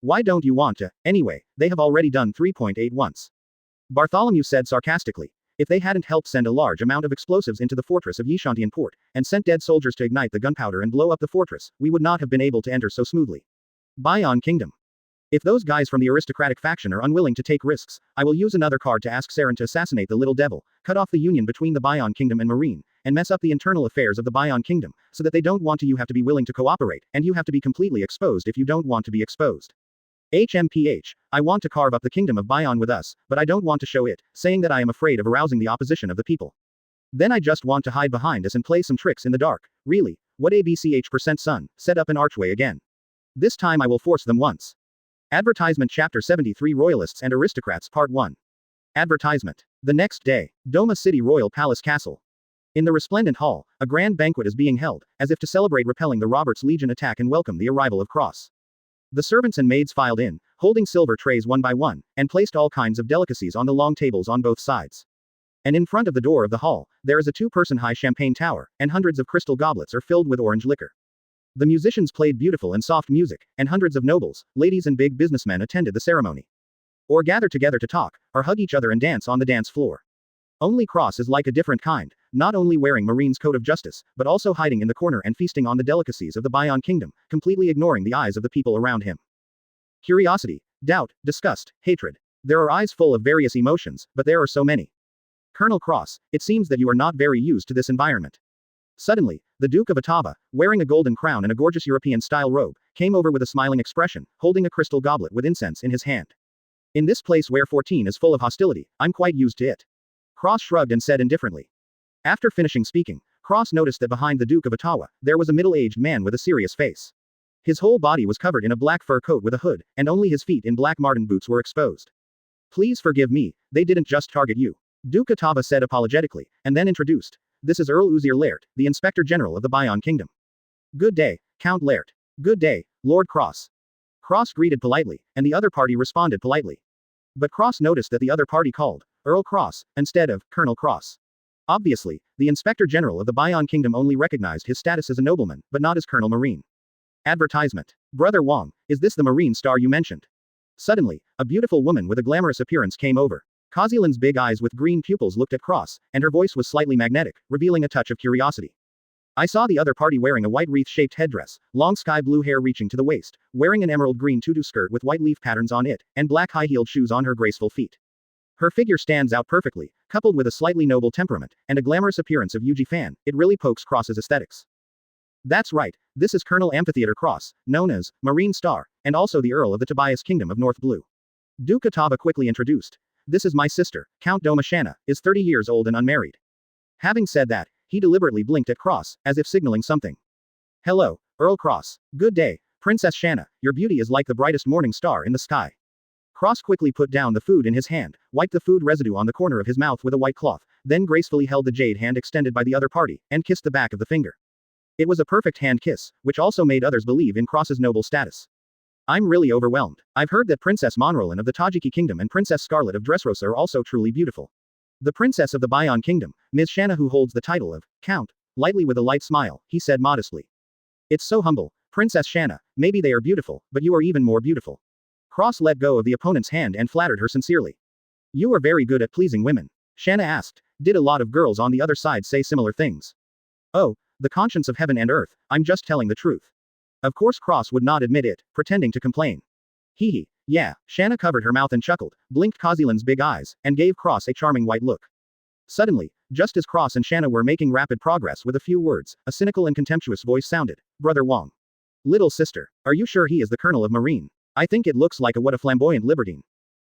Why don't you want to? Anyway, they have already done 3.8 once. Bartholomew said sarcastically. If they hadn't helped send a large amount of explosives into the fortress of Yishantian port, and sent dead soldiers to ignite the gunpowder and blow up the fortress, we would not have been able to enter so smoothly. Bion Kingdom. If those guys from the aristocratic faction are unwilling to take risks, I will use another card to ask Saren to assassinate the little devil, cut off the union between the Bion Kingdom and Marine, and mess up the internal affairs of the Bion Kingdom, so that they don't want to. You have to be willing to cooperate, and you have to be completely exposed if you don't want to be exposed. HMPH, I want to carve up the kingdom of Bion with us, but I don't want to show it, saying that I am afraid of arousing the opposition of the people. Then I just want to hide behind us and play some tricks in the dark. Really, what ABCH% son, set up an archway again. This time I will force them once. Advertisement Chapter 73 Royalists and Aristocrats Part 1. Advertisement. The next day, Doma City Royal Palace Castle. In the resplendent hall, a grand banquet is being held, as if to celebrate repelling the Roberts Legion attack and welcome the arrival of Cross. The servants and maids filed in, holding silver trays one by one, and placed all kinds of delicacies on the long tables on both sides. And in front of the door of the hall, there is a two-person high champagne tower, and hundreds of crystal goblets are filled with orange liquor. The musicians played beautiful and soft music, and hundreds of nobles, ladies and big businessmen attended the ceremony. Or gather together to talk, or hug each other and dance on the dance floor. Only Cross is like a different kind, not only wearing Marine's coat of justice, but also hiding in the corner and feasting on the delicacies of the Bion Kingdom, completely ignoring the eyes of the people around him. Curiosity, doubt, disgust, hatred. There are eyes full of various emotions, but there are so many. Colonel Cross, it seems that you are not very used to this environment. Suddenly, the Duke of Atava, wearing a golden crown and a gorgeous European-style robe, came over with a smiling expression, holding a crystal goblet with incense in his hand. In this place where 14 is full of hostility, I'm quite used to it. Cross shrugged and said indifferently. After finishing speaking, Cross noticed that behind the Duke of Ottawa, there was a middle-aged man with a serious face. His whole body was covered in a black fur coat with a hood, and only his feet in black marten boots were exposed. Please forgive me, they didn't just target you. Duke Ottawa said apologetically, and then introduced. This is Earl Uzir Laert, the Inspector General of the Bion Kingdom. Good day, Count Laert. Good day, Lord Cross. Cross greeted politely, and the other party responded politely. But Cross noticed that the other party called Earl Cross, instead of Colonel Cross. Obviously, the Inspector General of the Bion Kingdom only recognized his status as a nobleman, but not as Colonel Marine. Advertisement. Brother Wong, is this the Marine star you mentioned? Suddenly, a beautiful woman with a glamorous appearance came over. Kazilan's big eyes with green pupils looked at Cross, and her voice was slightly magnetic, revealing a touch of curiosity. I saw the other party wearing a white wreath-shaped headdress, long sky-blue hair reaching to the waist, wearing an emerald green tutu skirt with white leaf patterns on it, and black high-heeled shoes on her graceful feet. Her figure stands out perfectly, coupled with a slightly noble temperament, and a glamorous appearance of Yuji Fan, it really pokes Cross's aesthetics. That's right, this is Colonel Amphitheater Cross, known as Marine Star, and also the Earl of the Tobias Kingdom of North Blue. Duke Atava quickly introduced. This is my sister, Count Doma Shanna, is 30 years old and unmarried. Having said that, he deliberately blinked at Cross, as if signaling something. Hello, Earl Cross. Good day, Princess Shanna, your beauty is like the brightest morning star in the sky. Cross quickly put down the food in his hand, wiped the food residue on the corner of his mouth with a white cloth, then gracefully held the jade hand extended by the other party, and kissed the back of the finger. It was a perfect hand kiss, which also made others believe in Cross's noble status. I'm really overwhelmed. I've heard that Princess Monrolan of the Tajiki Kingdom and Princess Scarlet of Dressrosa are also truly beautiful. The Princess of the Bion Kingdom, Ms. Shanna, who holds the title of Count, lightly with a light smile, he said modestly. It's so humble, Princess Shanna, maybe they are beautiful, but you are even more beautiful. Cross let go of the opponent's hand and flattered her sincerely. You are very good at pleasing women. Shanna asked, did a lot of girls on the other side say similar things? Oh, the conscience of heaven and earth, I'm just telling the truth. Of course Cross would not admit it, pretending to complain. Hee hee. Yeah, Shanna covered her mouth and chuckled, blinked Kazilan's big eyes, and gave Cross a charming white look. Suddenly, just as Cross and Shanna were making rapid progress with a few words, a cynical and contemptuous voice sounded. Brother Wong. Little sister, are you sure he is the Colonel of Marine? I think it looks like what a flamboyant libertine.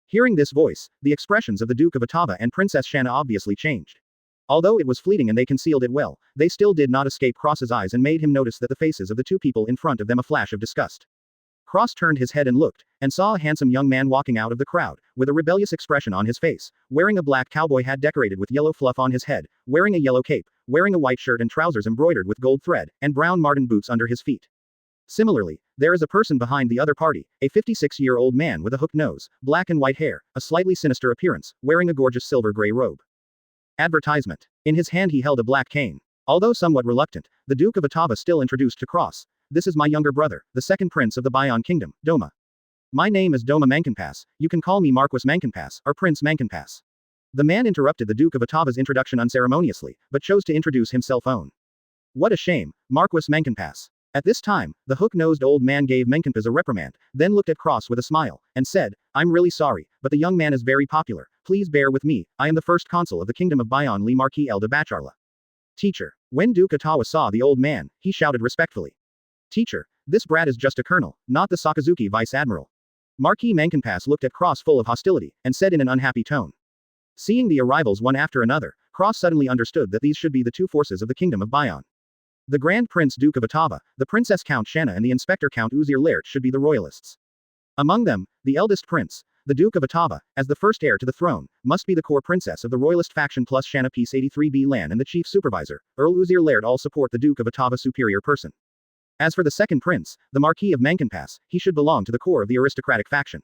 Hearing this voice, the expressions of the Duke of Atava and Princess Shanna obviously changed. Although it was fleeting and they concealed it well, they still did not escape Cross's eyes and made him notice that the faces of the two people in front of them a flash of disgust. Cross turned his head and looked, and saw a handsome young man walking out of the crowd, with a rebellious expression on his face, wearing a black cowboy hat decorated with yellow fluff on his head, wearing a yellow cape, wearing a white shirt and trousers embroidered with gold thread, and brown marten boots under his feet. Similarly, there is a person behind the other party, a 56-year-old man with a hooked nose, black and white hair, a slightly sinister appearance, wearing a gorgeous silver-gray robe. Advertisement. In his hand he held a black cane. Although somewhat reluctant, the Duke of Atava still introduced to Cross. This is my younger brother, the second prince of the Bayon Kingdom, Doma. My name is Doma Mankenpass, you can call me Marquis Mankenpass, or Prince Mankenpass. The man interrupted the Duke of Atava's introduction unceremoniously, but chose to introduce himself own. What a shame, Marquis Mankenpass. At this time, the hook-nosed old man gave Menkenpass a reprimand, then looked at Cross with a smile, and said, I'm really sorry, but the young man is very popular, please bear with me, I am the first consul of the Kingdom of Bayon Li Marquis El de Bacharla. Teacher. When Duke Atawa saw the old man, he shouted respectfully. Teacher, this brat is just a colonel, not the Sakazuki vice admiral. Marquis Mankenpass looked at Cross full of hostility, and said in an unhappy tone. Seeing the arrivals one after another, Cross suddenly understood that these should be the two forces of the Kingdom of Bayon. The Grand Prince Duke of Atava, the Princess Count Shanna and the Inspector Count Uzir Laert should be the royalists. Among them, the eldest prince, the Duke of Atava, as the first heir to the throne, must be the core princess of the royalist faction plus Shanna Peace 83B Lan and the chief supervisor, Earl Uzir Laert all support the Duke of Atava superior person. As for the second prince, the Marquis of Mankenpass, he should belong to the core of the aristocratic faction.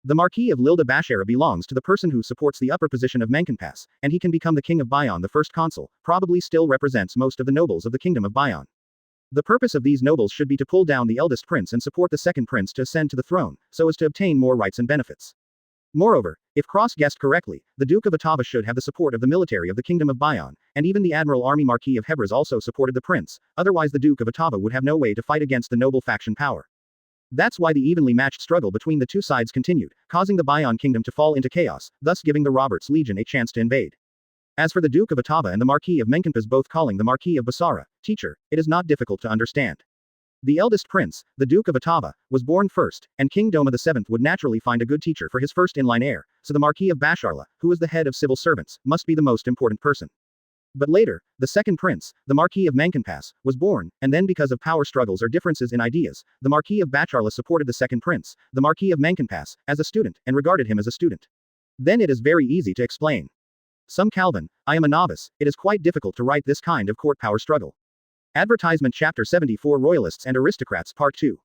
The Marquis of Lilda Bashara belongs to the person who supports the upper position of Mankenpass, and he can become the king of Bayon the first consul, probably still represents most of the nobles of the kingdom of Bayon. The purpose of these nobles should be to pull down the eldest prince and support the second prince to ascend to the throne, so as to obtain more rights and benefits. Moreover, if Cross guessed correctly, the Duke of Atava should have the support of the military of the Kingdom of Bayon, and even the Admiral Army Marquis of Hebres also supported the prince, otherwise the Duke of Atava would have no way to fight against the noble faction power. That's why the evenly matched struggle between the two sides continued, causing the Bayon Kingdom to fall into chaos, thus giving the Roberts Legion a chance to invade. As for the Duke of Atava and the Marquis of Menkenpass both calling the Marquis of Basara, teacher, it is not difficult to understand. The eldest prince, the Duke of Atava, was born first, and King Doma VII would naturally find a good teacher for his first in-line heir, so the Marquis of Basharla, who is the head of civil servants, must be the most important person. But later, the second prince, the Marquis of Mankenpass, was born, and then because of power struggles or differences in ideas, the Marquis of Bacharla supported the second prince, the Marquis of Mankenpass, as a student, and regarded him as a student. Then it is very easy to explain. Some Calvin, I am a novice, it is quite difficult to write this kind of court power struggle. Advertisement Chapter 74 Royalists and Aristocrats Part 2.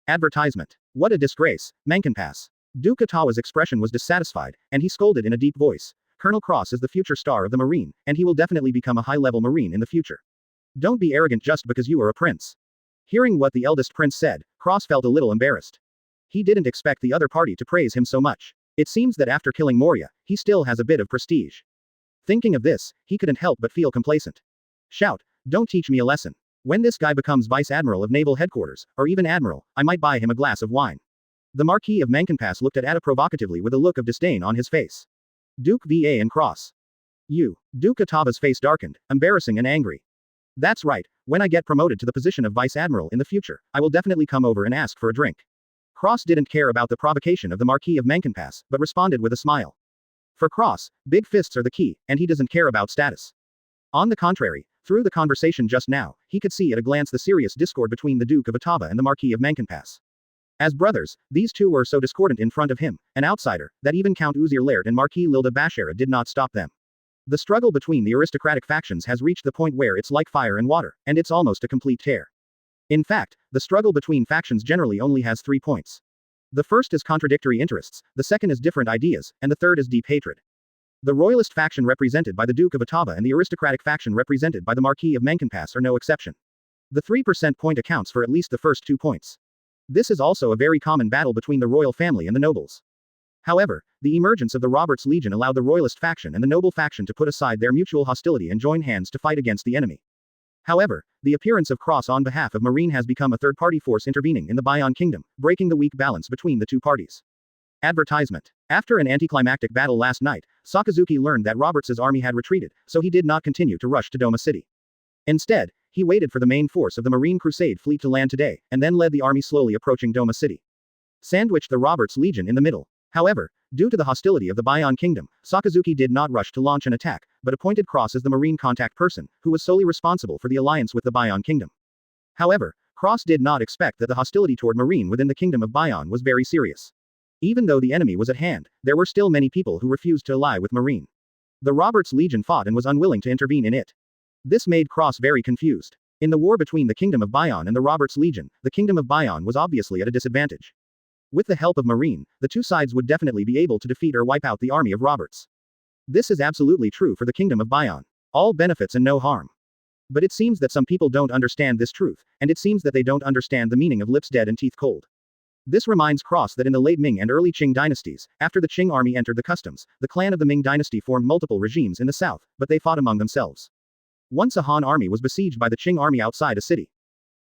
Advertisement. What a disgrace, Mankenpass. Duke Atawa's expression was dissatisfied, and he scolded in a deep voice. Colonel Cross is the future star of the Marine, and he will definitely become a high-level Marine in the future. Don't be arrogant just because you are a prince. Hearing what the eldest prince said, Cross felt a little embarrassed. He didn't expect the other party to praise him so much. It seems that after killing Moria, he still has a bit of prestige. Thinking of this, he couldn't help but feel complacent. Shout, don't teach me a lesson. When this guy becomes Vice Admiral of Naval Headquarters, or even Admiral, I might buy him a glass of wine. The Marquis of Mankenpass looked at Ada provocatively with a look of disdain on his face. Duke VA and Cross. Duke Atava's face darkened, embarrassing and angry. That's right, when I get promoted to the position of Vice Admiral in the future, I will definitely come over and ask for a drink. Cross didn't care about the provocation of the Marquis of Mankenpass, but responded with a smile. For Cross, big fists are the key, and he doesn't care about status. On the contrary, through the conversation just now, he could see at a glance the serious discord between the Duke of Atava and the Marquis of Mankenpass. As brothers, these two were so discordant in front of him, an outsider, that even Count Uzir Laert and Marquis Lilda Bashara did not stop them. The struggle between the aristocratic factions has reached the point where it's like fire and water, and it's almost a complete tear. In fact, the struggle between factions generally only has 3 points. The first is contradictory interests, the second is different ideas, and the third is deep hatred. The royalist faction represented by the Duke of Atava and the aristocratic faction represented by the Marquis of Mankenpass are no exception. The 3% point accounts for at least the first 2 points. This is also a very common battle between the royal family and the nobles. However, the emergence of the Roberts Legion allowed the royalist faction and the noble faction to put aside their mutual hostility and join hands to fight against the enemy. However, the appearance of Cross on behalf of Marine has become a third-party force intervening in the Bion Kingdom, breaking the weak balance between the two parties. Advertisement. After an anticlimactic battle last night, Sakazuki learned that Roberts's army had retreated, so he did not continue to rush to Doma City. Instead, he waited for the main force of the Marine Crusade fleet to land today, and then led the army slowly approaching Doma City. Sandwiched the Roberts Legion in the middle. However, due to the hostility of the Bion Kingdom, Sakazuki did not rush to launch an attack, but appointed Cross as the Marine contact person, who was solely responsible for the alliance with the Bion Kingdom. However, Cross did not expect that the hostility toward Marine within the Kingdom of Bion was very serious. Even though the enemy was at hand, there were still many people who refused to ally with Marine. The Roberts Legion fought and was unwilling to intervene in it. This made Cross very confused. In the war between the Kingdom of Bion and the Roberts Legion, the Kingdom of Bion was obviously at a disadvantage. With the help of Marine, the two sides would definitely be able to defeat or wipe out the army of Roberts. This is absolutely true for the Kingdom of Bion. All benefits and no harm. But it seems that some people don't understand this truth, and it seems that they don't understand the meaning of lips dead and teeth cold. This reminds Cross that in the late Ming and early Qing dynasties, after the Qing army entered the customs, the clan of the Ming dynasty formed multiple regimes in the south, but they fought among themselves. Once a Han army was besieged by the Qing army outside a city.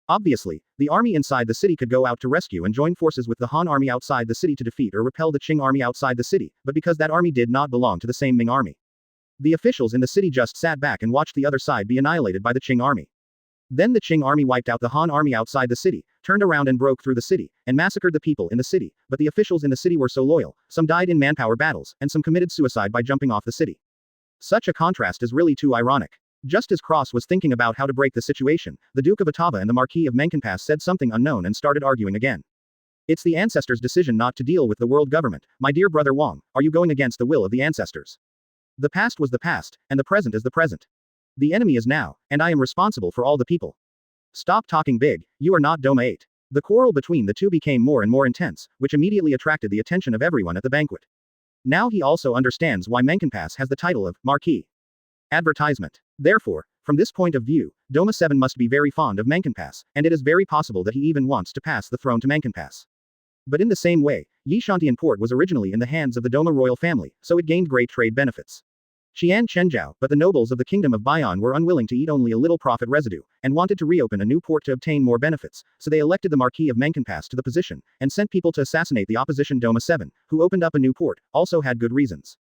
Obviously, the army inside the city could go out to rescue and join forces with the Han army outside the city to defeat or repel the Qing army outside the city, but because that army did not belong to the same Ming army, the officials in the city just sat back and watched the other side be annihilated by the Qing army. Then the Qing army wiped out the Han army outside the city, turned around and broke through the city, and massacred the people in the city, but the officials in the city were so loyal, some died in manpower battles, and some committed suicide by jumping off the city. Such a contrast is really too ironic. Just as Cross was thinking about how to break the situation, the Duke of Otava and the Marquis of Menkenpass said something unknown and started arguing again. It's the ancestors' decision not to deal with the world government, my dear brother Wang, are you going against the will of the ancestors? The past was the past, and the present is the present. The enemy is now, and I am responsible for all the people. Stop talking big, you are not Doma 8. The quarrel between the two became more and more intense, which immediately attracted the attention of everyone at the banquet. Now he also understands why Menkenpass has the title of Marquis. Advertisement. Therefore, from this point of view, Doma 7 must be very fond of Menkenpass, and it is very possible that he even wants to pass the throne to Menkenpass. But in the same way, Yishantian port was originally in the hands of the Doma royal family, so it gained great trade benefits. Qian Chenjiao, but the nobles of the Kingdom of Bion were unwilling to eat only a little profit residue, and wanted to reopen a new port to obtain more benefits, so they elected the Marquis of Menkenpass to the position, and sent people to assassinate the opposition Doma 7, who opened up a new port, also had good reasons.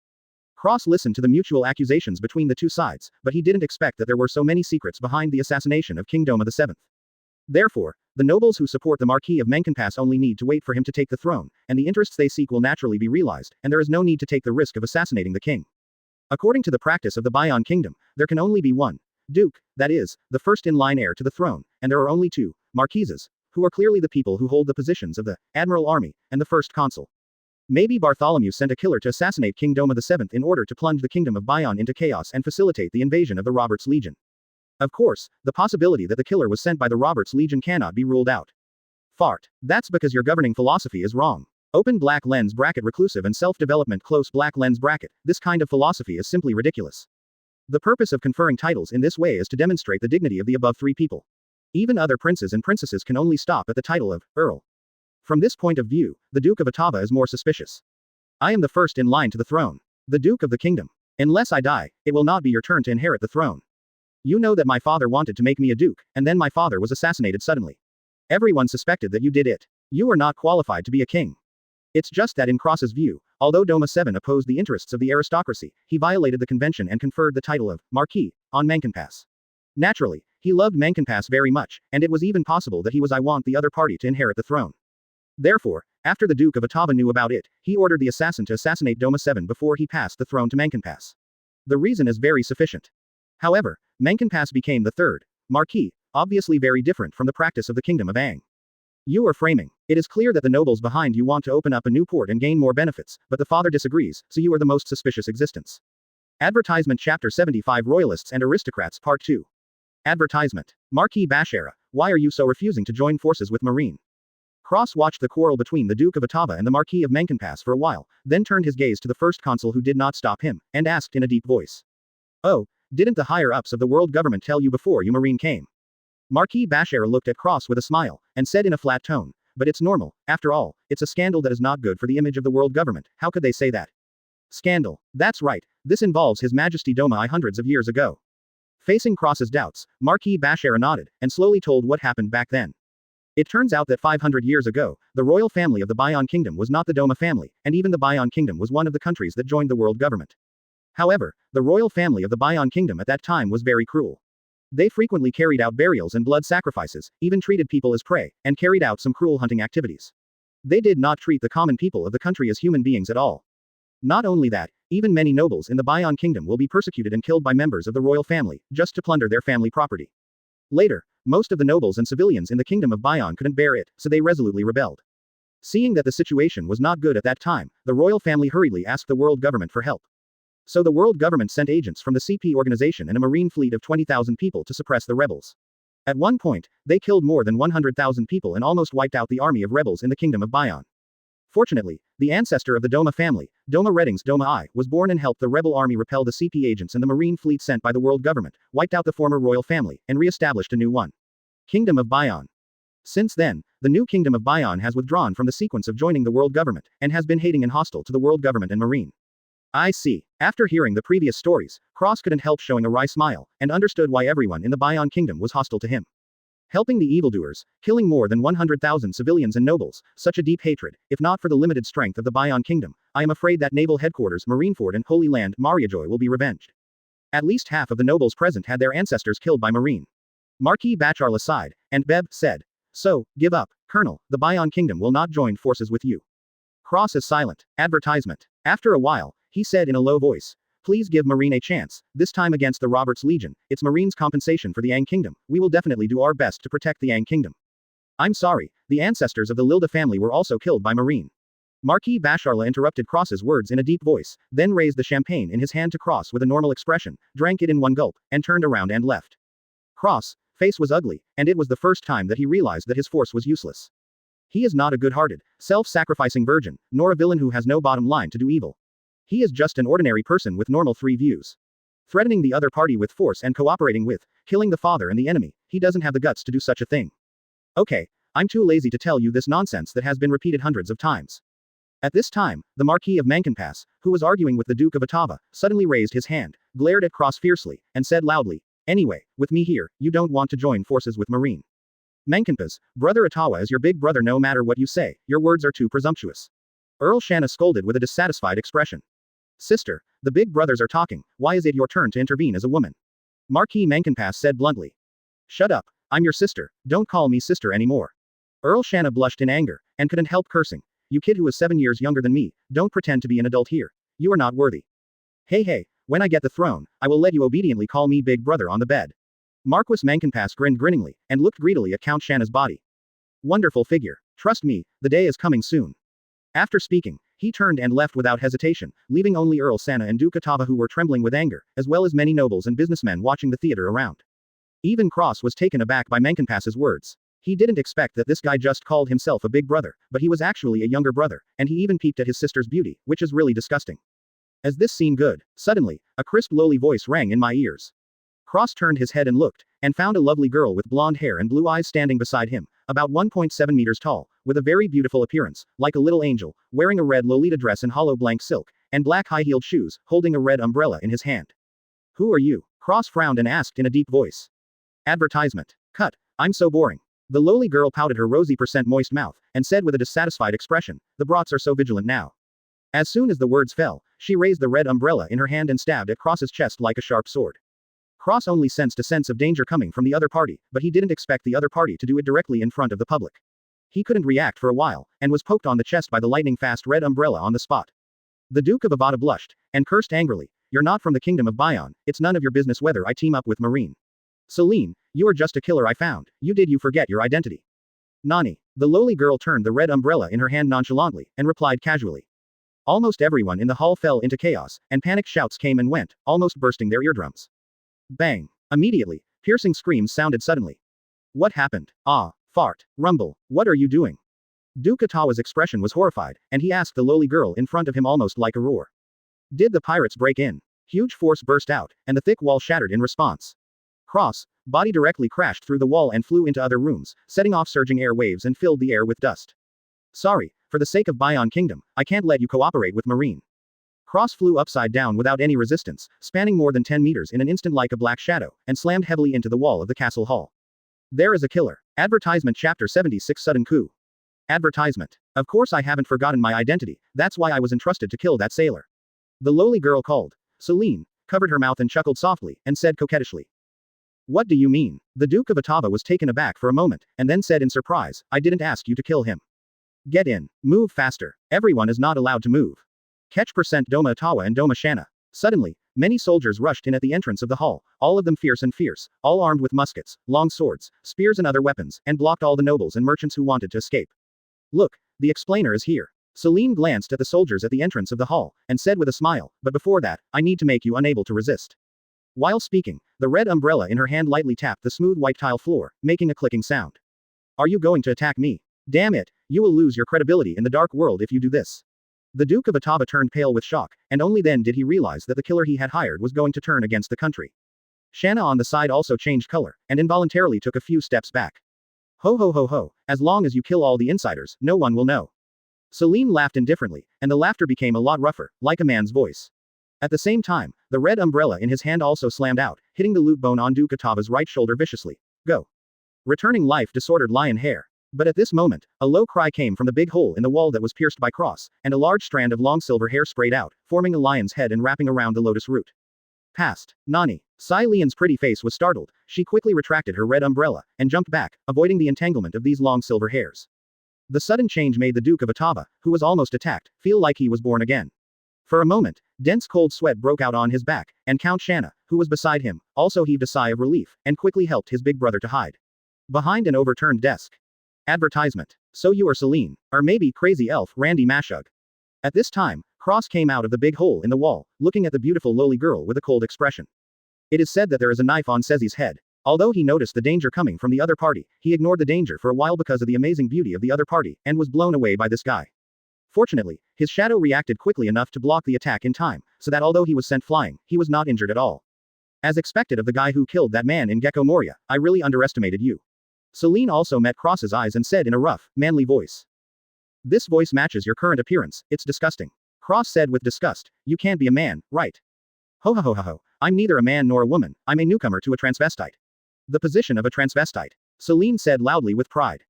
Cross listened to the mutual accusations between the two sides, but he didn't expect that there were so many secrets behind the assassination of King Doma VII. Therefore, the nobles who support the Marquis of Menkenpass only need to wait for him to take the throne, and the interests they seek will naturally be realized, and there is no need to take the risk of assassinating the king. According to the practice of the Bion Kingdom, there can only be one duke, that is, the first in line heir to the throne, and there are only two marquises, who are clearly the people who hold the positions of the Admiral Army and the First Consul. Maybe Bartholomew sent a killer to assassinate King Doma VII in order to plunge the Kingdom of Bion into chaos and facilitate the invasion of the Roberts Legion. Of course, the possibility that the killer was sent by the Roberts Legion cannot be ruled out. Fart. That's because your governing philosophy is wrong. Open black lens bracket reclusive and self-development close black lens bracket, this kind of philosophy is simply ridiculous. The purpose of conferring titles in this way is to demonstrate the dignity of the above three people. Even other princes and princesses can only stop at the title of Earl. From this point of view, the Duke of Otava is more suspicious. I am the first in line to the throne. The Duke of the Kingdom. Unless I die, it will not be your turn to inherit the throne. You know that my father wanted to make me a duke, and then my father was assassinated suddenly. Everyone suspected that you did it. You are not qualified to be a king. It's just that in Cross's view, although Doma 7 opposed the interests of the aristocracy, he violated the convention and conferred the title of Marquis on Menkenpass. Naturally, he loved Menkenpass very much, and it was even possible that he was I want the other party to inherit the throne. Therefore, after the Duke of Otava knew about it, he ordered the assassin to assassinate Doma 7 before he passed the throne to Menkenpass. The reason is very sufficient. However, Menkenpass became the third Marquis, obviously very different from the practice of the Kingdom of Ang. You are framing. It is clear that the nobles behind you want to open up a new port and gain more benefits, but the father disagrees, so you are the most suspicious existence. Advertisement Chapter 75 Royalists and Aristocrats Part 2. Advertisement. Marquis Bashara, why are you so refusing to join forces with Marine? Cross watched the quarrel between the Duke of Otava and the Marquis of Menkenpass for a while, then turned his gaze to the first consul who did not stop him, and asked in a deep voice. Oh, didn't the higher-ups of the world government tell you before you Marine came? Marquis Bashara looked at Cross with a smile, and said in a flat tone, but it's normal, after all, it's a scandal that is not good for the image of the world government, how could they say that? Scandal. That's right, this involves His Majesty Doma I hundreds of years ago. Facing Cross's doubts, Marquis Bashara nodded, and slowly told what happened back then. It turns out that 500 years ago, the royal family of the Bion Kingdom was not the Doma family, and even the Bion Kingdom was one of the countries that joined the world government. However, the royal family of the Bion Kingdom at that time was very cruel. They frequently carried out burials and blood sacrifices, even treated people as prey, and carried out some cruel hunting activities. They did not treat the common people of the country as human beings at all. Not only that, even many nobles in the Bion Kingdom will be persecuted and killed by members of the royal family, just to plunder their family property. Later, most of the nobles and civilians in the kingdom of Bion couldn't bear it, so they resolutely rebelled. Seeing that the situation was not good at that time, the royal family hurriedly asked the world government for help. So the world government sent agents from the CP organization and a marine fleet of 20,000 people to suppress the rebels. At one point, they killed more than 100,000 people and almost wiped out the army of rebels in the kingdom of Bion. Fortunately, the ancestor of the Doma family, Doma Redding's Doma I, was born and helped the rebel army repel the CP agents, and the marine fleet sent by the world government, wiped out the former royal family, and re-established a new one. Kingdom of Bion. Since then, the new kingdom of Bion has withdrawn from the sequence of joining the world government, and has been hating and hostile to the world government and marine. I see. After hearing the previous stories, Cross couldn't help showing a wry smile, and understood why everyone in the Bion Kingdom was hostile to him. Helping the evildoers, killing more than 100,000 civilians and nobles, such a deep hatred. If not for the limited strength of the Bion Kingdom, I am afraid that naval headquarters, Marineford and Holy Land, Mariajoy will be revenged. At least half of the nobles present had their ancestors killed by Marine. Marquis Bacharla sighed, and Beb said, "So, give up, Colonel, the Bion Kingdom will not join forces with you." Cross is silent. Advertisement. After a while, he said in a low voice, "Please give Marine a chance, this time against the Roberts Legion. It's Marine's compensation for the Yang Kingdom. We will definitely do our best to protect the Yang Kingdom." "I'm sorry, the ancestors of the Lilda family were also killed by Marine." Marquis Bacharla interrupted Cross's words in a deep voice, then raised the champagne in his hand to Cross with a normal expression, drank it in one gulp, and turned around and left. Cross' face was ugly, and it was the first time that he realized that his force was useless. He is not a good-hearted, self-sacrificing virgin, nor a villain who has no bottom line to do evil. He is just an ordinary person with normal three views. Threatening the other party with force and cooperating with, killing the father and the enemy, he doesn't have the guts to do such a thing. Okay, I'm too lazy to tell you this nonsense that has been repeated hundreds of times. At this time, the Marquis of Mankenpass, who was arguing with the Duke of Ottawa, suddenly raised his hand, glared at Cross fiercely, and said loudly, "Anyway, with me here, you don't want to join forces with Marine. Mankenpass, Brother Ottawa is your big brother no matter what you say, your words are too presumptuous." Earl Shanna scolded with a dissatisfied expression. "Sister, the big brothers are talking, why is it your turn to intervene as a woman?" Marquis Mankenpass said bluntly. "Shut up, I'm your sister, don't call me sister anymore." Earl Shanna blushed in anger, and couldn't help cursing. "You kid who is 7 years younger than me, don't pretend to be an adult here. You are not worthy. Hey, when I get the throne, I will let you obediently call me big brother on the bed." Marquis Mankenpass grinned grinningly, and looked greedily at Count Shanna's body. "Wonderful figure. Trust me, the day is coming soon." After speaking, he turned and left without hesitation, leaving only Earl Shanna and Duke Ottawa who were trembling with anger, as well as many nobles and businessmen watching the theater around. Even Cross was taken aback by Mankenpass's words. He didn't expect that this guy just called himself a big brother, but he was actually a younger brother, and he even peeped at his sister's beauty, which is really disgusting. As this scene good, suddenly, a crisp lowly voice rang in my ears. Cross turned his head and looked, and found a lovely girl with blonde hair and blue eyes standing beside him, about 1.7 meters tall, with a very beautiful appearance, like a little angel, wearing a red Lolita dress in hollow blank silk, and black high-heeled shoes, holding a red umbrella in his hand. "Who are you?" Cross frowned and asked in a deep voice. "Advertisement. Cut. I'm so boring." The lowly girl pouted her rosy percent moist mouth, and said with a dissatisfied expression, "The brats are so vigilant now." As soon as the words fell, she raised the red umbrella in her hand and stabbed at Cross's chest like a sharp sword. Cross only sensed a sense of danger coming from the other party, but he didn't expect the other party to do it directly in front of the public. He couldn't react for a while, and was poked on the chest by the lightning-fast red umbrella on the spot. The Duke of Avada blushed, and cursed angrily, "You're not from the Kingdom of Bion, it's none of your business whether I team up with Marine. Celine, you are just a killer I found, you forget your identity." "Nani?" The lowly girl turned the red umbrella in her hand nonchalantly, and replied casually. Almost everyone in the hall fell into chaos, and panicked shouts came and went, almost bursting their eardrums. Bang! Immediately, piercing screams sounded suddenly. "What happened? Ah, fart, rumble, what are you doing?" Duke Ottawa's expression was horrified, and he asked the lowly girl in front of him almost like a roar. "Did the pirates break in?" Huge force burst out, and the thick wall shattered in response. Cross' body directly crashed through the wall and flew into other rooms, setting off surging air waves and filled the air with dust. "Sorry, for the sake of Bion Kingdom, I can't let you cooperate with Marine." Cross flew upside down without any resistance, spanning more than 10 meters in an instant like a black shadow, and slammed heavily into the wall of the castle hall. There is a killer. Advertisement Chapter 76 Sudden Coup. Advertisement. Of course I haven't forgotten my identity, that's why I was entrusted to kill that sailor. The lowly girl called. Celine covered her mouth and chuckled softly, and said coquettishly. What do you mean? The Duke of Otava was taken aback for a moment, and then said in surprise, I didn't ask you to kill him. Get in. Move faster. Everyone is not allowed to move. Catch percent Doma Atawa and Doma Shana. Suddenly, many soldiers rushed in at the entrance of the hall, all of them fierce, all armed with muskets, long swords, spears and other weapons, and blocked all the nobles and merchants who wanted to escape. Look, the explainer is here. Celine glanced at the soldiers at the entrance of the hall, and said with a smile, but before that, I need to make you unable to resist. While speaking, the red umbrella in her hand lightly tapped the smooth white tile floor, making a clicking sound. Are you going to attack me? Damn it, you will lose your credibility in the dark world if you do this. The Duke of Otava turned pale with shock, and only then did he realize that the killer he had hired was going to turn against the country. Shanna on the side also changed color, and involuntarily took a few steps back. Ho ho ho ho, as long as you kill all the insiders, no one will know. Celine laughed indifferently, and the laughter became a lot rougher, like a man's voice. At the same time, the red umbrella in his hand also slammed out, hitting the loop bone on Duke Otava's right shoulder viciously. Go. Returning life disordered lion hair. But at this moment, a low cry came from the big hole in the wall that was pierced by Cross, and a large strand of long silver hair sprayed out, forming a lion's head and wrapping around the lotus root. Past. Nani. Sai Lian's pretty face was startled, she quickly retracted her red umbrella, and jumped back, avoiding the entanglement of these long silver hairs. The sudden change made the Duke of Otava, who was almost attacked, feel like he was born again. For a moment, dense cold sweat broke out on his back, and Count Shanna, who was beside him, also heaved a sigh of relief, and quickly helped his big brother to hide behind an overturned desk. Advertisement. So you are Celine, or maybe crazy elf Randy Mashug. At this time, Cross came out of the big hole in the wall, looking at the beautiful lowly girl with a cold expression. It is said that there is a knife on Sezi's head. Although he noticed the danger coming from the other party, he ignored the danger for a while because of the amazing beauty of the other party, and was blown away by this guy. Fortunately, his shadow reacted quickly enough to block the attack in time, so that although he was sent flying, he was not injured at all. As expected of the guy who killed that man in Gecko Moria, I really underestimated you. Celine also met Cross's eyes and said in a rough, manly voice. This voice matches your current appearance, it's disgusting. Cross said with disgust, you can't be a man, right? Ho ho ho ho ho, I'm neither a man nor a woman, I'm a newcomer to a transvestite. The position of a transvestite. Celine said loudly with pride.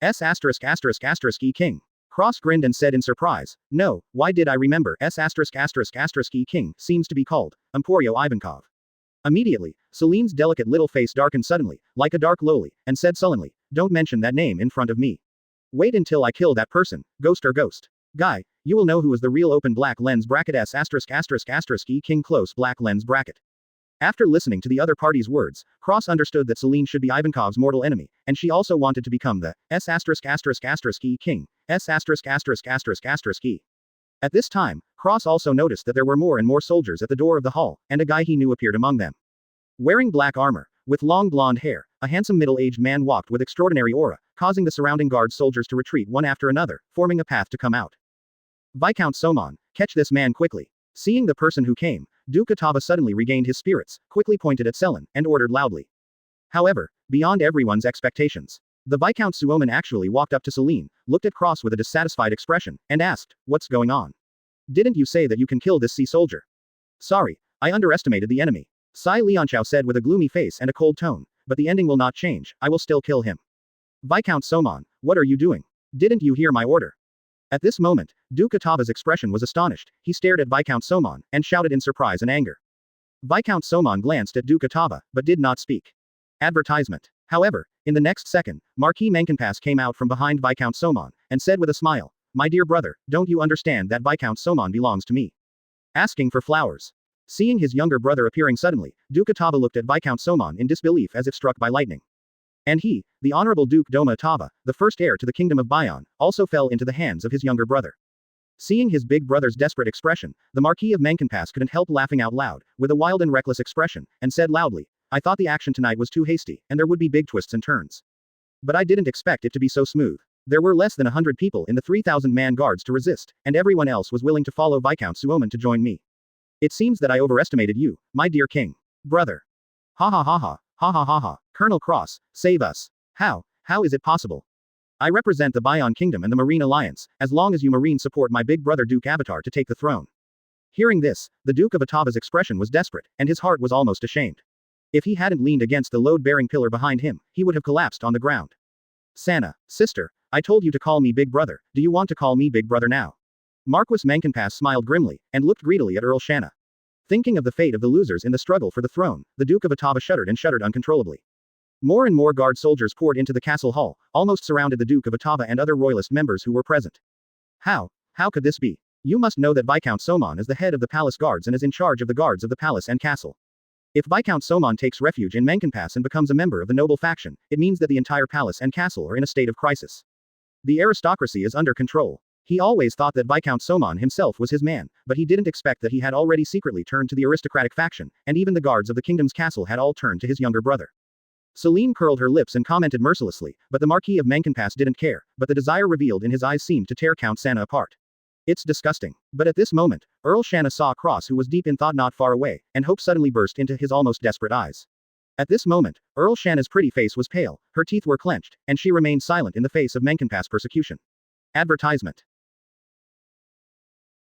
E king. Cross grinned and said in surprise, no, why did I remember E king seems to be called Emporio Ivankov. Immediately, Celine's delicate little face darkened suddenly, like a dark lowly, and said sullenly, don't mention that name in front of me. Wait until I kill that person, ghost or ghost. Guy, you will know who is the real open black lens bracket E king close black lens bracket. After listening to the other party's words, Cross understood that Celine should be Ivankov's mortal enemy, and she also wanted to become the E king, E. At this time, Cross also noticed that there were more and more soldiers at the door of the hall, and a guy he knew appeared among them. Wearing black armor, with long blonde hair, a handsome middle-aged man walked with extraordinary aura, causing the surrounding guard soldiers to retreat one after another, forming a path to come out. Viscount Somon, catch this man quickly. Seeing the person who came, Duke Otava suddenly regained his spirits, quickly pointed at Selin, and ordered loudly. However, beyond everyone's expectations, the Viscount Suomen actually walked up to Celine, looked at Cross with a dissatisfied expression, and asked, what's going on? Didn't you say that you can kill this sea soldier? Sorry, I underestimated the enemy. Sai Lianchao said with a gloomy face and a cold tone, but the ending will not change, I will still kill him. Viscount Somon, what are you doing? Didn't you hear my order? At this moment, Duke Otava's expression was astonished, he stared at Viscount Somon, and shouted in surprise and anger. Viscount Somon glanced at Duke Otava, but did not speak. Advertisement. However, in the next second, Marquis Menkenpass came out from behind Viscount Somon, and said with a smile, my dear brother, don't you understand that Viscount Somon belongs to me? Asking for flowers. Seeing his younger brother appearing suddenly, Duke Otava looked at Viscount Somon in disbelief as if struck by lightning. And he, the Honorable Duke Doma Otava, the first heir to the Kingdom of Bayon, also fell into the hands of his younger brother. Seeing his big brother's desperate expression, the Marquis of Menkenpass couldn't help laughing out loud, with a wild and reckless expression, and said loudly, I thought the action tonight was too hasty, and there would be big twists and turns. But I didn't expect it to be so smooth. There were less than 100 people in the 3,000-man guards to resist, and everyone else was willing to follow Viscount Suomen to join me. It seems that I overestimated you, my dear king. Brother. Ha ha ha ha, ha ha ha ha, Colonel Cross, save us. How is it possible? I represent the Bayon Kingdom and the Marine Alliance, as long as you Marine support my big brother Duke Avatar to take the throne. Hearing this, the Duke of Otava's expression was desperate, and his heart was almost ashamed. If he hadn't leaned against the load-bearing pillar behind him, he would have collapsed on the ground. Sana, sister, I told you to call me Big Brother, do you want to call me Big Brother now? Marquis Mankenpass smiled grimly, and looked greedily at Earl Shanna. Thinking of the fate of the losers in the struggle for the throne, the Duke of Otava shuddered and shuddered uncontrollably. More and more guard soldiers poured into the castle hall, almost surrounded the Duke of Otava and other royalist members who were present. How could this be? You must know that Viscount Somon is the head of the palace guards and is in charge of the guards of the palace and castle. If Viscount Somon takes refuge in Mankenpass and becomes a member of the noble faction, it means that the entire palace and castle are in a state of crisis. The aristocracy is under control. He always thought that Viscount Somon himself was his man, but he didn't expect that he had already secretly turned to the aristocratic faction, and even the guards of the kingdom's castle had all turned to his younger brother. Celine curled her lips and commented mercilessly, but the Marquis of Mankenpass didn't care, but the desire revealed in his eyes seemed to tear Count Sana apart. It's disgusting. But at this moment, Earl Shanna saw Cross, who was deep in thought not far away, and hope suddenly burst into his almost desperate eyes. At this moment, Earl Shanna's pretty face was pale, her teeth were clenched, and she remained silent in the face of Mankenpass persecution. Advertisement.